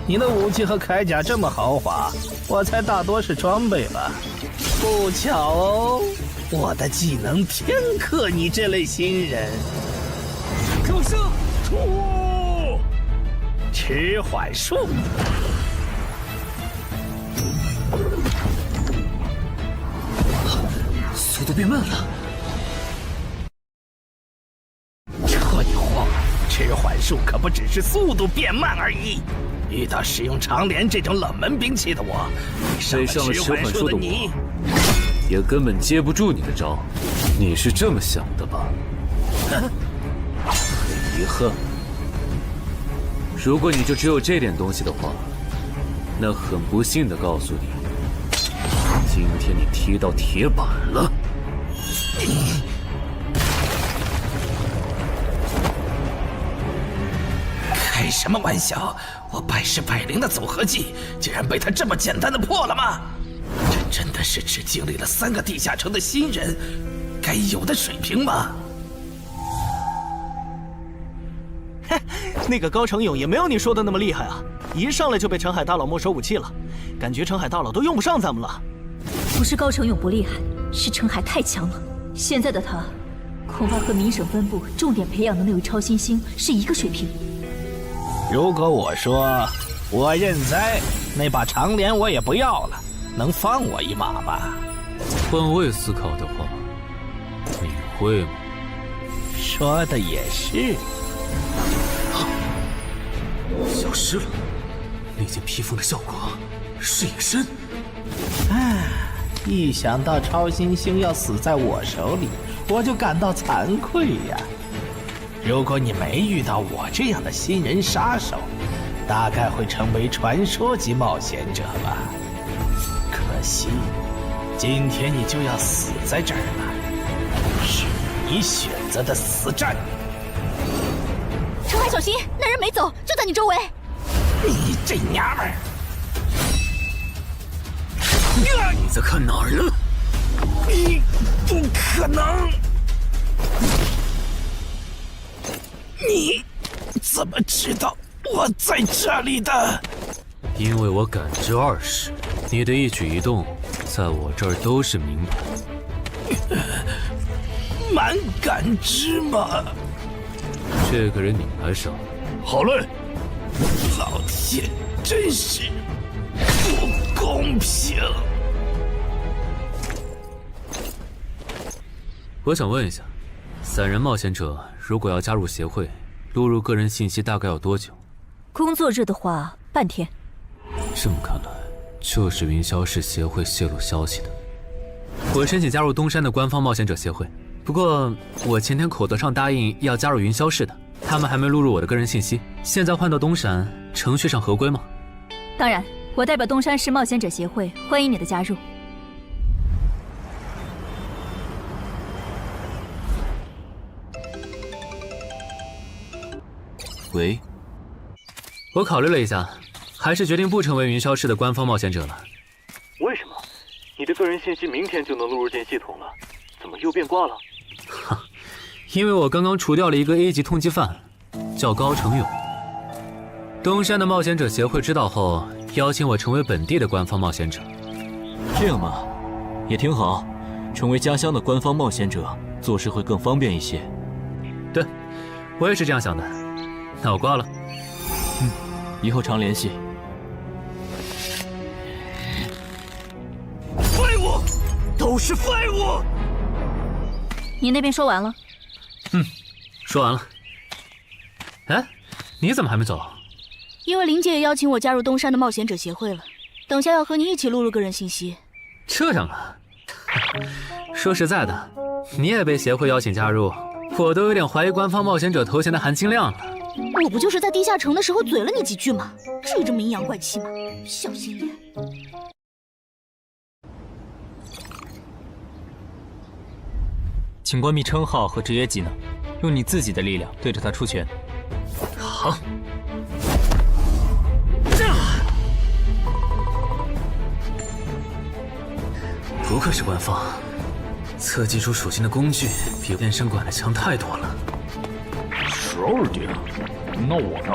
你的武器和铠甲这么豪华，我猜大多是装备吧。不巧哦，我的技能偏克你这类新人。可是，迟缓术，速度变慢了。这你慌，迟缓术可不只是速度变慢而已。遇到使用长镰这种冷门兵器的我，配上了迟缓术的我，也根本接不住你的招。你是这么想的吧？很遗憾，如果你就只有这点东西的话，那很不幸的告诉你，今天你踢到铁板了。开什么玩笑！我百试百灵的组合技，竟然被他这么简单的破了吗？这真的是只经历了3个地下城的新人该有的水平吗？嘿，那个高成勇也没有你说的那么厉害啊！一上来就被陈海大佬没收武器了，感觉陈海大佬都用不上咱们了。不是高成勇不厉害，是陈海太强了。现在的他，恐怕和明省分部重点培养的那位超新星是一个水平。如果我说我认栽，那把长镰我也不要了，能放我一马吧？换位思考的话，你会吗？说的也是。消失了，那件披风的效果是隐身。唉，一想到超新星要死在我手里，我就感到惭愧呀。如果你没遇到我这样的新人杀手，大概会成为传说级冒险者吧。可惜，今天你就要死在这儿了，是你选择的死战。陈海，小心，那人没走，就在你周围。你这娘们儿！你在看哪儿呢？你不可能！你怎么知道我在这里的？因为我感知20，你的一举一动在我这儿都是明白。蛮感知吗？这个人你来杀。好嘞！老天，真是不公平！我想问一下，3人冒险者如果要加入协会，录入个人信息大概要多久？工作日的话，半天。这么看来，就是云霄市协会泄露消息的。我申请加入东山的官方冒险者协会，不过我前天口头上答应要加入云霄市的，他们还没录入我的个人信息。现在换到东山，程序上合规吗？当然，我代表东山市冒险者协会欢迎你的加入。喂，我考虑了一下，还是决定不成为云霄市的官方冒险者了。为什么？你的个人信息明天就能录入进系统了，怎么又变卦了？因为我刚刚除掉了一个 A 级通缉犯，叫高成勇。东山的冒险者协会知道后，邀请我成为本地的官方冒险者。这样嘛，也挺好，成为家乡的官方冒险者，做事会更方便一些。对，我也是这样想的。那我挂了。以后常联系。废物，都是废物！你那边说完了？说完了。哎，你怎么还没走？因为林姐也邀请我加入东山的冒险者协会了，等下要和你一起录入个人信息。这样啊？说实在的，你也被协会邀请加入，我都有点怀疑官方冒险者头衔的含金量了。我不就是在地下城的时候嘴了你几句吗？至于这么阴阳怪气吗？小心眼！请关闭称号和职业技能，用你自己的力量对着他出拳。好。不愧是官方，测技术属性的工具比变身馆的强太多了。12点，那我呢？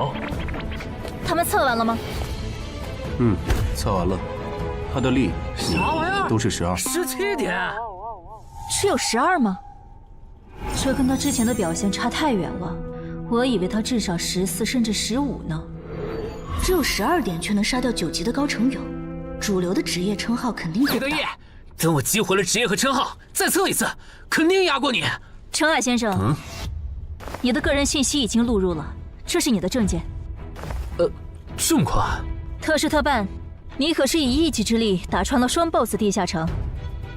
他们测完了吗？测完了，他的力啥玩意儿都是12。17点，只有12吗？这跟他之前的表现差太远了，我以为他至少14甚至15呢。只有12点却能杀掉9级的高成勇，主流的职业称号肯定够大。等我激活了职业和称号，再测一次，肯定压过你。陈海先生，你的个人信息已经录入了，这是你的证件。这么快？特事特办，你可是以一己之力打穿了双 BOSS 地下城，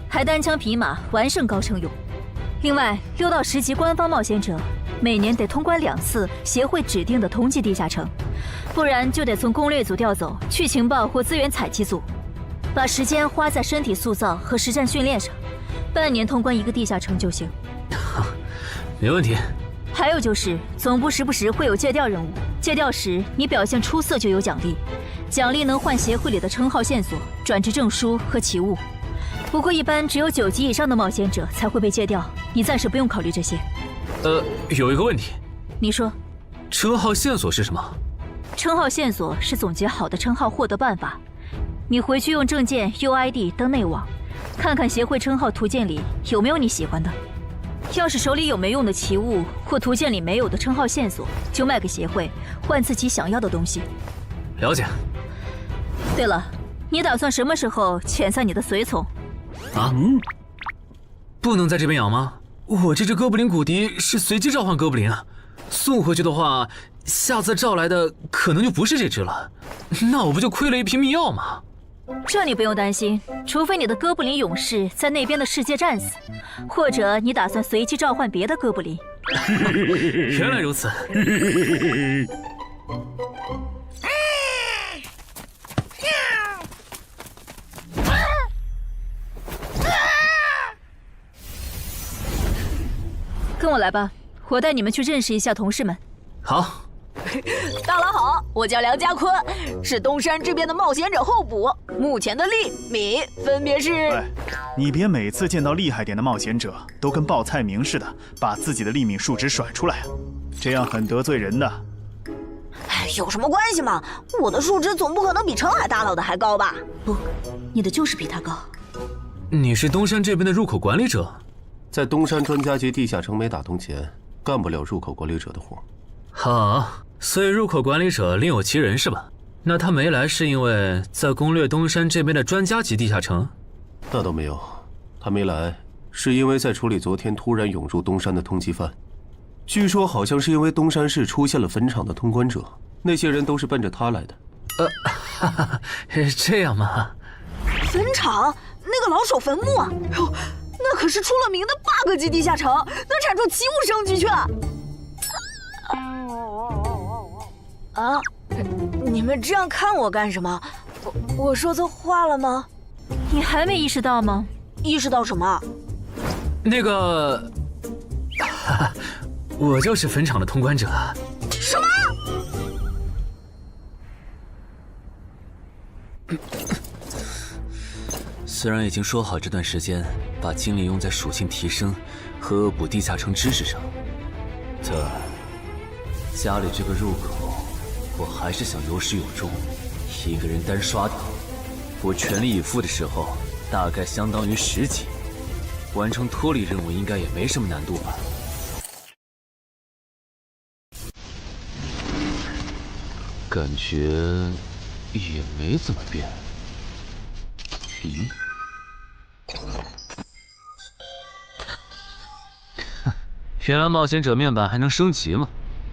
还单枪匹马完胜高成勇。另外，6到10级官方冒险者每年得通关2次协会指定的同级地下城，不然就得从攻略组调走去情报或资源采集组，把时间花在身体塑造和实战训练上。半年通关1个地下城就行。没问题。还有就是，总部时不时会有借调任务，借调时你表现出色就有奖励，奖励能换协会里的称号线索、转职证书和奇物。不过一般只有9级以上的冒险者才会被借调，你暂时不用考虑这些。有一个问题。你说。称号线索是什么？称号线索是总结好的称号获得办法，你回去用证件 UID 登内网，看看协会称号图鉴里有没有你喜欢的。要是手里有没用的奇物或图鉴里没有的称号线索，就卖给协会，换自己想要的东西。了解。对了，你打算什么时候遣散你的随从？啊？不能在这边养吗？我这只哥布林骨笛是随机召唤哥布林啊，送回去的话，下次召来的可能就不是这只了，那我不就亏了一瓶秘药吗？这你不用担心，除非你的哥布林勇士在那边的世界战死，或者你打算随机召唤别的哥布林。原来如此。跟我来吧，我带你们去认识一下同事们。好。大佬好，我叫梁家坤，是东山这边的冒险者候补，目前的利米分别是。哎，你别每次见到厉害点的冒险者都跟报菜名似的，把自己的利米数值甩出来啊，这样很得罪人的。哎，有什么关系嘛？我的数值总不可能比澄海大佬的还高吧？不，你的就是比他高。你是东山这边的入口管理者？在东山专家级地下城没打通前，干不了入口管理者的活。好，所以入口管理者另有其人是吧？那他没来是因为在攻略东山这边的专家级地下城？那倒没有，他没来是因为在处理昨天突然涌入东山的通缉犯。据说好像是因为东山市出现了坟场的通关者，那些人都是奔着他来的。这样吗？坟场那个老手坟墓啊，哟，那可是出了名的 bug 级地下城，能产出奇物圣巨券。啊！你们这样看我干什么？我说错话了吗？你还没意识到吗？意识到什么？那个，我就是坟场的通关者。什么？虽然已经说好这段时间把精力用在属性提升和恶补地下城知识上，但家里这个入口，我还是想有始有终，一个人单刷掉。我全力以赴的时候，大概相当于10级，完成脱离任务应该也没什么难度吧。感觉也没怎么变。原来冒险者面板还能升级吗？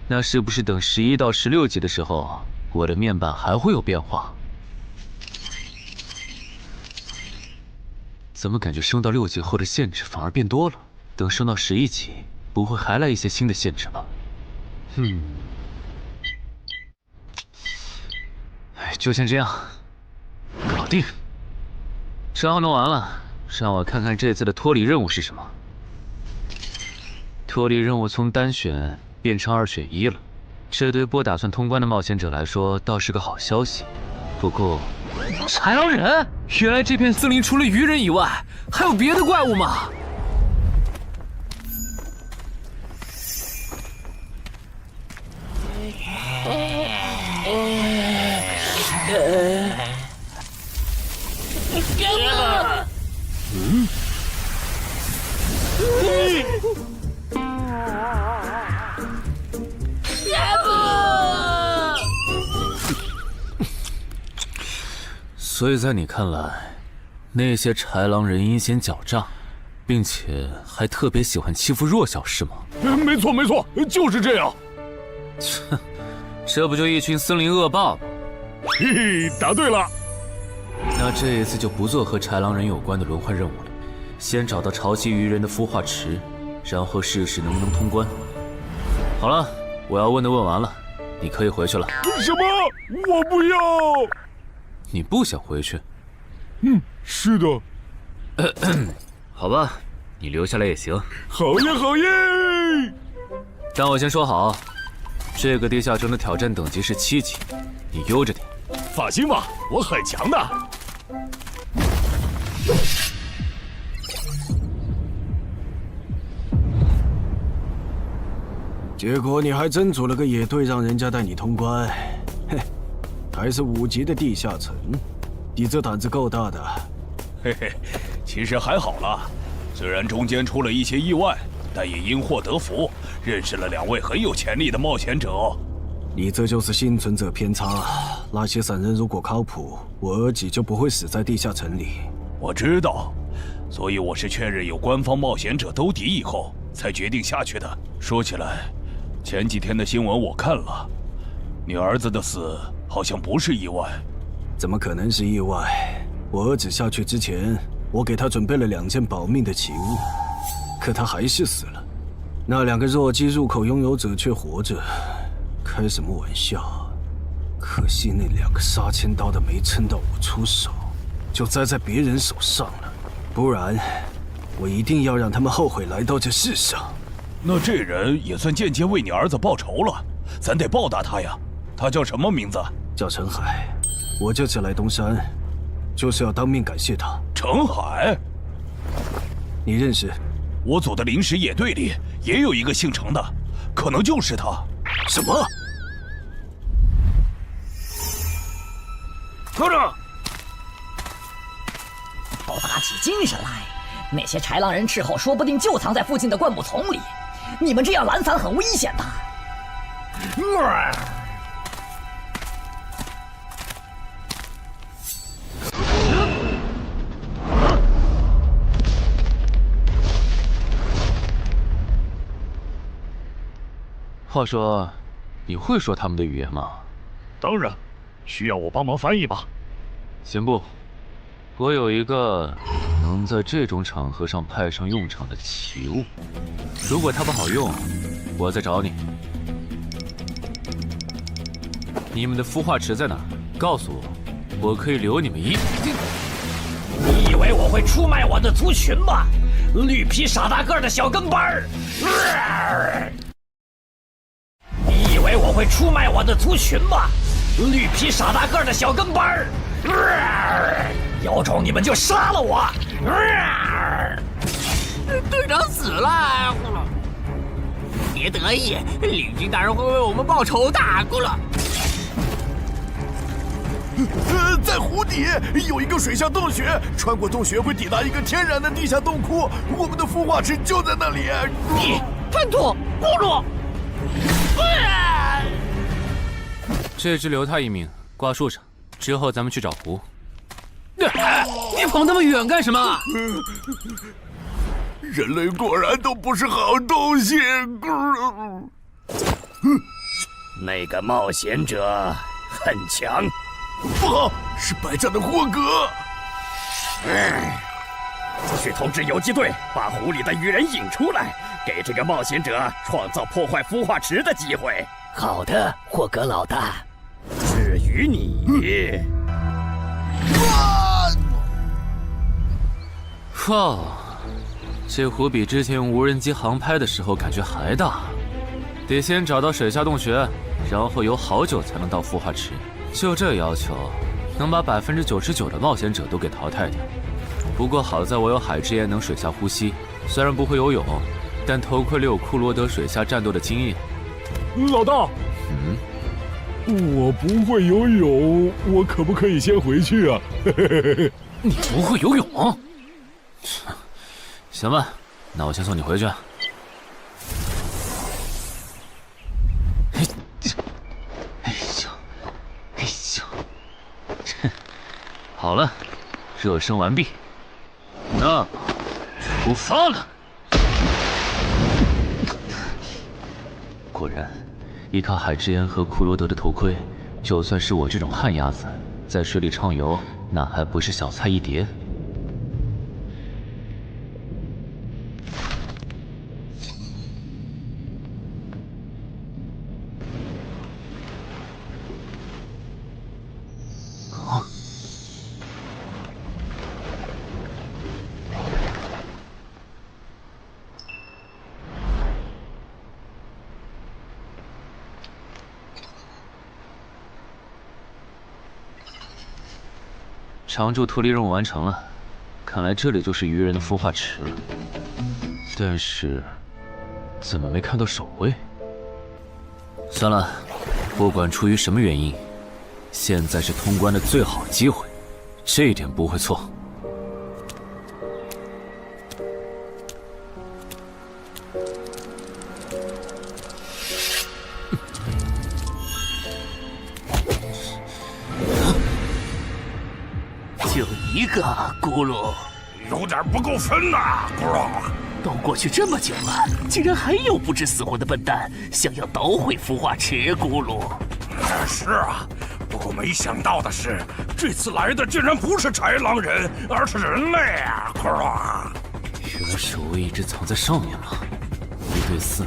那是不是等11到16级的时候，我的面板还会有变化？怎么感觉升到6级后的限制反而变多了？等升到11级，不会还来一些新的限制吧？就先这样，搞定。账号弄完了，让我看看这次的脱离任务是什么。脱离任务从单选变成2选1了，这对不打算通关的冒险者来说倒是个好消息。不过，豺狼人，原来这片森林除了鱼人以外，还有别的怪物吗？所以在你看来，那些豺狼人阴险狡诈，并且还特别喜欢欺负弱小，是吗？没错，就是这样。这不就一群森林恶霸吗？嘿，答对了。那这一次就不做和豺狼人有关的轮换任务了，先找到潮汐鱼人的孵化池，然后试试能不能通关。好了，我要问的问完了，你可以回去了。什么？我不要！你不想回去？是的。好吧，你留下来也行。好耶，好耶！但我先说好，这个地下城的挑战等级是7级，你悠着点。放心吧，我很强的。结果你还真组了个野队，让人家带你通关。嘿，还是5级的地下城，你这胆子够大的。嘿嘿，其实还好啦，虽然中间出了一些意外，但也因祸得福，认识了2位很有潜力的冒险者。你这就是幸存者偏差。那些散人如果靠谱，我儿几就不会死在地下城里。我知道，所以我是确认有官方冒险者兜底以后，才决定下去的。说起来，前几天的新闻我看了，你儿子的死好像不是意外。怎么可能是意外？我儿子下去之前，我给他准备了2件保命的奇物，可他还是死了。那2个弱鸡入口拥有者却活着。开什么玩笑！可惜那2个杀千刀的没撑到我出手，就栽在别人手上了。不然，我一定要让他们后悔来到这世上。那这人也算间接为你儿子报仇了，咱得报答他呀。他叫什么名字？叫陈海。我这次来东山，就是要当面感谢他。陈海，你认识？我组的临时野队里也有一个姓陈的，可能就是他。什么？科长，都打起精神来！那些豺狼人斥候说不定就藏在附近的灌木丛里，你们这样懒散很危险的。话说，你会说他们的语言吗？当然，需要我帮忙翻译吧？行不？我有一个能在这种场合上派上用场的奇物，如果它不好用，我再找你。你们的孵化池在哪儿？告诉我，我可以留你们一。你以为我会出卖我的族群吗？绿皮傻大个的小跟班儿！你以为我会出卖我的族群吗？绿皮傻大个的小跟班儿！有种你们就杀了我！队长死了，别得意，领军大人会为我们报仇的，咕噜。在湖底有一个水下洞穴，穿过洞穴会抵达一个天然的地下洞窟，我们的孵化池就在那里。你吞吐，咕噜。这只留他一命，挂树上，之后咱们去找湖。你跑那么远干什么？人类果然都不是好东西。那个冒险者很强。不好，是白战的霍格。去通知游击队，把湖里的鱼人引出来，给这个冒险者创造破坏孵化池的机会。好的，霍格老大。至于你，靠！这湖比之前用无人机航拍的时候感觉还大。得先找到水下洞穴，然后游好久才能到孵化池。就这要求，能把99%的冒险者都给淘汰掉。不过好在我有海之炎能水下呼吸，虽然不会游泳，但头盔里有库罗德水下战斗的经验。老大，我不会游泳，我可不可以先回去啊？你不会游泳？行吧，那我先送你回去。好了，热身完毕，那出发了。果然，依靠海之炎和库罗德的头盔，就算是我这种旱鸭子，在水里畅游，那还不是小菜一碟？常驻脱离任务完成了，看来这里就是鱼人的孵化池了。但是，怎么没看到守卫？算了，不管出于什么原因，现在是通关的最好机会，这一点不会错。就一个咕噜，有点不够分呐，咕噜。都过去这么久了，竟然还有不知死活的笨蛋想要捣毁孵化池，咕噜。是啊，不过没想到的是，这次来的竟然不是豺狼人，而是人类啊，咕噜。原来守卫一直藏在上面了，1对4，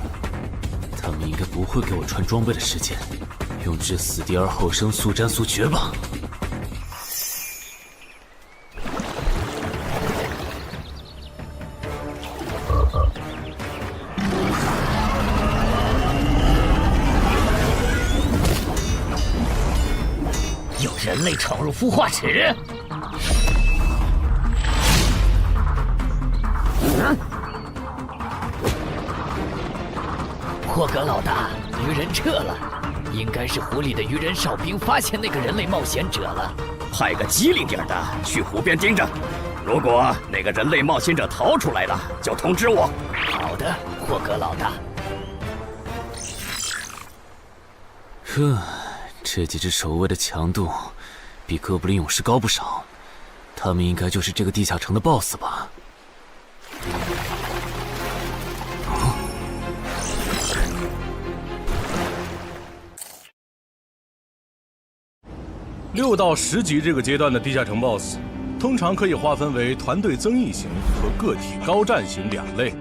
他们应该不会给我穿装备的时间，用置死地而后生，速战速决吧。有人类闯入孵化池！霍格老大，鱼人撤了，应该是湖里的鱼人哨兵发现那个人类冒险者了。派个机灵点的去湖边盯着，如果那个人类冒险者逃出来了，就通知我。好的，霍格老大。这几只守卫的强度比哥布林勇士高不少，他们应该就是这个地下城的 BOSS 吧。6到10级这个阶段的地下城 BOSS， 通常可以划分为团队增益型和个体高战型2类。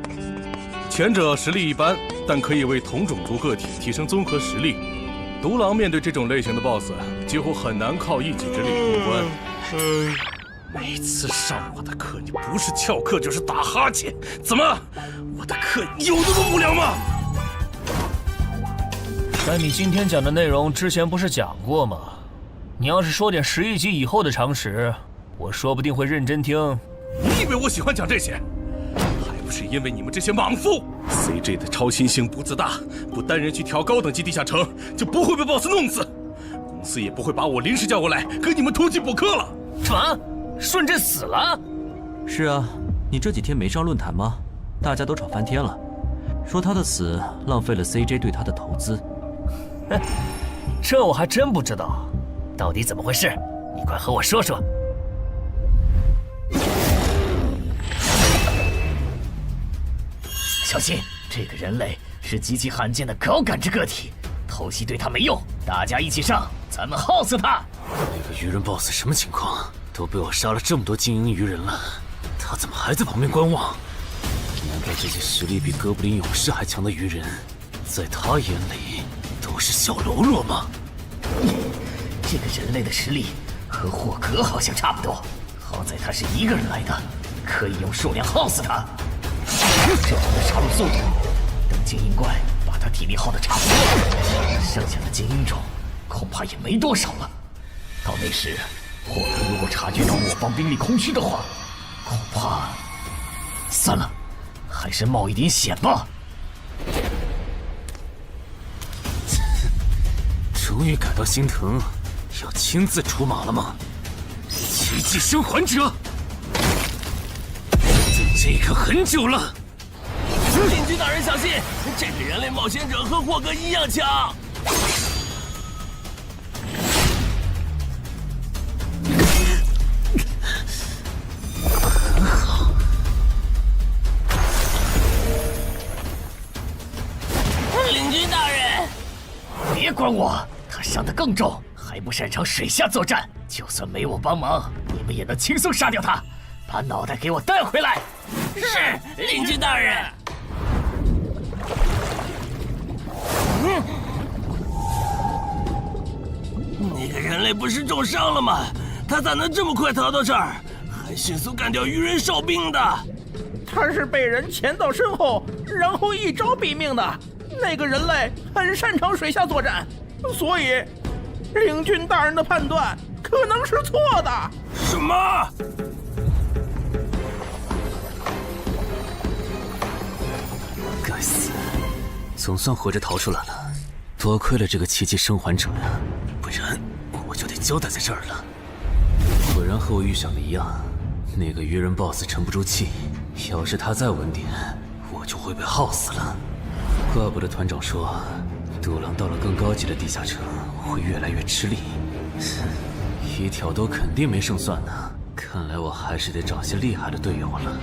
前者实力一般，但可以为同种族个体提升综合实力。独狼面对这种类型的 BOSS， 几乎很难靠一己之力通关。每次上我的课，你不是翘课就是打哈欠，怎么？我的课有那么无聊吗？但你今天讲的内容之前不是讲过吗？你要是说点11级以后的常识，我说不定会认真听。你以为我喜欢讲这些？还不是因为你们这些莽夫 ！CJ 的超新星不自大，不单人去调高等级地下城，就不会被 BOSS 弄死。公司也不会把我临时叫过来给你们突击补课了。什么？顺治死了？是啊，你这几天没上论坛吗？大家都吵翻天了，说他的死浪费了 CJ 对他的投资。这我还真不知道，到底怎么回事？你快和我说说。小心，这个人类是极其罕见的高感知个体，偷袭对他没用，大家一起上，咱们耗死他！那个鱼人 BOSS 什么情况？都被我杀了这么多精英鱼人了，他怎么还在旁边观望？难道这些实力比哥布林勇士还强的鱼人，在他眼里都是小喽啰吗？这个人类的实力和霍格好像差不多，好在他是一个人来的，可以用数量耗死他。这样的杀戮速度，等精英怪把他体力耗得差不多了，剩下的精英种恐怕也没多少了。到那时，霍格如果察觉到我方兵力空虚的话，恐怕……算了，还是冒一点险吧。终于感到心疼，要亲自出马了吗？奇迹生还者，等这一刻很久了。邻居大人小心，这个人类冒险者和霍格一样强。很好。邻居大人，别管我，他伤得更重，还不擅长水下作战，就算没我帮忙，你们也能轻松杀掉他。把脑袋给我带回来。是，领军大人。那个人类不是重伤了吗？他咋能这么快逃到这儿，还迅速干掉鱼人哨兵的？他是被人潜到身后，然后一招毙命的。那个人类很擅长水下作战，所以领军大人的判断可能是错的。什么？该死，总算活着逃出来了，多亏了这个奇迹生还者呀，不然我就得交代在这儿了。果然和我预想的一样，那个鱼人 BOSS 沉不住气，要是他再晚点，我就会被耗死了。怪不得团长说，独狼到了更高级的地下城会越来越吃力。一挑多肯定没胜算呢，看来我还是得找些厉害的队友了。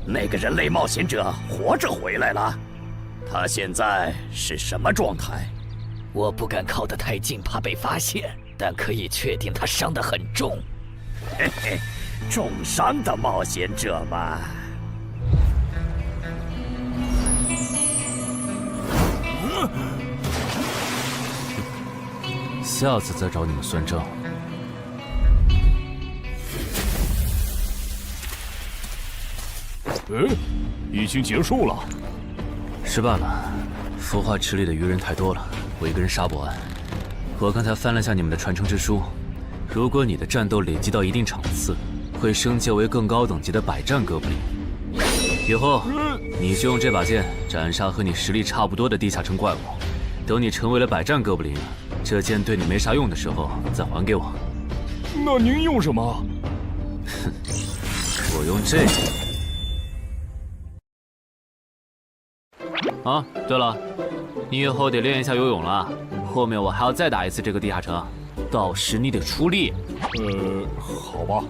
那个人类冒险者活着回来了，他现在是什么状态？我不敢靠得太近，怕被发现，但可以确定他伤得很重。嘿嘿，重伤的冒险者嘛。下次再找你们算账。已经结束了。失败了，孵化池里的鱼人太多了，我一个人杀不完。我刚才翻了下你们的传承之书，如果你的战斗累积到一定场次，会升阶为更高等级的百战哥布林。以后你就用这把剑斩杀和你实力差不多的地下城怪物。等你成为了百战哥布林，这剑对你没啥用的时候再还给我。那您用什么？哼，我用这个。啊，对了，你以后得练一下游泳了。后面我还要再打一次这个地下城，到时你得出力。好吧。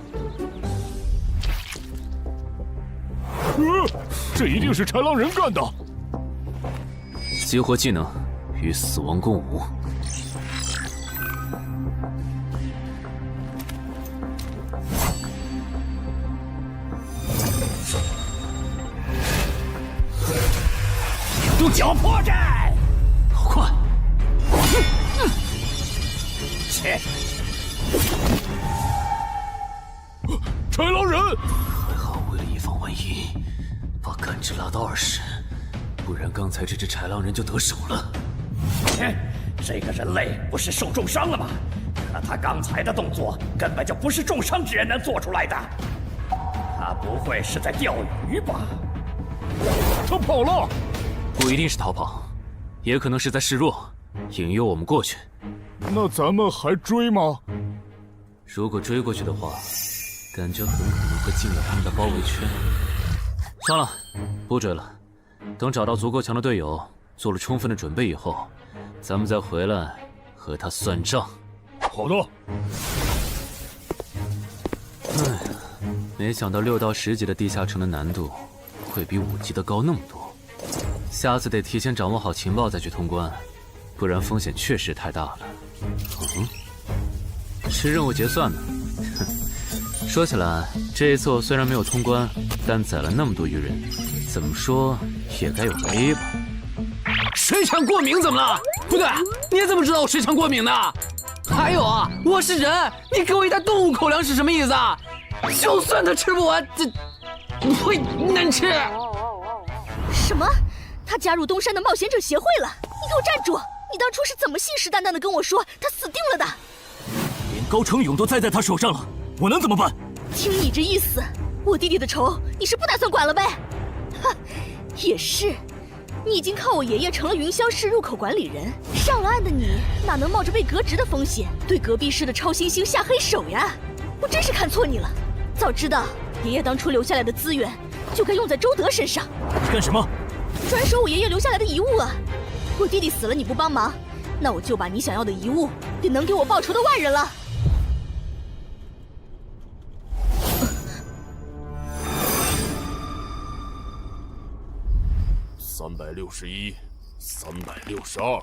这一定是豺狼人干的。激活技能，与死亡共舞。用脚破绽，好快！切！豺狼人，还好为了以防万一，把感知拉到20，不然刚才这只豺狼人就得手了。切！这个人类不是受重伤了吗？可他刚才的动作根本就不是重伤之人能做出来的。他不会是在钓鱼吧？他跑了。不一定是逃跑，也可能是在示弱，引诱我们过去。那咱们还追吗？如果追过去的话，感觉很可能会进了他们的包围圈。算了，不追了。等找到足够强的队友，做了充分的准备以后，咱们再回来和他算账。好的。哎呀，没想到6到10级的地下城的难度会比5级的高那么多。下次得提前掌握好情报再去通关，不然风险确实太大了。吃任务结算呢？哼，说起来，这一次我虽然没有通关，但宰了那么多鱼人，怎么说也该有个 A 吧。水枪过敏怎么了？不对，你怎么知道我水枪过敏的？还有啊，我是人，你给我一袋动物口粮是什么意思啊？就算他吃不完，这会难吃。什么？他加入东山的冒险者协会了！你给我站住！你当初是怎么信誓旦旦的跟我说他死定了的？连高成勇都栽在他手上了，我能怎么办？听你这意思，我弟弟的仇你是不打算管了呗？哼，也是，你已经靠我爷爷成了云霄市入口管理人，上了岸的你哪能冒着被革职的风险对隔壁市的超新星下黑手呀？我真是看错你了，早知道爷爷当初留下来的资源就该用在周德身上。干什么？转手我爷爷留下来的遗物啊！我弟弟死了你不帮忙，那我就把你想要的遗物给能给我报仇的外人了。361、362、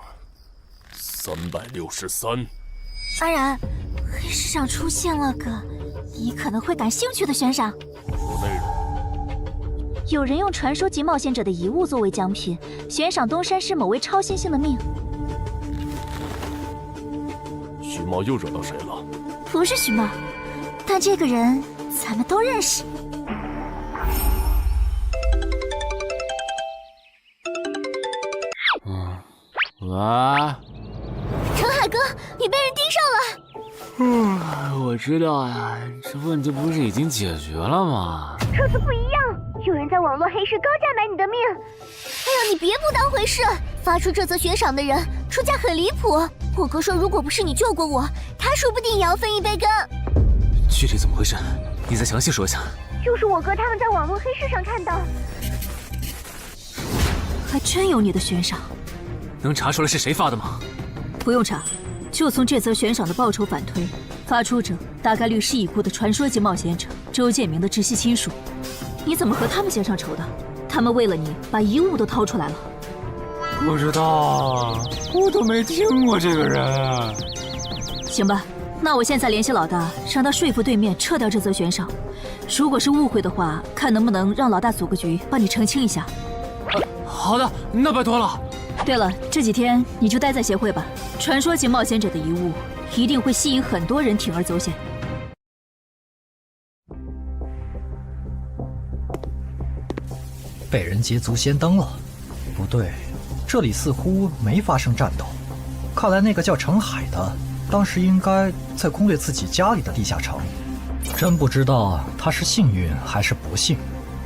363。安然，黑市上出现了个你可能会感兴趣的悬赏。说内容。有人用传说级冒险者的遗物作为奖品，悬赏东山市某位超新星的命。徐茂又惹到谁了？不是徐茂，但这个人咱们都认识。喂，陈海哥，你被人盯上了。我知道呀，这问题不是已经解决了吗？这次不一样，有人在网络黑市高价买你的命。哎呀，你别不当回事！发出这则悬赏的人出价很离谱。我哥说，如果不是你救过我，他说不定也要分一杯羹。具体怎么回事？你再详细说一下。就是我哥他们在网络黑市上看到，还真有你的悬赏。能查出来是谁发的吗？不用查，就从这则悬赏的报酬反推，发出者大概率是已故的传说级冒险者周建明的直系亲属。你怎么和他们结上仇的？他们为了你把遗物都掏出来了。不知道，我都没听过这个人。行吧，那我现在联系老大，让他说服对面撤掉这则悬赏。如果是误会的话，看能不能让老大组个局帮你澄清一下。好的，那拜托了。对了，这几天你就待在协会吧。传说级冒险者的遗物一定会吸引很多人铤而走险。被人捷足先登了？不对，这里似乎没发生战斗。看来那个叫程海的，当时应该在攻略自己家里的地下城。真不知道他是幸运还是不幸。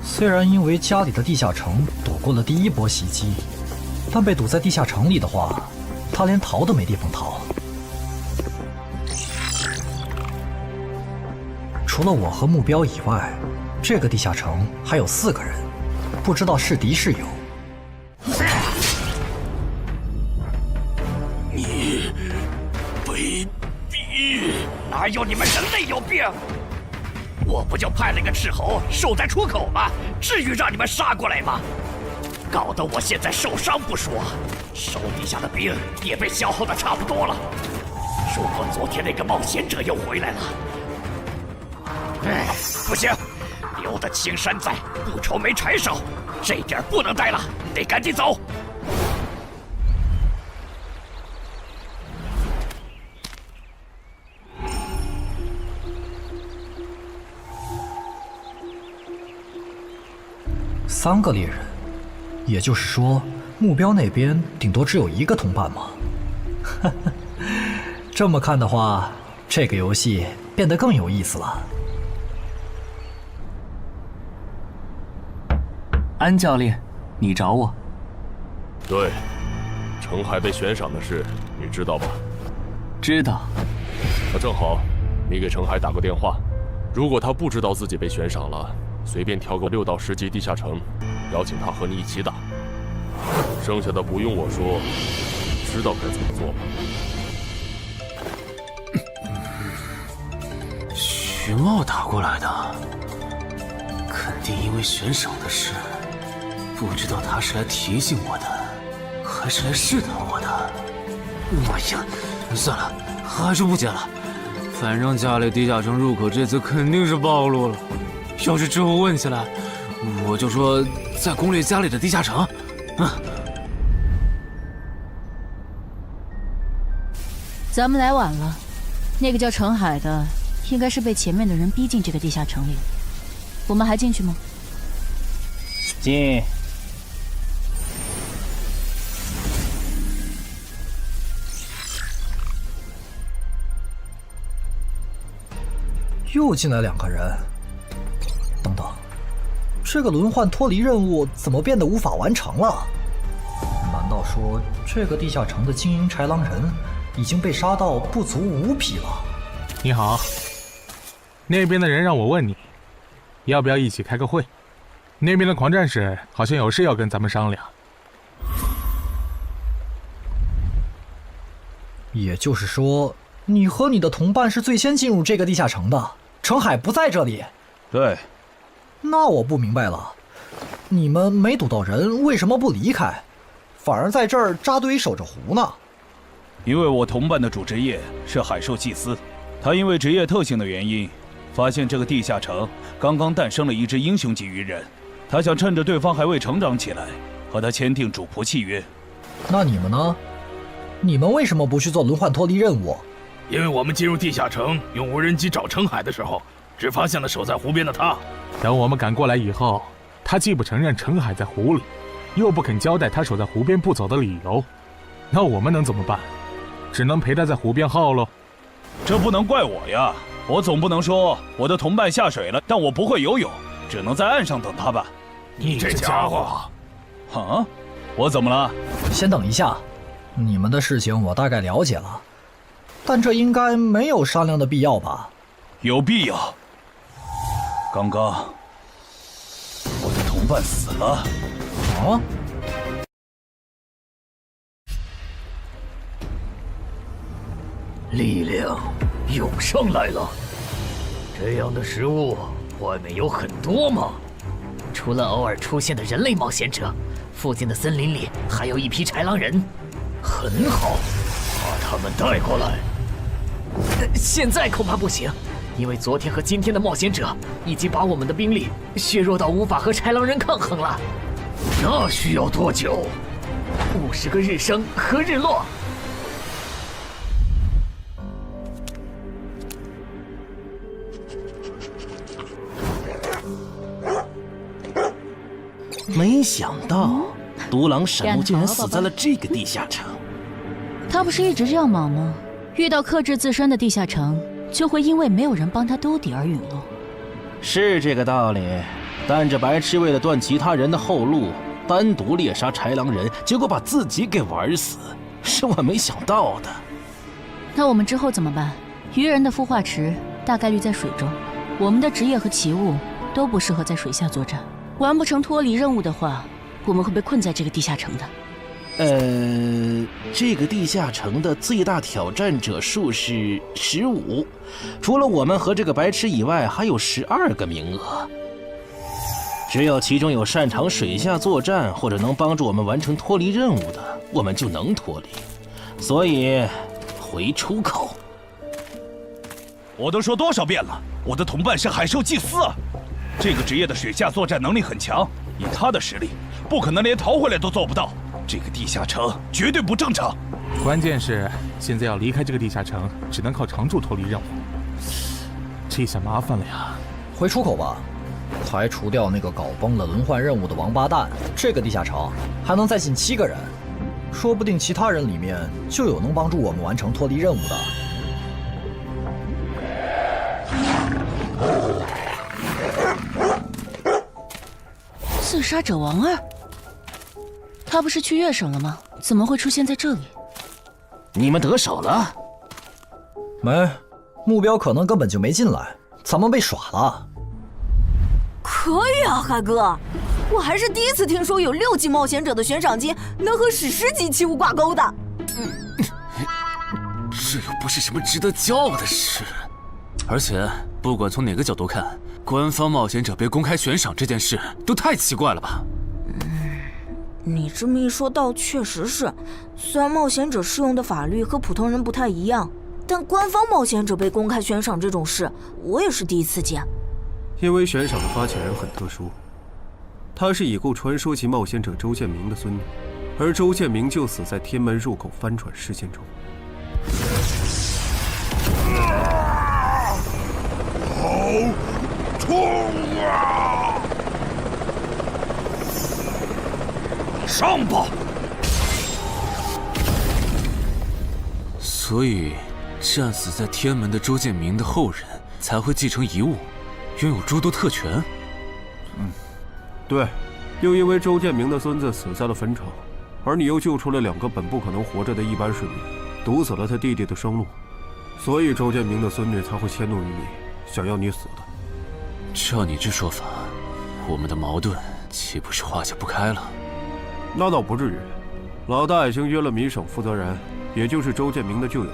虽然因为家里的地下城躲过了第一波袭击，但被堵在地下城里的话，他连逃都没地方逃。除了我和目标以外，这个地下城还有4个人，不知道是敌是友。你卑鄙！哪有你们人类有病？我不就派了个斥候守在出口吗？至于让你们杀过来吗？搞得我现在受伤不说，手底下的兵也被消耗的差不多了。如果昨天那个冒险者又回来了，不行，留得青山在，不愁没柴烧。这点不能待了，得赶紧走。3个猎人，也就是说，目标那边顶多只有1个同伴吗？这么看的话，这个游戏变得更有意思了。安教练，你找我？对，程海被悬赏的事，你知道吧？知道。那正好，你给程海打个电话，如果他不知道自己被悬赏了，随便挑个6到10级地下城，邀请他和你一起打。剩下的不用我说，知道该怎么做吧？徐茂打过来的，肯定因为悬赏的事，不知道他是来提醒我的，还是来试探我的。哎呀，算了，还是不接了。反正家里地下城入口这次肯定是暴露了，要是之后问起来，我就说在攻略家里的地下城。咱们来晚了，那个叫程海的，应该是被前面的人逼进这个地下城里。我们还进去吗？进。又进来2个人。等等，这个轮换脱离任务怎么变得无法完成了？难道说这个地下城的精英豺狼人已经被杀到不足5匹了？你好，那边的人让我问你，要不要一起开个会？那边的狂战士好像有事要跟咱们商量。也就是说，你和你的同伴是最先进入这个地下城的，程海不在这里。对。那我不明白了，你们没堵到人，为什么不离开，反而在这儿扎堆守着湖呢？因为我同伴的主职业是海兽祭司，他因为职业特性的原因，发现这个地下城刚刚诞生了一只英雄级鱼人，他想趁着对方还未成长起来，和他签订主仆契约。那你们呢？你们为什么不去做轮换脱离任务？因为我们进入地下城用无人机找程海的时候，只发现了守在湖边的他。等我们赶过来以后，他既不承认程海在湖里，又不肯交代他守在湖边不走的理由，那我们能怎么办？只能陪他在湖边耗喽。这不能怪我呀，我总不能说我的同伴下水了，但我不会游泳，只能在岸上等他吧。你这家伙！啊，我怎么了？先等一下，你们的事情我大概了解了，但这应该没有商量的必要吧？有必要。刚刚我的同伴死了。啊？力量涌上来了。这样的食物外面有很多吗？除了偶尔出现的人类冒险者，附近的森林里还有一批豺狼人。很好，把他们带过来。现在恐怕不行，因为昨天和今天的冒险者已经把我们的兵力削弱到无法和豺狼人抗衡了。那需要多久？50个日升和日落。没想到独狼闪怒竟然死在了这个地下城。他不是一直这样忙吗？遇到克制自身的地下城，就会因为没有人帮他兜底而陨落。是这个道理，但这白痴为了断其他人的后路，单独猎杀豺狼人，结果把自己给玩死，是我没想到的。那我们之后怎么办？鱼人的孵化池大概率在水中，我们的职业和奇物都不适合在水下作战。完不成脱离任务的话，我们会被困在这个地下城的。这个地下城的最大挑战者数是15，除了我们和这个白痴以外，还有12个名额。只有其中有擅长水下作战或者能帮助我们完成脱离任务的，我们就能脱离。所以，回出口。我都说多少遍了，我的同伴是海兽祭司啊！这个职业的水下作战能力很强，以他的实力，不可能连逃回来都做不到。这个地下城绝对不正常。关键是现在要离开这个地下城，只能靠常驻脱离任务，这下麻烦了呀。回出口吧，排除掉那个搞崩了轮换任务的王八蛋，这个地下城还能再进7个人，说不定其他人里面就有能帮助我们完成脱离任务的。刺杀者王二，他不是去月省了吗？怎么会出现在这里？你们得手了？没，目标可能根本就没进来，咱们被耍了。可以啊，海哥，我还是第一次听说有6级冒险者的悬赏金能和史诗级器物挂钩的。这又不是什么值得骄傲的事。而且，不管从哪个角度看，官方冒险者被公开悬赏这件事都太奇怪了吧？你这么一说，倒确实是。虽然冒险者适用的法律和普通人不太一样，但官方冒险者被公开悬赏这种事，我也是第一次见。因为悬赏的发起人很特殊，他是已故传说级冒险者周建明的孙女，而周建明就死在天门入口翻船事件中。好痛啊！上吧！所以，战死在天门的周建明的后人才会继承遗物，拥有诸多特权。对，又因为周建明的孙子死在了坟场，而你又救出了2个本不可能活着的一般市民，堵死了他弟弟的生路，所以周建明的孙女才会迁怒于你，想要你死的。照你这说法，我们的矛盾岂不是化解不开了？那倒不至于，老大已经约了米省负责人，也就是周建明的旧友，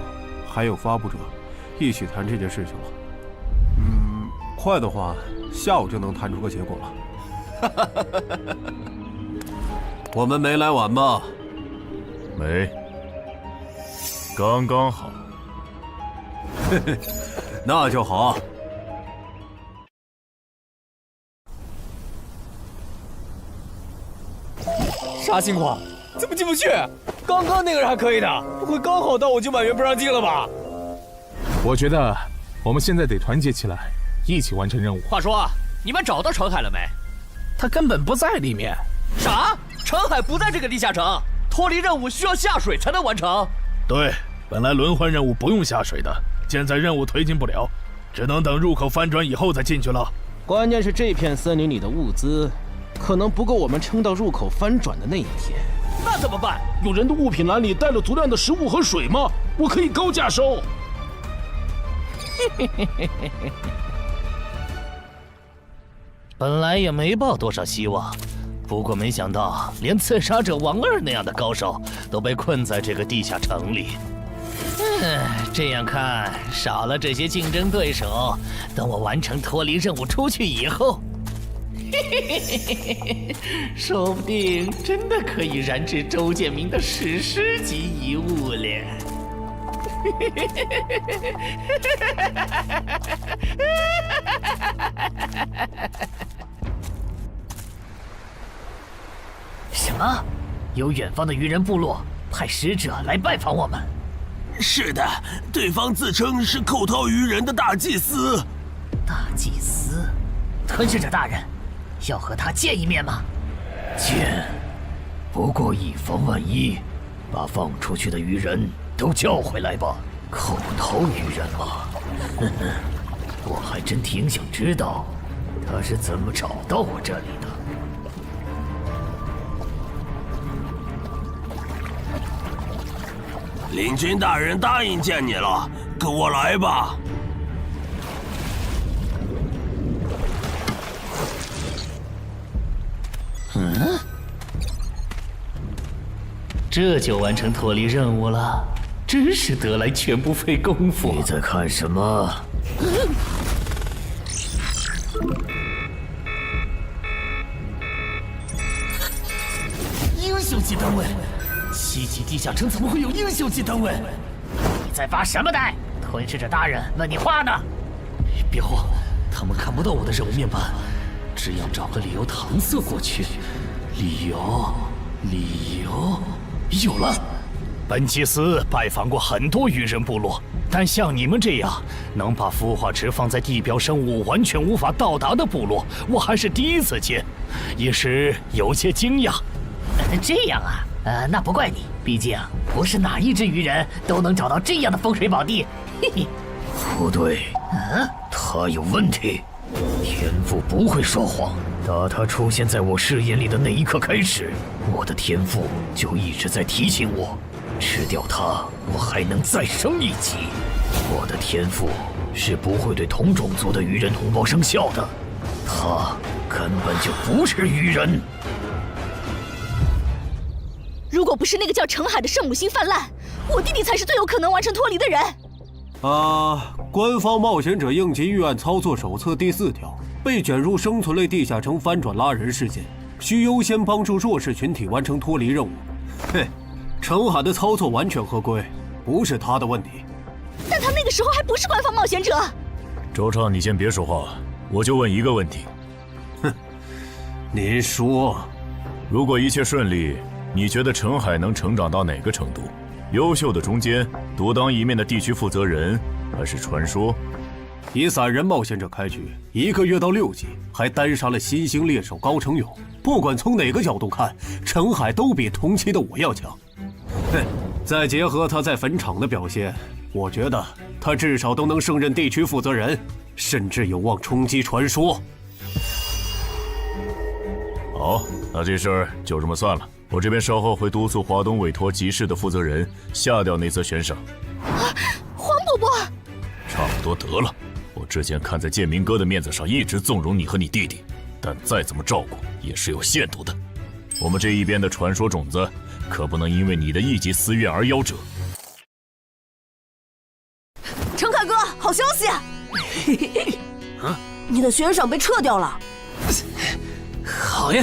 还有发布者，一起谈这件事情了。快的话，下午就能谈出个结果了。我们没来晚吧？没，刚刚好。那就好。啥情况？怎么进不去？刚刚那个人还可以的，不会刚好到我就满员不让进了吧？我觉得我们现在得团结起来，一起完成任务。话说，你们找到陈海了没？他根本不在里面。啥？陈海不在这个地下城？脱离任务需要下水才能完成？对，本来轮换任务不用下水的，现在任务推进不了，只能等入口翻转以后再进去了。关键是这片森林里的物资，可能不够我们撑到入口翻转的那一天。那怎么办？有人的物品栏里带了足量的食物和水吗？我可以高价收。本来也没抱多少希望，不过没想到连刺杀者王二那样的高手都被困在这个地下城里。这样看，少了这些竞争对手，等我完成脱离任务出去以后，说不定真的可以燃制周建明的史诗级遗物了。什么？有远方的鱼人部落派使者来拜访我们？是的，对方自称是寇涛鱼人的大祭司。大祭司？吞噬者大人，要和他见一面吗？见，不过以防万一，把放出去的鱼人都叫回来吧。寇涛鱼人吗？我还真挺想知道他是怎么找到我这里的。领军大人答应见你了，跟我来吧。这就完成脱离任务了，真是得来全不费功夫。你在看什么？英雄级单位，7级地下城怎么会有英雄级单位？你在发什么呆？吞噬者大人问你话呢。别慌，他们看不到我的任务面板，只要找个理由搪塞过去。理由，有了。本祭司拜访过很多鱼人部落，但像你们这样能把孵化池放在地表生物完全无法到达的部落，我还是第一次见，一时有些惊讶。这样啊，那不怪你，毕竟不是哪一只鱼人都能找到这样的风水宝地。嘿嘿，不对，他有问题。天赋不会说谎，打他出现在我视野里的那一刻开始，我的天赋就一直在提醒我，吃掉他，我还能再升一级。我的天赋是不会对同种族的鱼人同胞生效的，他根本就不是鱼人。如果不是那个叫陈海的圣母心泛滥，我弟弟才是最有可能完成脱离的人。官方冒险者应急预案操作手册第4条，被卷入生存类地下城翻转拉人事件，需优先帮助弱势群体完成脱离任务。陈海的操作完全合规，不是他的问题。但他那个时候还不是官方冒险者。周畅，你先别说话，我就问一个问题。您说，如果一切顺利，你觉得陈海能成长到哪个程度？优秀的中间，独当一面的地区负责人，还是传说？以散人冒险者开局，1个月到6级，还单杀了新兴猎手高成勇。不管从哪个角度看，陈海都比同期的我要强。再结合他在坟场的表现，我觉得他至少都能胜任地区负责人，甚至有望冲击传说。好，那这事儿就这么算了。我这边稍后会督促华东委托集市的负责人下掉那则悬赏。黄伯伯，差不多得了。我之前看在建明哥的面子上，一直纵容你和你弟弟，但再怎么照顾也是有限度的。我们这一边的传说种子，可不能因为你的一己私怨而夭折。陈凯哥，好消息！你的悬赏被撤掉了。好耶！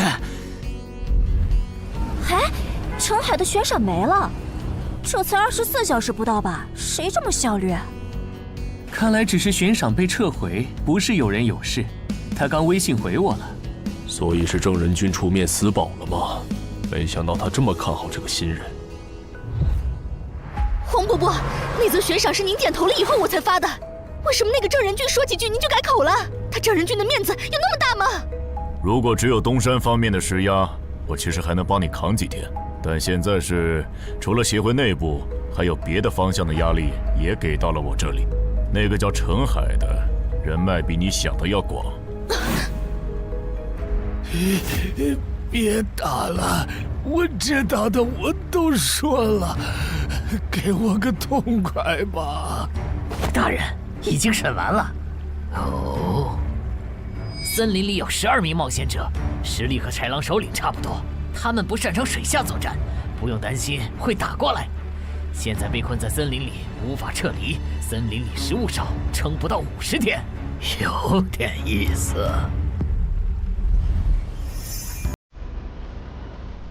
哎，澄海的悬赏没了，这才24小时不到吧？谁这么效率？看来只是悬赏被撤回，不是有人有事。他刚微信回我了。所以是郑仁君出面私保了吗？没想到他这么看好这个新人。黄伯伯，那则悬赏是您点头了以后我才发的，为什么那个郑仁君说几句您就改口了？他郑仁君的面子有那么大吗？如果只有东山方面的施压，我其实还能帮你扛几天。但现在是除了协会内部，还有别的方向的压力也给到了我这里。那个叫澄海的人脉比你想的要广。别打了，我知道的我都说了，给我个痛快吧。大人，已经审完了。哦，森林里有12名冒险者，实力和豺狼首领差不多。他们不擅长水下作战，不用担心会打过来。现在被困在森林里，无法撤离。森林里食物少，撑不到50天，有点意思。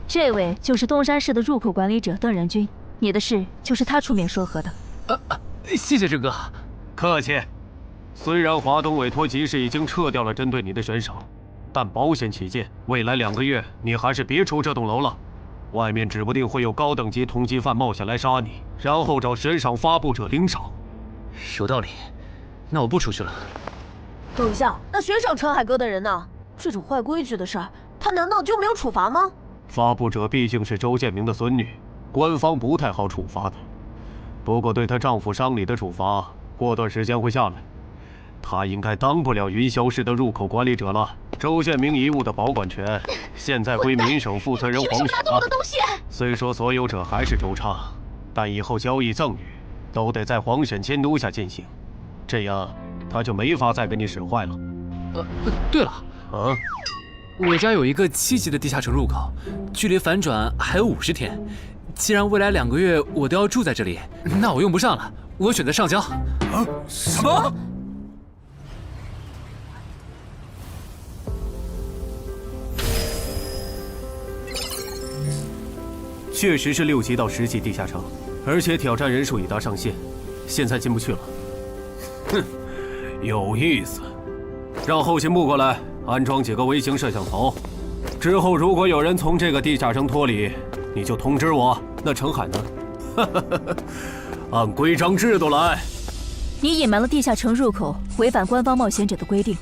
这位就是东山市的入口管理者邓仁君，你的事就是他出面说和的。谢谢郑哥，客气。虽然华东委托集市已经撤掉了针对你的悬赏，但保险起见，未来2个月你还是别出这栋楼了。外面指不定会有高等级通缉犯冒险来杀你，然后找悬赏发布者领赏。有道理，那我不出去了。等一下，那悬赏澄海哥的人呢？这种坏规矩的事儿，他难道就没有处罚吗？发布者毕竟是周建明的孙女，官方不太好处罚的。不过对她丈夫伤礼的处罚，过段时间会下来。她应该当不了云霄市的入口管理者了。周建明遗物的保管权现在归民省负责人黄雪了。虽说所有者还是周畅，但以后交易赠与都得在黄选监督下进行，这样他就没法再给你使坏了。对了，我家有一个7级的地下城入口，距离反转还有50天。既然未来2个月我都要住在这里，那我用不上了，我选择上交。什么？确实是6级到10级地下城，而且挑战人数已达上限，现在进不去了。哼，有意思。让后勤部过来安装几个微型摄像头，之后如果有人从这个地下城脱离，你就通知我。那澄海呢？按规章制度来。你隐瞒了地下城入口，违反官方冒险者的规定。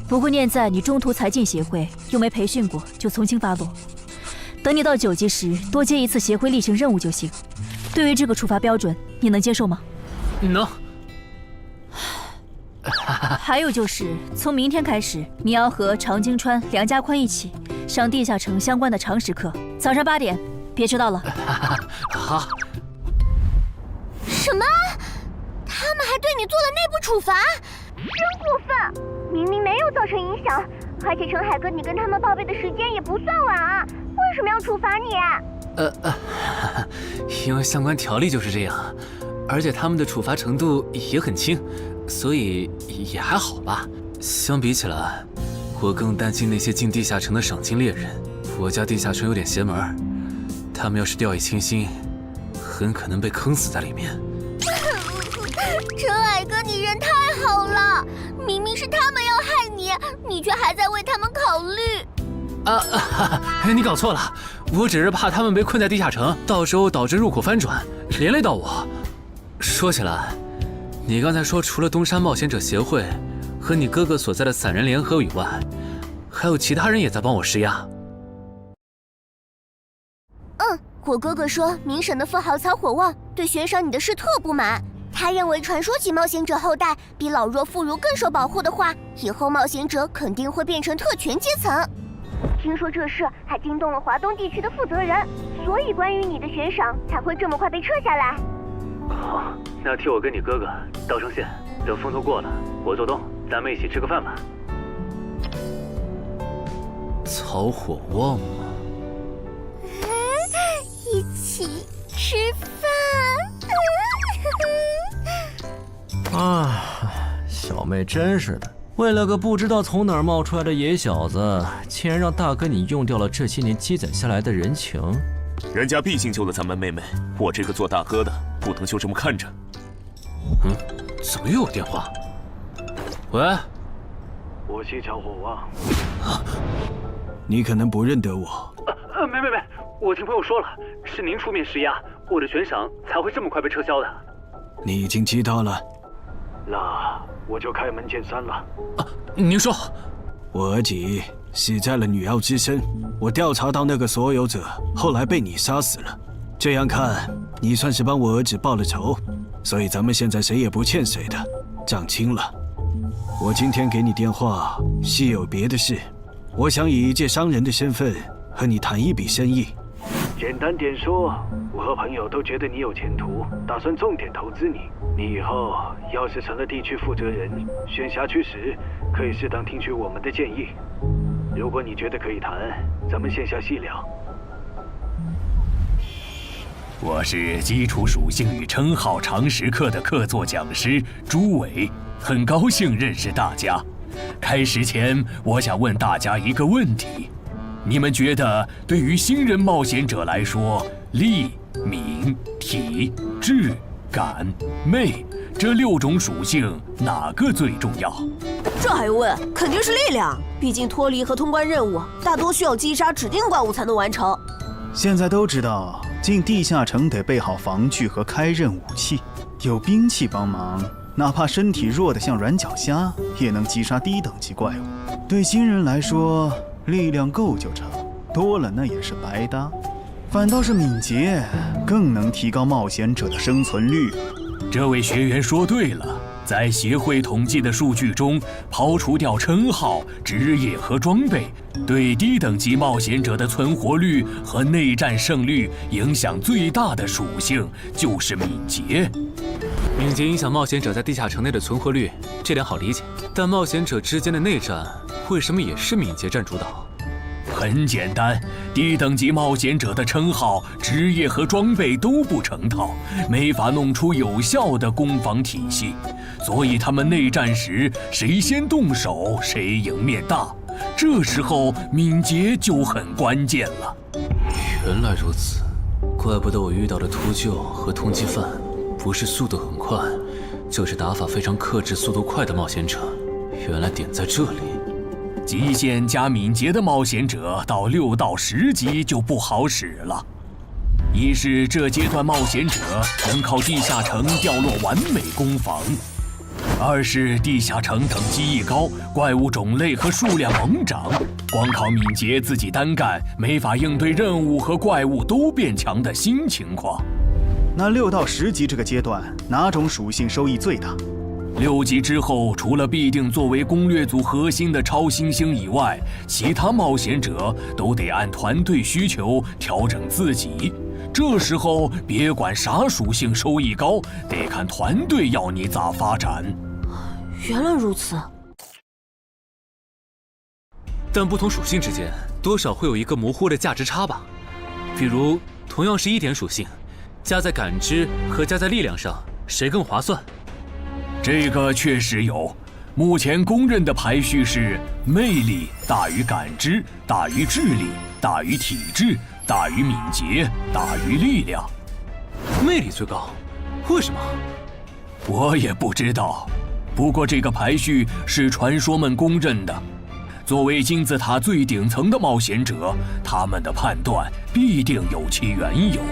不过念在你中途才进协会，又没培训过，就从轻发落。等你到9级时，多接一次协会例行任务就行。对于这个处罚标准，你能接受吗？能。还有就是，从明天开始，你要和常经川、梁家宽一起上地下城相关的常识课，早上8点，别迟到了。好。什么？他们还对你做了内部处罚？真过分！明明没有造成影响，而且澄海哥你跟他们报备的时间也不算晚啊，为什么要处罚你？因为相关条例就是这样，而且他们的处罚程度也很轻，所以也还好吧。相比起来，我更担心那些进地下城的赏金猎人。我家地下城有点邪门，他们要是掉以轻心，很可能被坑死在里面。澄海哥，你人太好了，明明是他们要害你，你却还在为他们考虑。你搞错了，我只是怕他们被困在地下城，到时候导致入口翻转，连累到我。说起来，你刚才说除了东山冒险者协会和你哥哥所在的散人联合以外，还有其他人也在帮我施压。我哥哥说明省的富豪曹火旺对悬赏你的事特不满，他认为传说级冒险者后代比老弱妇孺更受保护的话，以后冒险者肯定会变成特权阶层。听说这事还惊动了华东地区的负责人，所以关于你的悬赏才会这么快被撤下来。好，那替我跟你哥哥道声歉，等风头过了，我做东，咱们一起吃个饭吧。曹火旺吗？一起吃饭。啊，小妹真是的，为了个不知道从哪儿冒出来的野小子，竟然让大哥你用掉了这些年积攒下来的人情。人家毕竟救了咱们妹妹，我这个做大哥的不能就这么看着。怎么又有电话？喂，我西桥火旺。你可能不认得我。没，我听朋友说了，是您出面施压，我的悬赏才会这么快被撤销的。你已经知道了，那我就开门见山了。您说，我儿子死在了女妖之身，我调查到那个所有者后来被你杀死了，这样看你算是帮我儿子报了仇，所以咱们现在谁也不欠谁的，账清了。我今天给你电话是有别的事，我想以一介商人的身份和你谈一笔生意。简单点说，我和朋友都觉得你有前途，打算重点投资你。你以后要是成了地区负责人，选辖区时可以适当听取我们的建议。如果你觉得可以谈，咱们线下细聊。我是基础属性与称号常识课的客座讲师朱伟，很高兴认识大家。开始前，我想问大家一个问题：你们觉得对于新人冒险者来说，力、敏、体、智、感、魅这6种属性哪个最重要？这还用问？肯定是力量，毕竟脱离和通关任务大多需要击杀指定怪物才能完成。现在都知道，进地下城得备好防具和开刃武器，有兵器帮忙，哪怕身体弱得像软脚虾，也能击杀低等级怪物。对新人来说，力量够就成，多了那也是白搭。反倒是敏捷更能提高冒险者的生存率。这位学员说对了，在协会统计的数据中，刨除掉称号、职业和装备，对低等级冒险者的存活率和内战胜率影响最大的属性就是敏捷。敏捷影响冒险者在地下城内的存活率，这点好理解。但冒险者之间的内战为什么也是敏捷占主导？很简单，低等级冒险者的称号、职业和装备都不成套，没法弄出有效的攻防体系，所以他们内战时谁先动手谁赢面大。这时候敏捷就很关键了。原来如此，怪不得我遇到的秃鹫和通缉犯不是速度很快，就是打法非常克制、速度快的冒险者。原来点在这里。极限加敏捷的冒险者到6到10级就不好使了。一是这阶段冒险者能靠地下城掉落完美攻防，二是地下城等级一高，怪物种类和数量猛涨，光靠敏捷自己单干没法应对任务和怪物都变强的新情况。那6到10级这个阶段，哪种属性收益最大？6级之后，除了必定作为攻略组核心的超新星以外，其他冒险者都得按团队需求调整自己。这时候别管啥属性收益高，得看团队要你咋发展。原来如此。但不同属性之间多少会有一个模糊的价值差吧？比如同样是1点属性，加在感知和加在力量上，谁更划算？这个确实有，目前公认的排序是魅力大于感知，大于智力，大于体质，大于敏捷，大于力量。魅力最高，为什么？我也不知道，不过这个排序是传说们公认的。作为金字塔最顶层的冒险者，他们的判断必定有其缘由。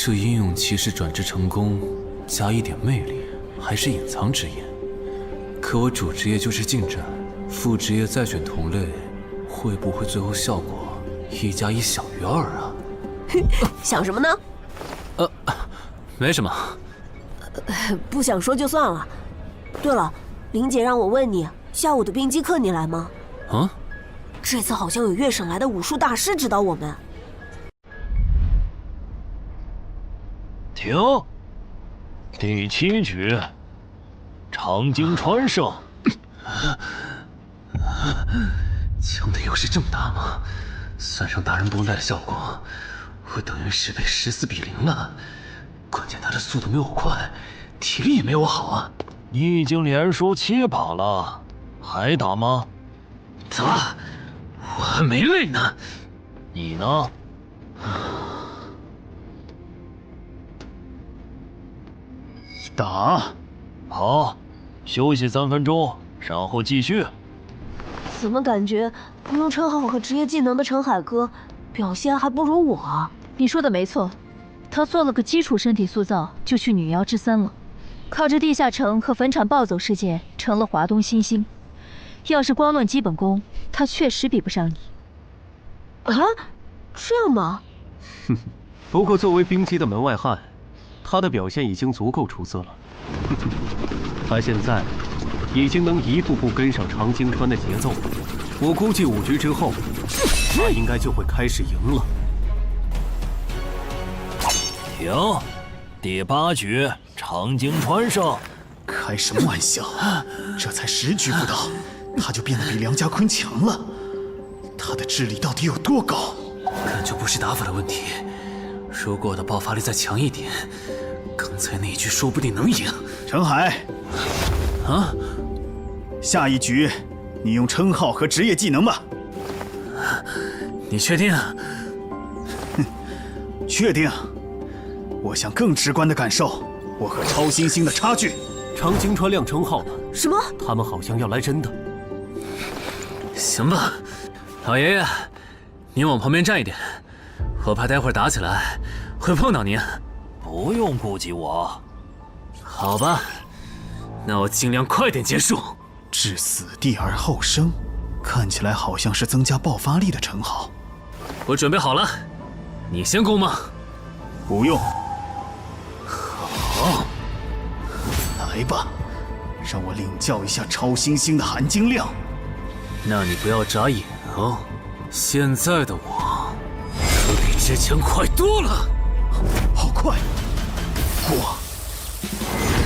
这英勇骑士转职成功，加1点魅力，还是隐藏职业。可我主职业就是近战，副职业再选同类，会不会最后效果1+1小于2啊？想什么呢？没什么。不想说就算了。对了，林姐让我问你，下午的冰击课你来吗？啊？这次好像有月省来的武术大师指导我们。停！第7局，长经传胜。强的优势这么大吗？算上达人绷带的效果，我等于10倍14比0了。关键他的速度没我快，体力也没我好啊。你已经连输7把了，还打吗？打，我还没累呢。你呢？打。好，休息3分钟，然后继续。怎么感觉不用称号和职业技能的陈海哥表现还不如我啊？你说的没错，他做了个基础身体塑造，就去女妖之森了。靠着地下城和坟场暴走事件，成了华东新星。要是光论基本功，他确实比不上你。啊，这样吗？哼，不过作为冰姬的门外汉，他的表现已经足够出色了。他现在已经能一步步跟上常青川的节奏，我估计5局之后，他应该就会开始赢了。停，第8局，常青川胜。开什么玩笑？这才10局不到，他就变得比梁家坤强了。他的智力到底有多高？感觉不是打法的问题，如果我的爆发力再强一点，刚才那一局说不定能赢。陈海，啊，下一局你用称号和职业技能吧。你确定？确定。我想更直观的感受我和超新星的差距。常青川亮称号了。什么？他们好像要来真的。行吧，老爷爷，您往旁边站一点，我怕待会儿打起来会碰到您。不用顾及我。好吧，那我尽量快点结束。置死地而后生，看起来好像是增加爆发力的称号。我准备好了，你先攻吗？不用。好，来吧，让我领教一下超新星的含金量。那你不要眨眼哦，现在的我可比之前快多了。好快，我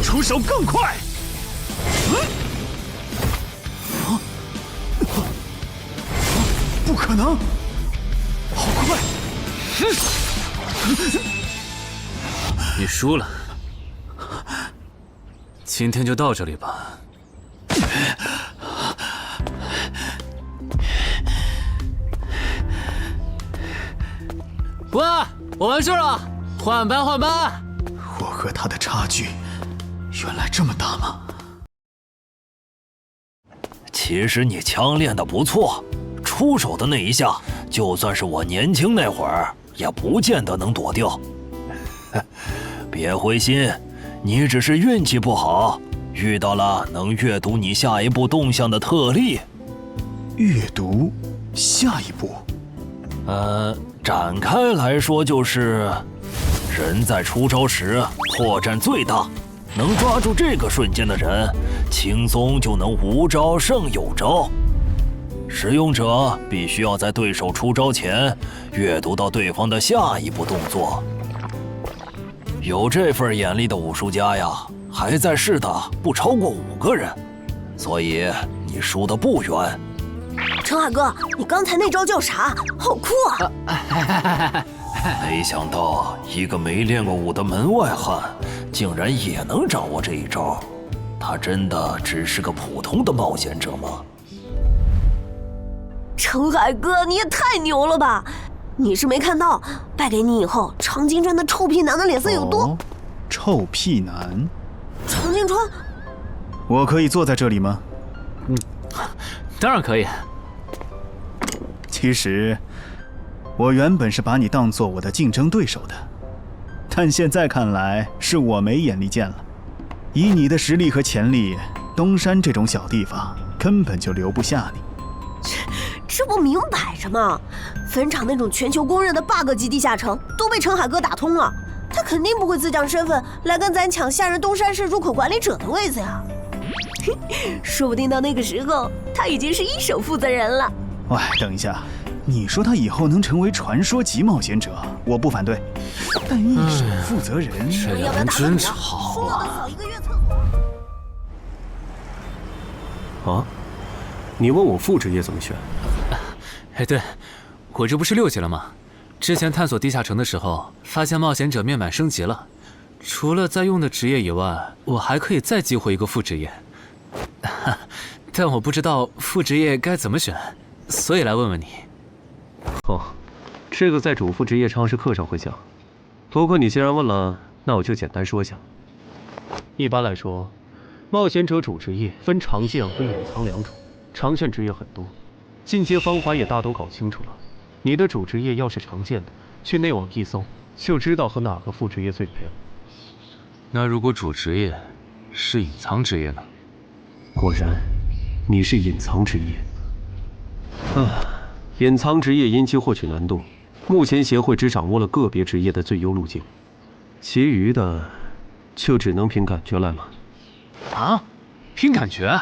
出手更快。不可能，好快！你输了，今天就到这里吧。喂，我完事了，换班换班。我和他的差距原来这么大吗？其实你枪练得不错，出手的那一下，就算是我年轻那会儿，也不见得能躲掉。别灰心，你只是运气不好，遇到了能阅读你下一步动向的特例。阅读下一步？展开来说就是，人在出招时破绽最大，能抓住这个瞬间的人，轻松就能无招胜有招。使用者必须要在对手出招前阅读到对方的下一步动作。有这份眼力的武术家呀，还在世的不超过5个人，所以你输得不远。陈海哥，你刚才那招叫啥？好酷啊！没想到一个没练过武的门外汉，竟然也能掌握这一招。他真的只是个普通的冒险者吗？陈海哥，你也太牛了吧！你是没看到，败给你以后，常青川的臭屁男的脸色有多……臭屁男？常青川，我可以坐在这里吗？当然可以。其实，我原本是把你当做我的竞争对手的，但现在看来是我没眼力见了。以你的实力和潜力，东山这种小地方根本就留不下你。这不明摆着吗？坟场那种全球公认的 bug 级地下城都被陈海哥打通了，他肯定不会自降身份来跟咱抢下任东山市入口管理者的位子呀。说不定到那个时候，他已经是一手负责人了。喂，等一下，你说他以后能成为传说级冒险者，我不反对，但一手负责人，这俩人真吵啊！啊，你问我副职业怎么选？哎，对，我这不是6级了吗？之前探索地下城的时候，发现冒险者面板升级了，除了在用的职业以外，我还可以再激活一个副职业，但我不知道副职业该怎么选，所以来问问你。哦，这个在主副职业常识课上会讲，不过你既然问了，那我就简单说下。一般来说，冒险者主职业分常见和隐藏两种，常见职业很多，进阶方法也大都搞清楚了。你的主职业要是常见的，去内网一搜，就知道和哪个副职业最配了。那如果主职业是隐藏职业呢？果然，你是隐藏职业。隐藏职业因其获取难度，目前协会只掌握了个别职业的最优路径，其余的就只能凭感觉来了。啊？凭感觉？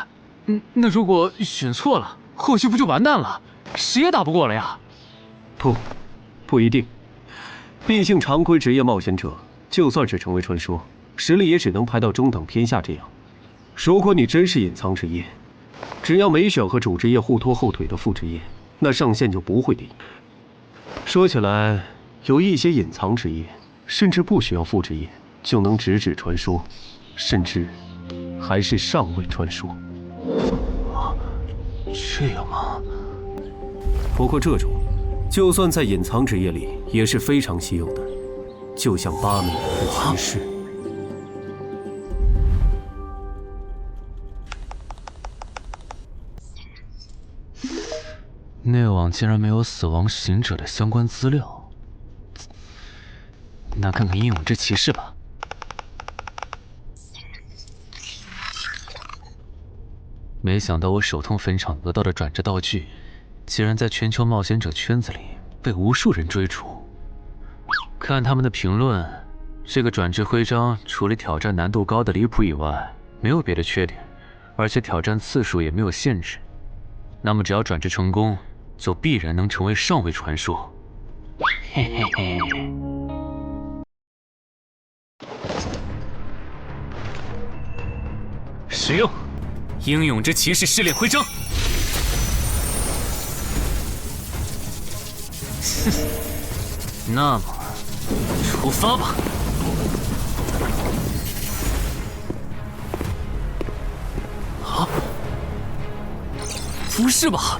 那如果选错了，后续不就完蛋了？谁也打不过了呀？不一定。毕竟常规职业冒险者，就算是成为传说，实力也只能排到中等偏下这样。如果你真是隐藏职业，只要没选和主职业互拖后腿的副职业，那上限就不会低。说起来，有一些隐藏职业，甚至不需要副职业就能直指传说，甚至还是上位传说。这样吗？不过这种，就算在隐藏职业里也是非常稀有的，就像8美人的骑士。内网竟然没有死亡行者的相关资料，那看看英勇之骑士吧。没想到我手痛坟场得到的转职道具，竟然在全球冒险者圈子里被无数人追逐。看他们的评论，这个转职徽章除了挑战难度高的离谱以外，没有别的缺点，而且挑战次数也没有限制。那么只要转职成功，就必然能成为上位传说。嘿嘿嘿。使用英勇之骑士试炼徽章。那么，出发吧。啊？不是吧？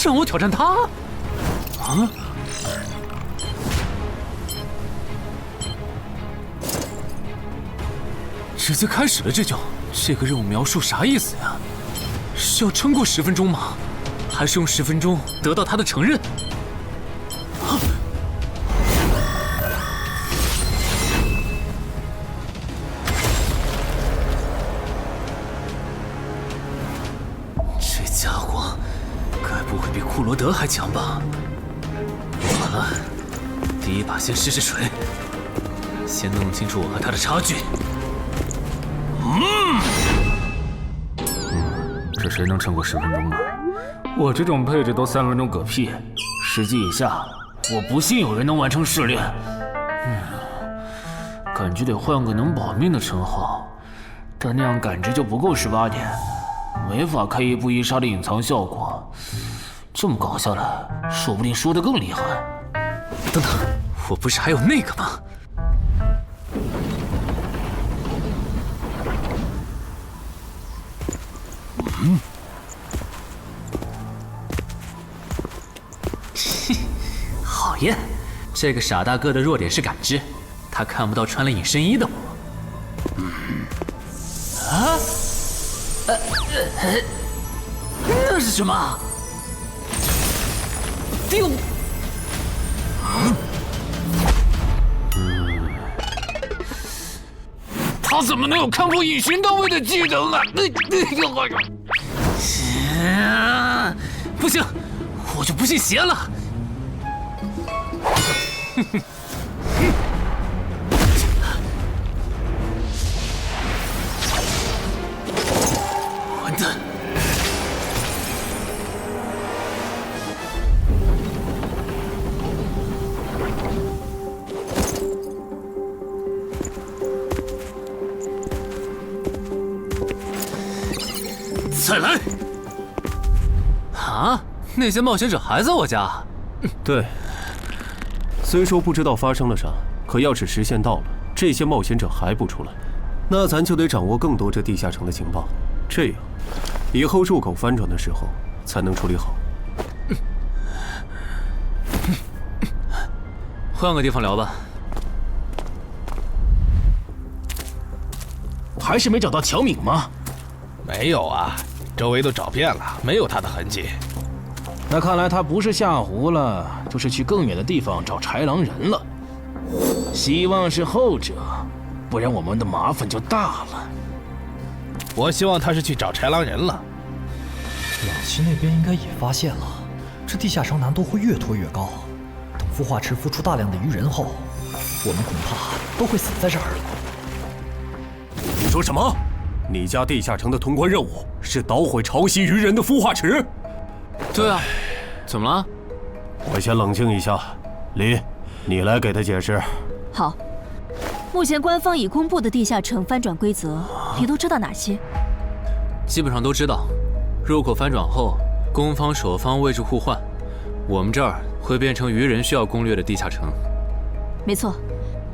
让我挑战他？啊？直接开始了这个任务描述啥意思呀？是要撑过10分钟吗？还是用10分钟得到他的承认？啊！这家伙该不会比库罗德还强吧？完了，第一把先试试水，先弄清楚我和他的差距。这谁能撑过10分钟呢？我这种配置都3分钟嗝屁，10级以下，我不信有人能完成试炼。感觉得换个能保命的称号，但那样感知就不够18点，没法开一步一杀的隐藏效果。这么搞下来，说不定输得更厉害。等等，我不是还有那个吗？讨厌，这个傻大个的弱点是感知，他看不到穿了隐身衣的我。那是什么？丢！他怎么能有看破隐形到位的技能啊？不行，我就不信邪了。完蛋！再来！啊！那些冒险者还在我家？对。虽说不知道发生了啥，可要是时限到了，这些冒险者还不出来，那咱就得掌握更多这地下城的情报，这样以后入口翻转的时候才能处理好。换个地方聊吧。还是没找到乔敏吗？没有啊，周围都找遍了，没有他的痕迹。那看来他不是下湖了，就是去更远的地方找豺狼人了。希望是后者，不然我们的麻烦就大了。我希望他是去找豺狼人了。老七那边应该也发现了，这地下城难度会越拖越高。等孵化池孵出大量的鱼人后，我们恐怕都会死在这儿了。你说什么？你家地下城的通关任务是捣毁潮汐鱼人的孵化池？对啊，怎么了？我先冷静一下，林，你来给他解释。好，目前官方已公布的地下城翻转规则，你都知道哪些？基本上都知道。入口翻转后，攻方守方位置互换，我们这儿会变成鱼人需要攻略的地下城。没错。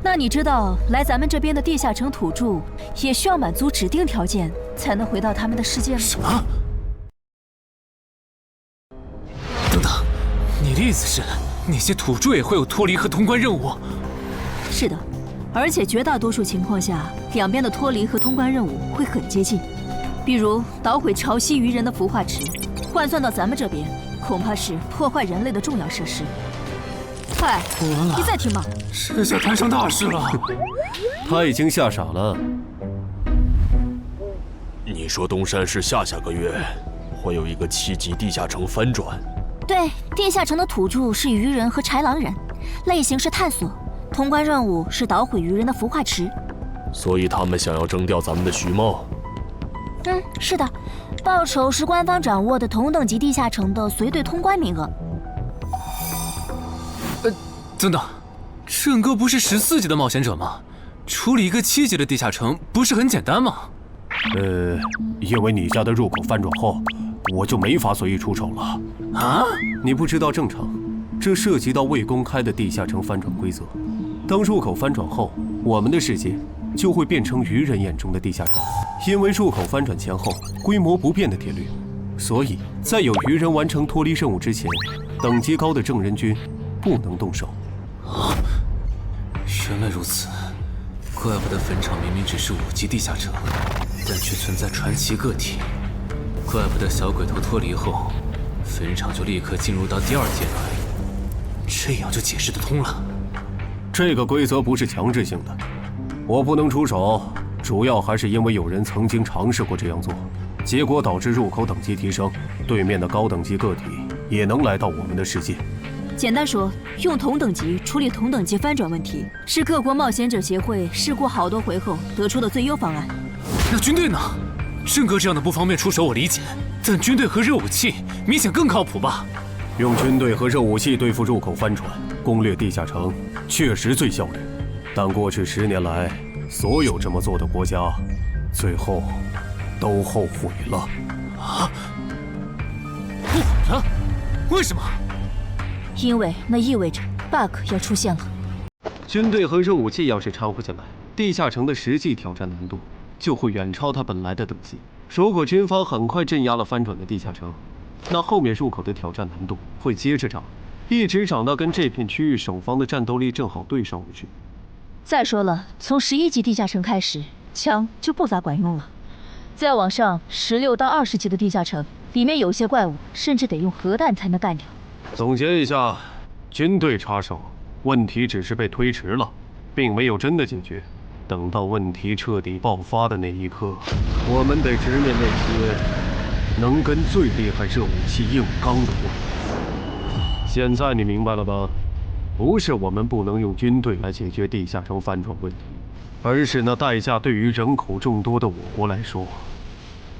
那你知道来咱们这边的地下城土著也需要满足指定条件才能回到他们的世界吗？什么？等等，你的意思是那些土著也会有脱离和通关任务？是的，而且绝大多数情况下，两边的脱离和通关任务会很接近。比如捣毁潮汐鱼人的孵化池，换算到咱们这边，恐怕是破坏人类的重要设施。快，你再听吧！这下摊上大事了。他已经吓傻了。你说东山市下个月会有一个7级地下城翻转？对，地下城的土著是鱼人和豺狼人，类型是探索，通关任务是捣毁鱼人的孵化池。所以他们想要征调咱们的徐茂。是的，报酬是官方掌握的同等级地下城的随队通关名额。等等，郑哥不是14级的冒险者吗？处理一个7级的地下城不是很简单吗？因为你家的入口翻转后，我就没法随意出手了。啊？你不知道正常，这涉及到未公开的地下城翻转规则。当入口翻转后，我们的世界就会变成鱼人眼中的地下城。因为入口翻转前后规模不变的铁律，所以在有鱼人完成脱离任务之前，等级高的正人军不能动手。啊，原来如此，怪不得坟场明明只是5级地下城，但却存在传奇个体。怪不得小鬼头脱离后，坟场就立刻进入到第2阶段，这样就解释得通了。这个规则不是强制性的，我不能出手，主要还是因为有人曾经尝试过这样做，结果导致入口等级提升，对面的高等级个体也能来到我们的世界。简单说，用同等级处理同等级翻转问题，是各国冒险者协会试过好多回后得出的最优方案。那军队呢？郑哥这样的不方便出手，我理解，但军队和热武器明显更靠谱吧？用军队和热武器对付入口翻转，攻略地下城，确实最效率。但过去10年来，所有这么做的国家，最后都后悔了。啊？后悔了？为什么？因为那意味着 bug 要出现了。军队和热武器要是掺和进来，地下城的实际挑战难度就会远超它本来的等级。如果军方很快镇压了翻转的地下城，那后面入口的挑战难度会接着涨，一直涨到跟这片区域守方的战斗力正好对上为止。再说了，从11级地下城开始，枪就不咋管用了。再往上，16到20级的地下城，里面有些怪物甚至得用核弹才能干掉。总结一下，军队插手，问题只是被推迟了，并没有真的解决。等到问题彻底爆发的那一刻，我们得直面那些能跟最厉害热武器硬刚的货。现在你明白了吧？不是我们不能用军队来解决地下城翻转问题，而是那代价对于人口众多的我国来说，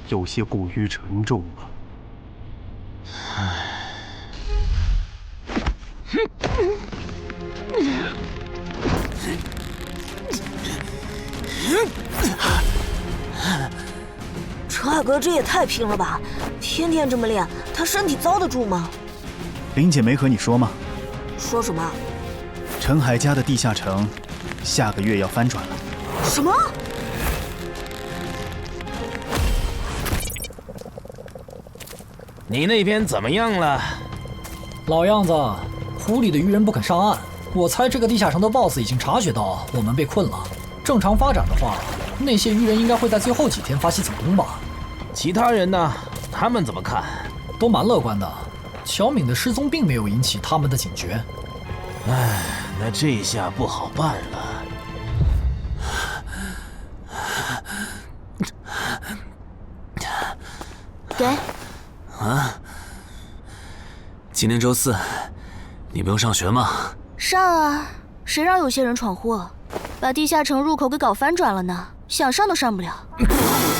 有些过于沉重了。唉。陈海哥这也太拼了吧！天天这么练，他身体遭得住吗？林姐没和你说吗？说什么？陈海家的地下城下个月要翻转了。什么？你那边怎么样了？老样子，湖里的鱼人不肯上岸。我猜这个地下城的 BOSS 已经察觉到我们被困了。正常发展的话，那些鱼人应该会在最后几天发起总攻吧。其他人呢？他们怎么看？都蛮乐观的。乔敏的失踪并没有引起他们的警觉。唉，那这下不好办了。给。啊？今天周四，你不用上学吗？上啊！谁让有些人闯祸，把地下城入口给搞翻转了呢？想上都上不了。